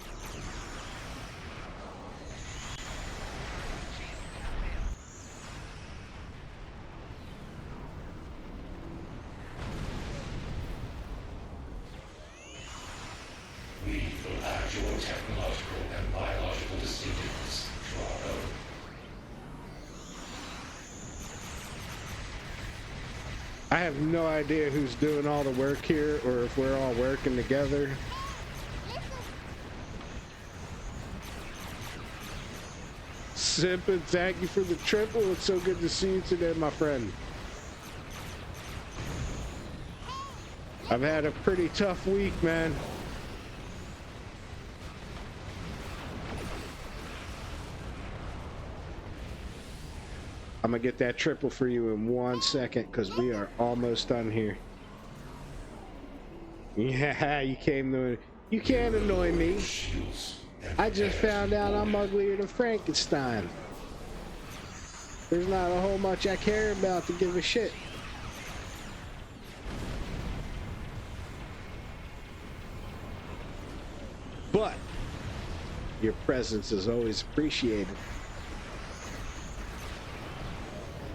We will add your technological and biological distinctiveness to our own. I have no idea who's doing all the work here, or if we're all working together. Simpin, thank you for the triple. It's so good to see you today, my friend. I've had a pretty tough week, man. I'm gonna get that triple for you in 1 second, because we are almost done here. Yeah, you came to... You can't annoy me. I just found out I'm uglier than Frankenstein. There's not a whole much I care about to give a shit. but your presence is always appreciated.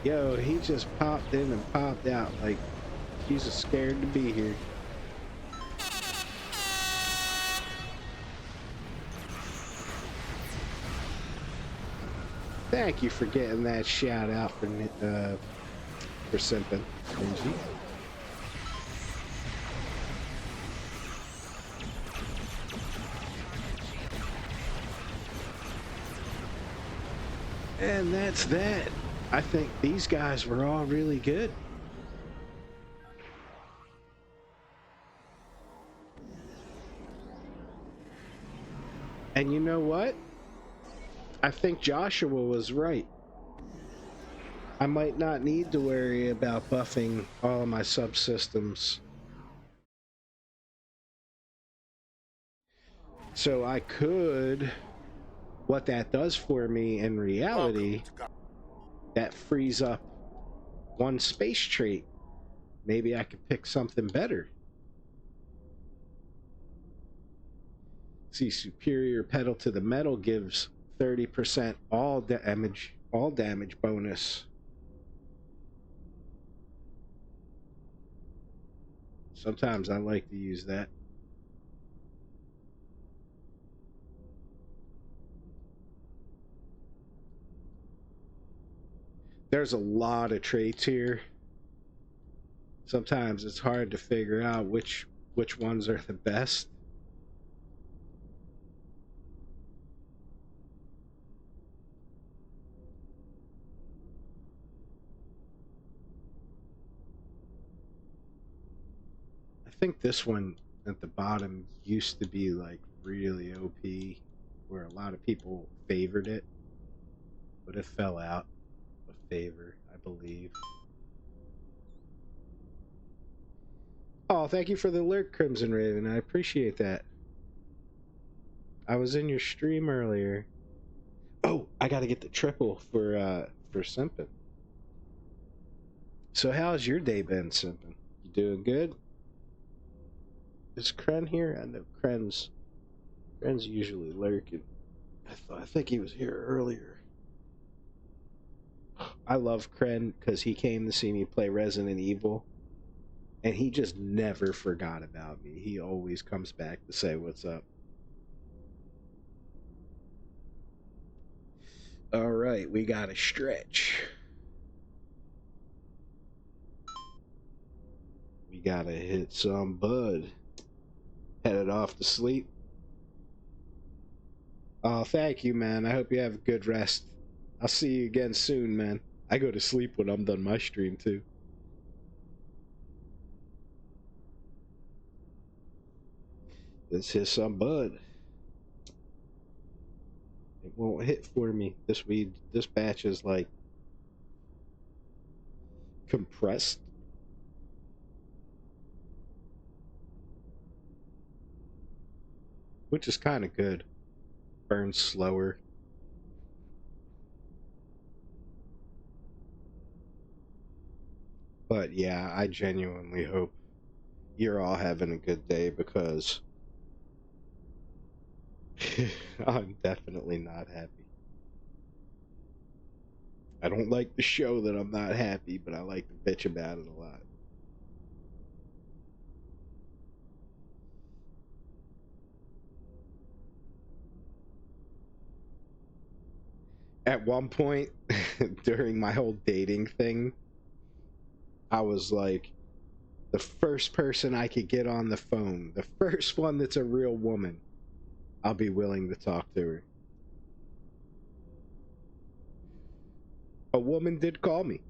Yo, he just popped in and popped out like he's scared to be here. Thank you for getting that shout out for simping, Benji. And that's that. I think these guys were all really good. And you know what? I think Joshua was right. I might not need to worry about buffing all of my subsystems. So I could, what that does for me in reality, that frees up one space trait. Maybe I could pick something better. See, superior pedal to the metal gives 30% all damage bonus. Sometimes I like to use that. There's a lot of traits here. Sometimes it's hard to figure out which ones are the best. I think this one at the bottom used to be like really OP, where a lot of people favored it, but it fell out of favor, I believe. Oh, thank you for the alert, Crimson Raven. I appreciate that. I was in your stream earlier. Oh, I gotta get the triple for Simpin. So how's your day been, Simpin? You doing good? Is Kren here? I know Kren's usually lurking. I think he was here earlier. I love Kren because he came to see me play Resident Evil, and he just never forgot about me. He always comes back to say what's up. All right, we got to stretch. We got to hit some bud. Headed off to sleep. Oh, thank you, man. I hope you have a good rest. I'll see you again soon, man. I go to sleep when I'm done my stream, too. Let's hit some bud. It won't hit for me. This batch is like compressed. Which is kind of good. Burns slower. But yeah, I genuinely hope you're all having a good day because I'm definitely not happy. I don't like to show that I'm not happy, but I like to bitch about it a lot. At one point during my whole dating thing, I was like, the first person I could get on the phone, the first one that's a real woman, I'll be willing to talk to her. A woman did call me.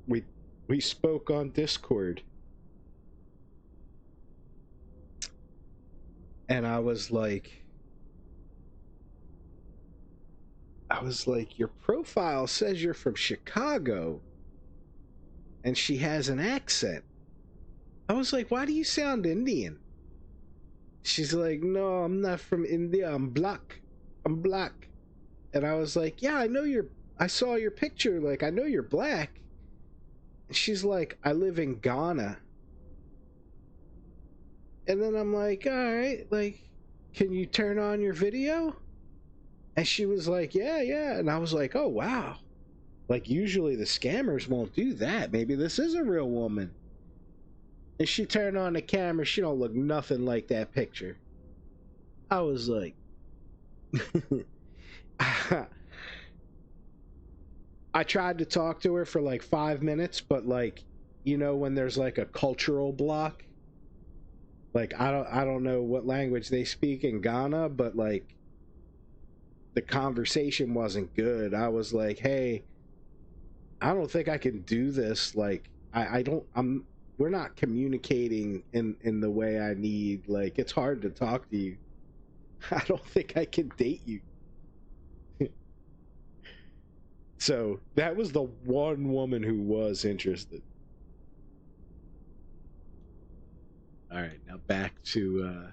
We spoke on Discord. And I was like, your profile says you're from Chicago. And she has an accent. I was like, why do you sound Indian? She's like, no, I'm not from India. I'm black. I'm black. And I was like, yeah, I saw your picture. Like, I know you're black. And she's like, I live in Ghana. And then I'm like, all right, like, can you turn on your video? And she was like, yeah, yeah. And I was like, oh, wow. Like, usually the scammers won't do that. Maybe this is a real woman. And she turned on the camera. She don't look nothing like that picture. I was like, I tried to talk to her for like 5 minutes, but like, you know, when there's like a cultural block, like I don't know what language they speak in Ghana, but like the conversation wasn't good. I was like, hey, I don't think I can do this. Like, I don't, we're not communicating in the way I need. Like, it's hard to talk to you. I don't think I can date you. So that was the one woman who was interested. All right, now back to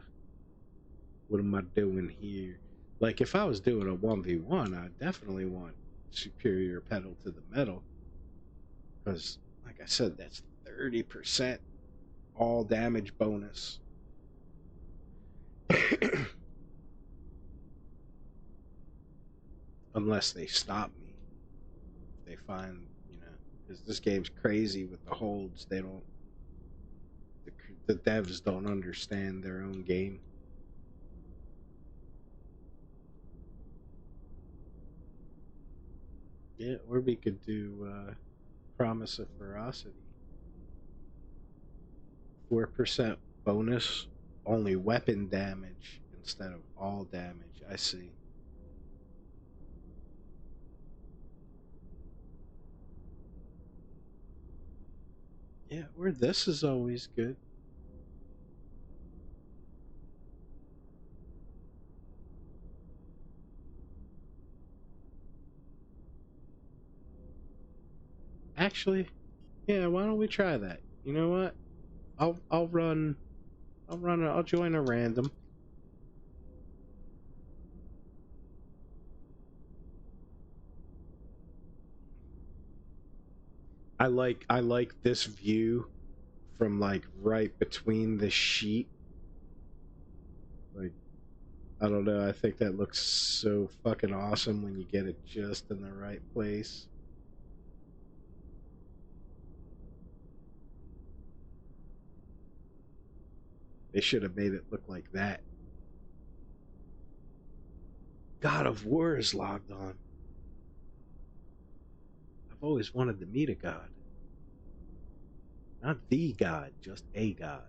what am I doing here? Like, if I was doing a 1v1, I definitely want superior pedal to the metal. Because, like I said, that's 30% all damage bonus. Unless they stop me. If they find, you know, because this game's crazy with the holds. They don't, the devs don't understand their own game. Yeah, or we could do Promise of Ferocity. 4% bonus, only weapon damage instead of all damage. I see. Yeah, or this is always good. Actually, yeah, why don't we try that? You know what? I'll join a random. I like this view from like right between the sheet. Like, I don't know, I think that looks so fucking awesome when you get it just in the right place. They should have made it look like that. God of War is logged on. I've always wanted to meet a god. Not the god, just a god.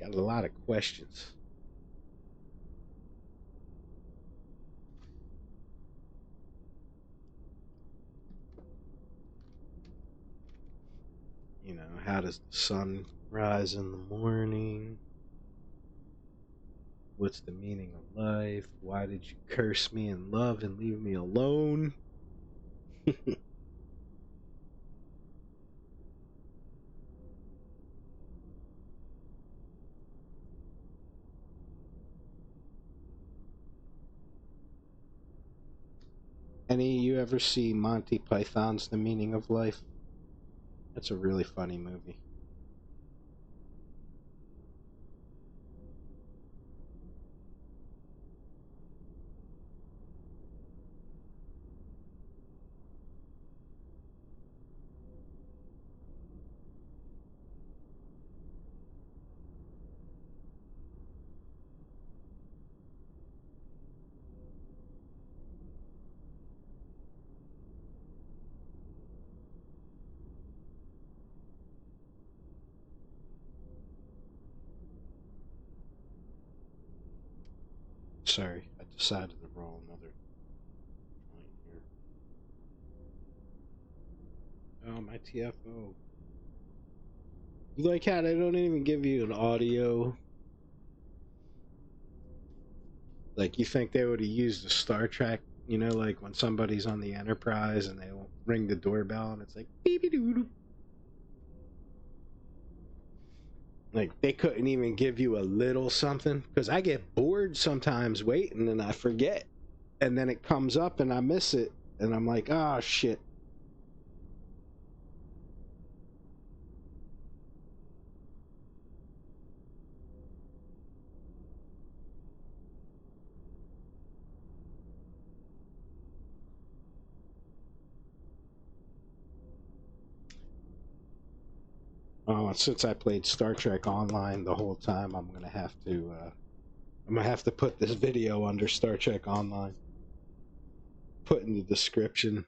Got a lot of questions. You know, how does the sun rise in the morning? What's the meaning of life? Why did you curse me in love and leave me alone? Any of you ever see Monty Python's The Meaning of Life? That's a really funny movie. Sorry, I decided to roll another joint here. Oh, my TFO. You like how they don't even give you an audio? Like, you think they would have used a Star Trek, you know, like when somebody's on the Enterprise and they ring the doorbell and it's like, beep doo doo. Like, they couldn't even give you a little something? Because I get bored sometimes waiting and I forget. And then it comes up and I miss it. And I'm like, oh, shit. Since I played Star Trek Online the whole time, I'm gonna have to put this video under Star Trek Online. Put in the description.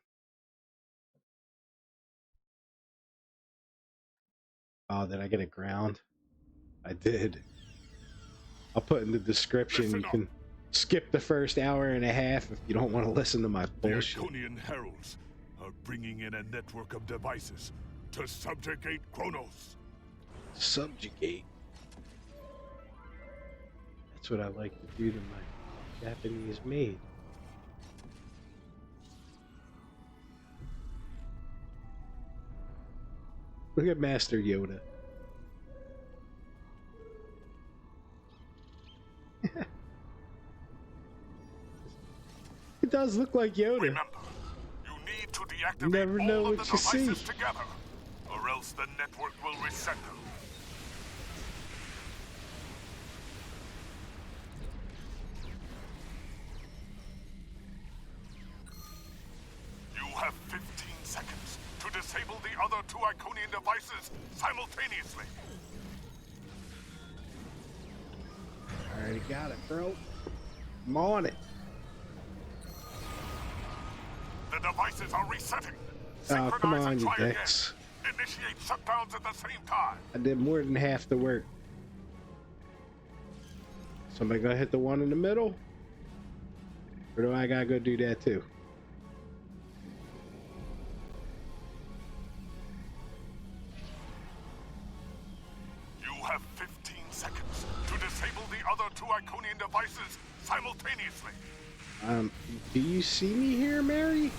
Oh, did I get a ground? I did. I'll put in the description. Listen You up. can skip the first hour and a half if you don't want to listen to my The bullshit. Iconian heralds are bringing in a network of devices to subjugate Kronos. Subjugate. That's what I like to do to my Japanese maid. Look at Master Yoda. It does look like Yoda. Remember, you need to deactivate Never know all of what the you see. devices together, or else the network will reset them. You have 15 seconds to disable the other two Iconian devices simultaneously. I already got it, bro. I'm on it. The devices are resetting. Oh, come Synchronize on, and you try again. dicks. Initiate shutdowns at the same time. I did more than half the work. Somebody gonna hit the one in the middle? Or do I gotta go do that too? You have 15 seconds to disable the other two Iconian devices simultaneously. Do you see me here, Mary?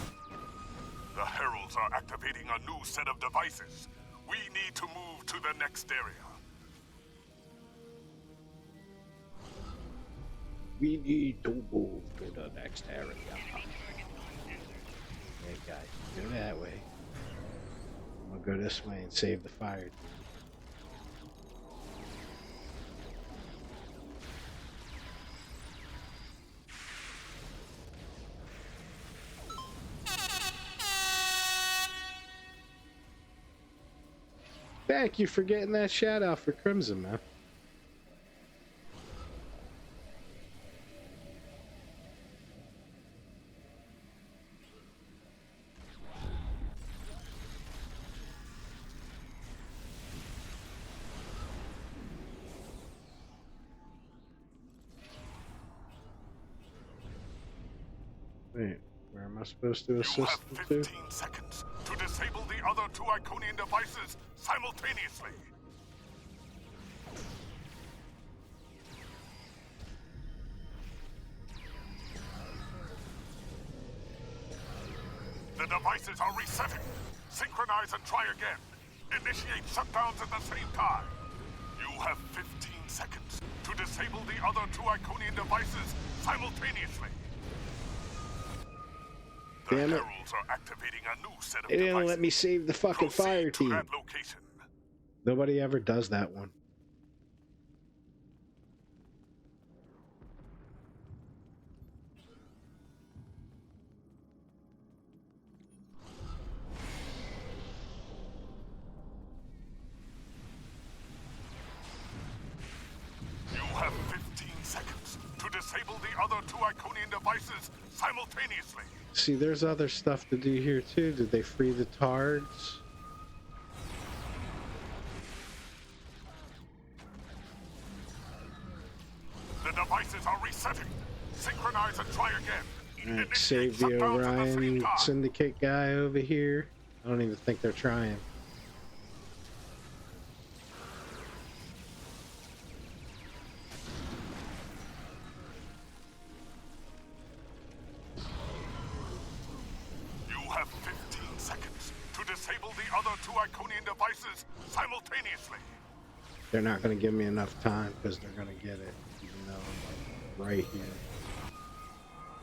The heralds are activating a new set of devices. We need to move to the next area. We need to move to the next area. Hey guys, go that way. I'm gonna go this way and save the fire. Thank you for getting that shout out for Crimson, man. Wait, where am I supposed to You assist have them 15 to? seconds to disable the other two Iconian devices simultaneously. The devices are resetting. Synchronize and try again. Initiate shutdowns at the same time. You have 15 seconds to disable the other two Iconian devices simultaneously. The Damn it. heralds are activating a new set of They didn't devices. let me save the fucking Proceed fire to team. that location. Nobody ever does that one. You have 15 seconds to disable the other two Iconian devices simultaneously. See, there's other stuff to do here too. Did they free the tards? The devices are resetting. Synchronize and try again. Alright, save the shutdowns at the same Orion time. Syndicate guy over here. I don't even think they're trying. You have 15 seconds to disable the other two Iconian devices simultaneously. They're not going to give me enough time because they're going to get it, even though I'm like right here.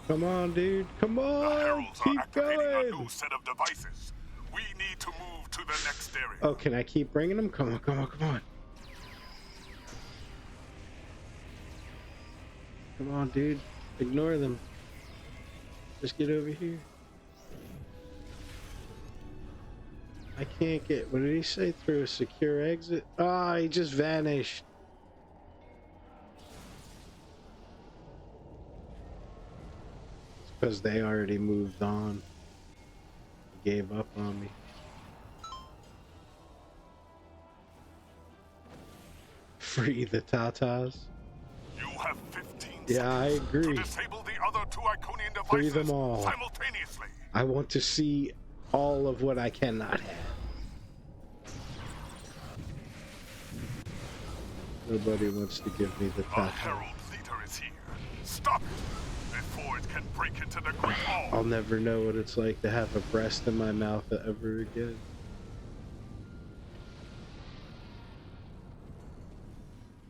Come on, dude. Come The on. heralds are Keep activating a going. new set of devices. We need to move to the next area. Oh, can I keep bringing them? Come on, come on, come on. Come on, dude. Ignore them. Just get over here. I can't get. What did he say? Through a secure exit? Ah, he just vanished. It's because they already moved on. He gave up on me. Free the Tatas. You have 15 Yeah, I seconds agree. to disable the other two Iconian devices Free them all. simultaneously. I want to see all of what I cannot have. Nobody wants to give me the A Tata. Herald leader is here. Stop it before it can break into the Great Hall. I'll never know what it's like to have a breast in my mouth ever again.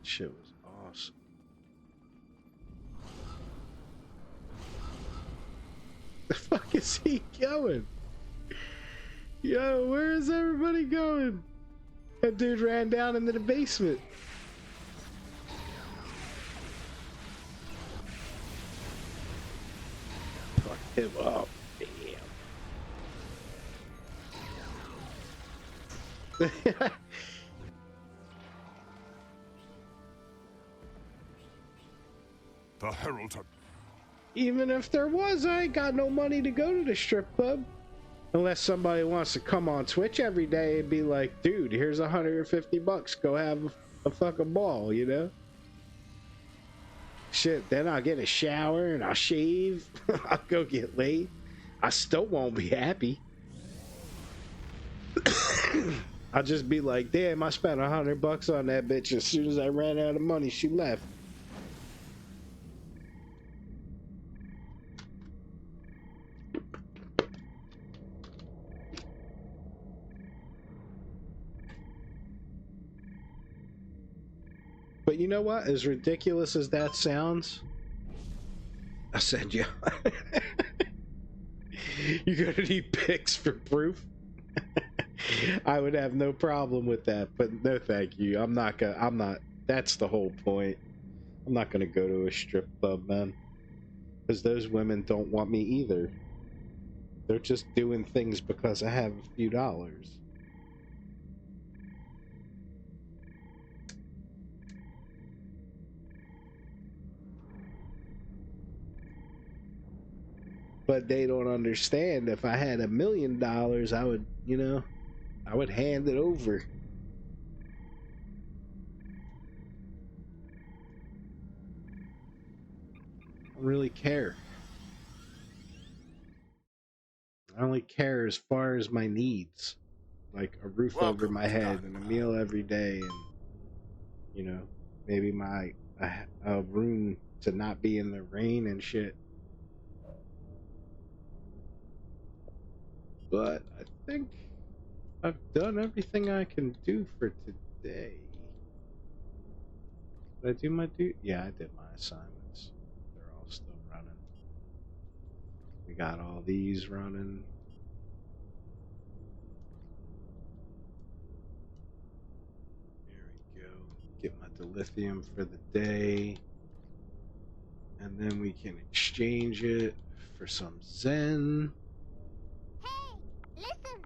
Shit was awesome. The fuck is he going? Yo, where is everybody going? That dude ran down into the basement. Fuck him up. Damn. The Herald are... Even if there was, I ain't got no money to go to the strip club. Unless somebody wants to come on Twitch every day and be like, dude, here's $150. Go have a fucking ball, you know? Shit, then I'll get a shower and I'll shave. I'll go get laid. I still won't be happy. I'll just be like, damn, I spent $100 on that bitch. As soon as I ran out of money, she left. But you know what? As ridiculous as that sounds, I said, yeah. You're gonna need pics for proof. I would have no problem with that, but no thank you. I'm not, that's the whole point. I'm not gonna go to a strip club, man. Because those women don't want me either. They're just doing things because I have a few dollars. But they don't understand. If I had $1 million, I would, you know, I would hand it over. I don't really care. I only care as far as my needs, like a roof over Welcome my to head and a Dogma. meal every day, and you know, maybe a room to not be in the rain and shit. But I think I've done everything I can do for today. Did I do my Yeah, I did my assignments. They're all still running. We got all these running. There we go. Get my dilithium for the day. And then we can exchange it for some Zen. Hey, listen!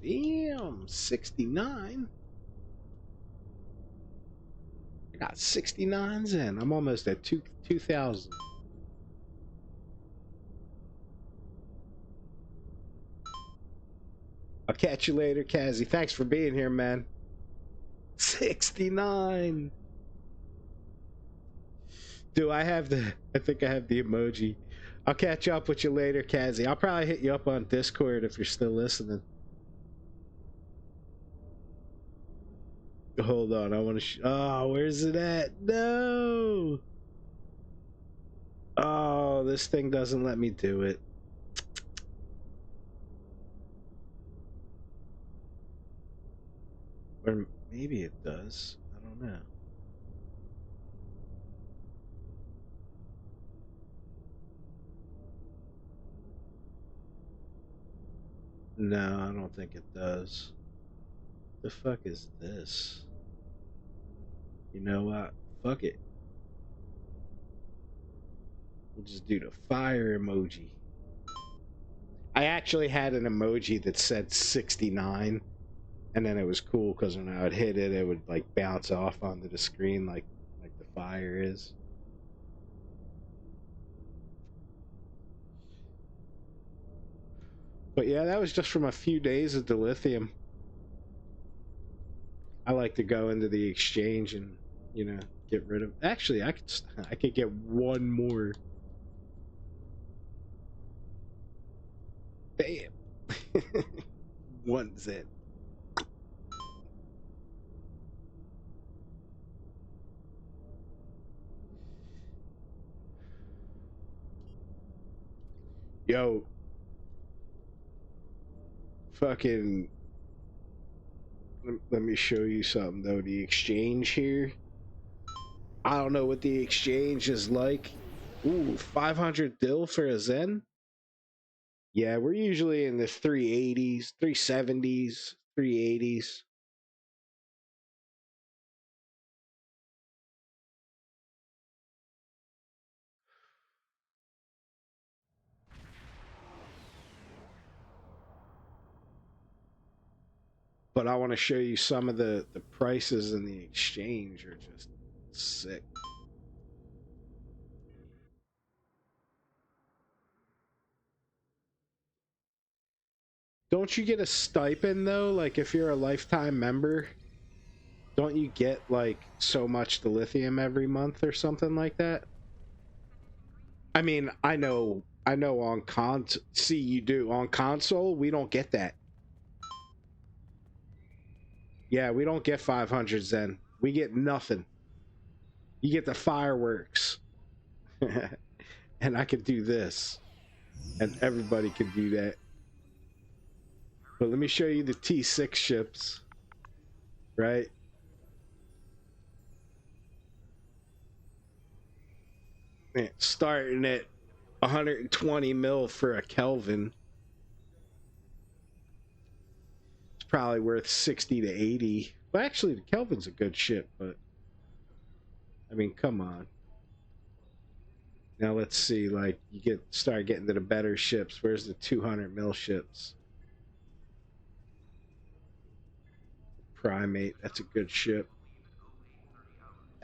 Damn, 69. I got 69 Zen. I'm almost at 2,000. I'll catch you later, Kazzy. Thanks for being here, man. 69. Do I have I think I have the emoji. I'll catch up with you later, Kazzy. I'll probably hit you up on Discord if you're still listening. Hold on, I want to. Oh, where's it at? No. Oh, this thing doesn't let me do it. Or maybe it does. I don't know. No, I don't think it does. The fuck is this? You know what? Fuck it. We'll just do the fire emoji. I actually had an emoji that said 69, and then it was cool because when I would hit it, it would like bounce off onto the screen like the fire is. But yeah, that was just from a few days of dilithium. I like to go into the exchange and get rid of. Actually, I could get one more. Bam. One's it. Yo, fucking. Let me show you something though. The exchange here. I don't know what the exchange is like. Ooh, 500 dill for a Zen? Yeah, we're usually in the 380s, 370s, 380s. But I want to show you some of the prices in the exchange are just sick. Don't you get a stipend though? Like if you're a lifetime member, don't you get like so much dilithium every month or something like that? I mean, I know on see you do. On console, we don't get that. Yeah, we don't get 500 Zen. We get nothing. You get the fireworks. And I could do this. And everybody can do that. But let me show you the T6 ships. Right? Man, starting at 120 mil for a Kelvin. It's probably worth 60 to 80. Well, actually, the Kelvin's a good ship, but I mean, come on. Now let's see, like you start getting to the better ships. Where's the 200 mil ships? Primate, that's a good ship.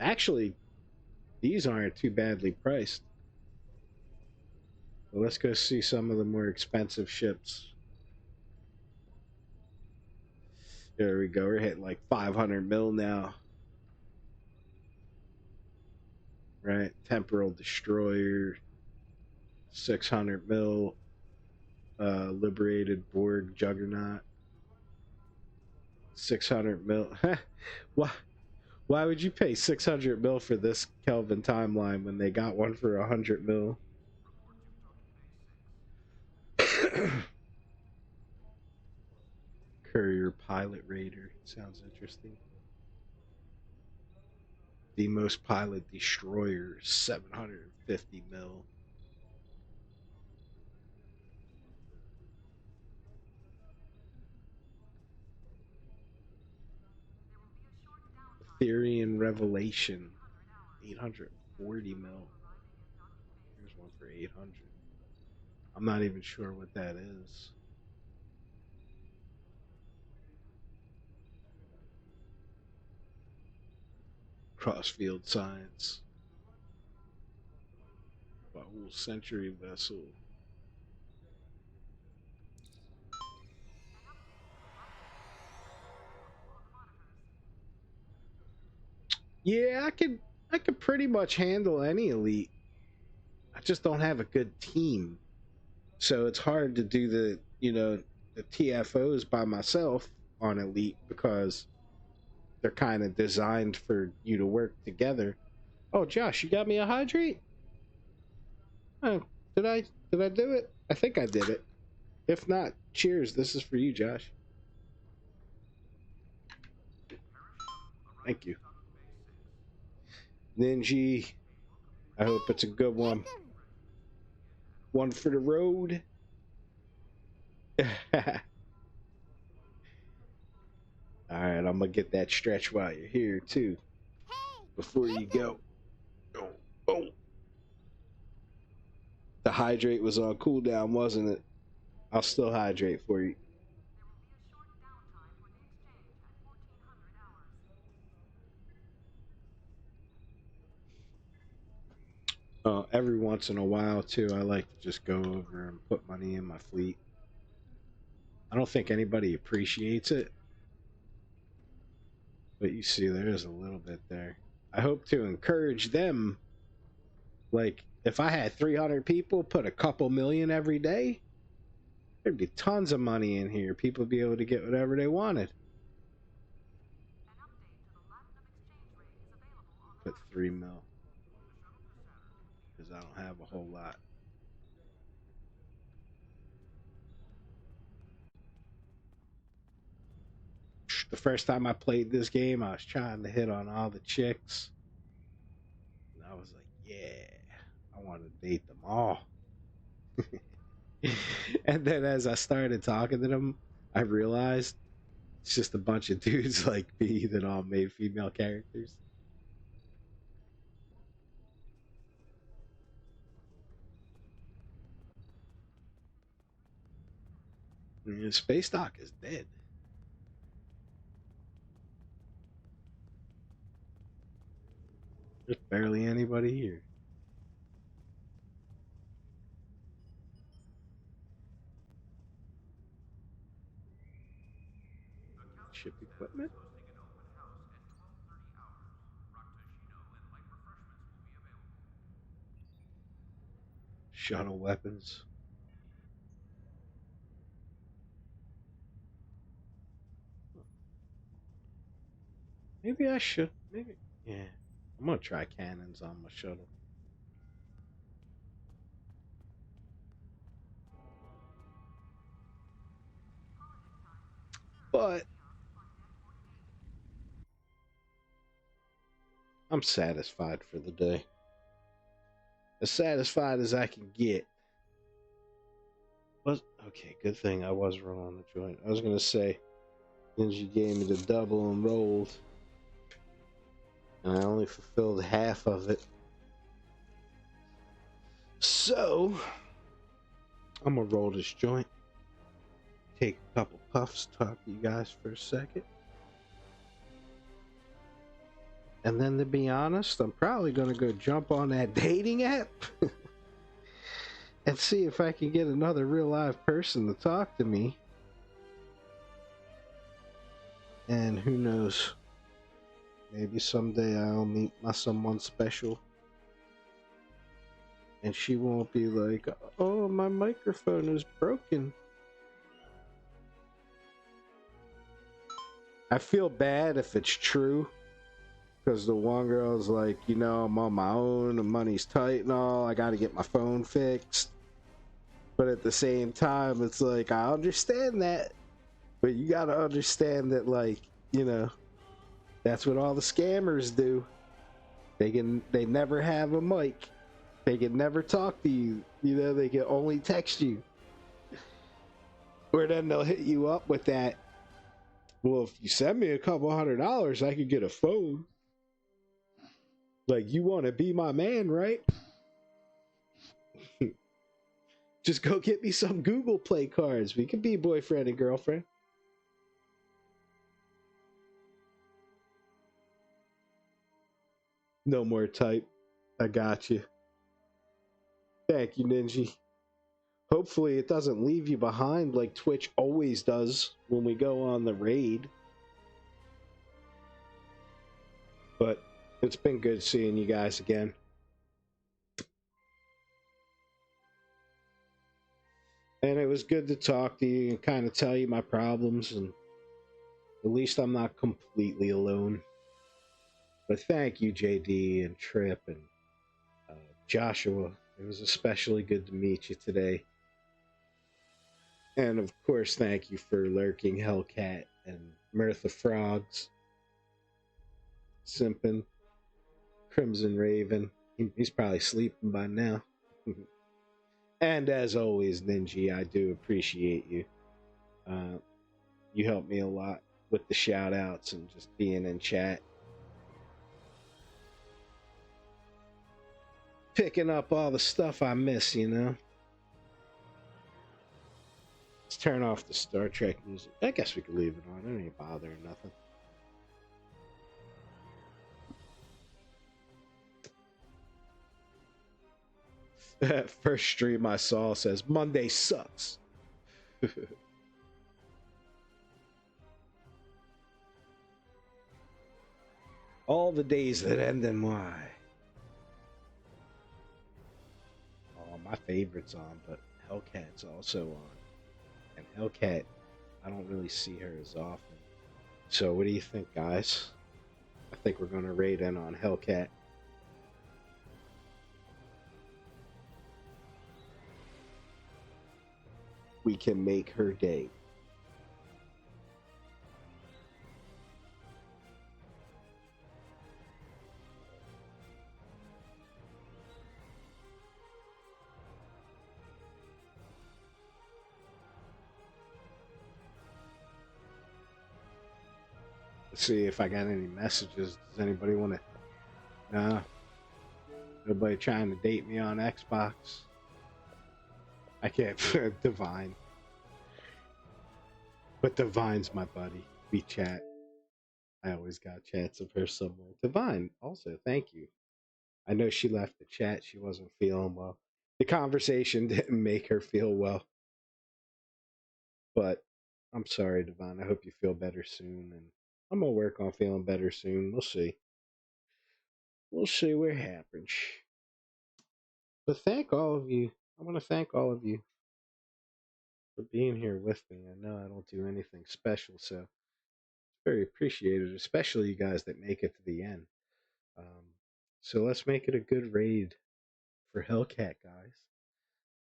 Actually, these aren't too badly priced. Well, let's go see some of the more expensive ships. There we go. We're hitting like 500 mil now. Right? Temporal Destroyer, 600 mil. Liberated Borg Juggernaut, 600 mil. why, why would you pay 600 mil for this Kelvin timeline when they got one for 100 mil? Courier Pilot Raider. Sounds interesting. Demos Pilot Destroyer, 750 mil. Ethereum Revelation, 840 mil. Here's one for 800. I'm not even sure what that is. Crossfield Science. Whole Century Vessel. Yeah, I could pretty much handle any elite. I just don't have a good team. So it's hard to do the TFOs by myself on elite because they're kind of designed for you to work together. Oh, Josh, you got me a hydrate? Oh, did I do it? I think I did it. If not, cheers. This is for you, Josh. Thank you. Ninji, I hope it's a good one. Listen. One for the road. All right, I'm gonna get that stretch while you're here too. Hey, Before you listen. go. Oh, oh. The hydrate was on cooldown, wasn't it? I'll still hydrate for you. Every once in a while, too, I like to just go over and put money in my fleet. I don't think anybody appreciates it, but you see, there is a little bit there. I hope to encourage them. Like, if I had 300 people put a couple million every day, there'd be tons of money in here. People would be able to get whatever they wanted. Put 3 mil because I don't have a whole lot. The first time I played this game, I was trying to hit on all the chicks. And I was like, yeah, I want to date them all. And then as I started talking to them, I realized it's just a bunch of dudes like me that all made female characters. Space Dock is dead. There's barely anybody here. Ship equipment? Shuttle weapons. Maybe I should. Maybe. Yeah. I'm gonna try cannons on my shuttle. But I'm satisfied for the day. As satisfied as I can get. Was okay, good thing I was rolling the joint. I was gonna say, Ninja gave me the double and rolled. And I only fulfilled half of it. So I'm gonna roll this joint. Take a couple puffs, talk to you guys for a second. And then to be honest, I'm probably gonna go jump on that dating app and see if I can get another real live person to talk to me. And who knows? Maybe someday I'll meet my someone special. And she won't be like, oh, my microphone is broken. I feel bad if it's true. Because the one girl's like, you know, I'm on my own, the money's tight and all, I gotta get my phone fixed. But at the same time, it's like, I understand that. But you gotta understand that, like, you know, that's what all the scammers do. They never have a mic. They can never talk to you. You know, they can only text you. Or then they'll hit you up with that. Well, if you send me a couple $100, I could get a phone. Like, you want to be my man, right? Just go get me some Google Play cards. We can be boyfriend and girlfriend. No more type. I got you. Thank you, Ninja. Hopefully it doesn't leave you behind like Twitch always does when we go on the raid. But it's been good seeing you guys again. And it was good to talk to you and kind of tell you my problems, and at least I'm not completely alone. But thank you, JD and Trip and Joshua. It was especially good to meet you today. And of course, thank you for lurking, Hellcat and Mirtha Frogs, Simpin, Crimson Raven. He's probably sleeping by now. And as always, Ninja, I do appreciate you. You helped me a lot with the shout outs and just being in chat. picking up all the stuff I miss, you know? Let's turn off the Star Trek music. I guess we could leave it on. It ain't bothering nothing. First stream I saw says Monday sucks. All the days that end in Y. Oh, my favorite's on, but Hellcat's also on. And Hellcat, I don't really see her as often. So what do you think, guys? I think we're going to raid in on Hellcat. We can make her day. Let's see if I got any messages. Does anybody want to? Nah. Nobody trying to date me on Xbox. I can't. Divine. But Divine's my buddy. We chat. I always got chats of her somewhere. Divine, also, thank you. I know she left the chat. She wasn't feeling well. The conversation didn't make her feel well. But I'm sorry, Divine. I hope you feel better soon. And I'm going to work on feeling better soon. We'll see. We'll see what happens. But thank all of you. I want to thank all of you for being here with me. I know I don't do anything special, so it's very appreciated, especially you guys that make it to the end. Um, so let's make it a good raid for Hellcat, guys.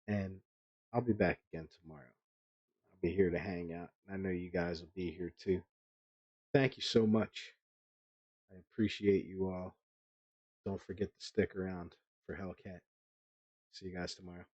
And I'll be back again tomorrow. I'll be here to hang out. I know you guys will be here too. Thank you so much. I appreciate you all. Don't forget to stick around for Hellcat. See you guys tomorrow.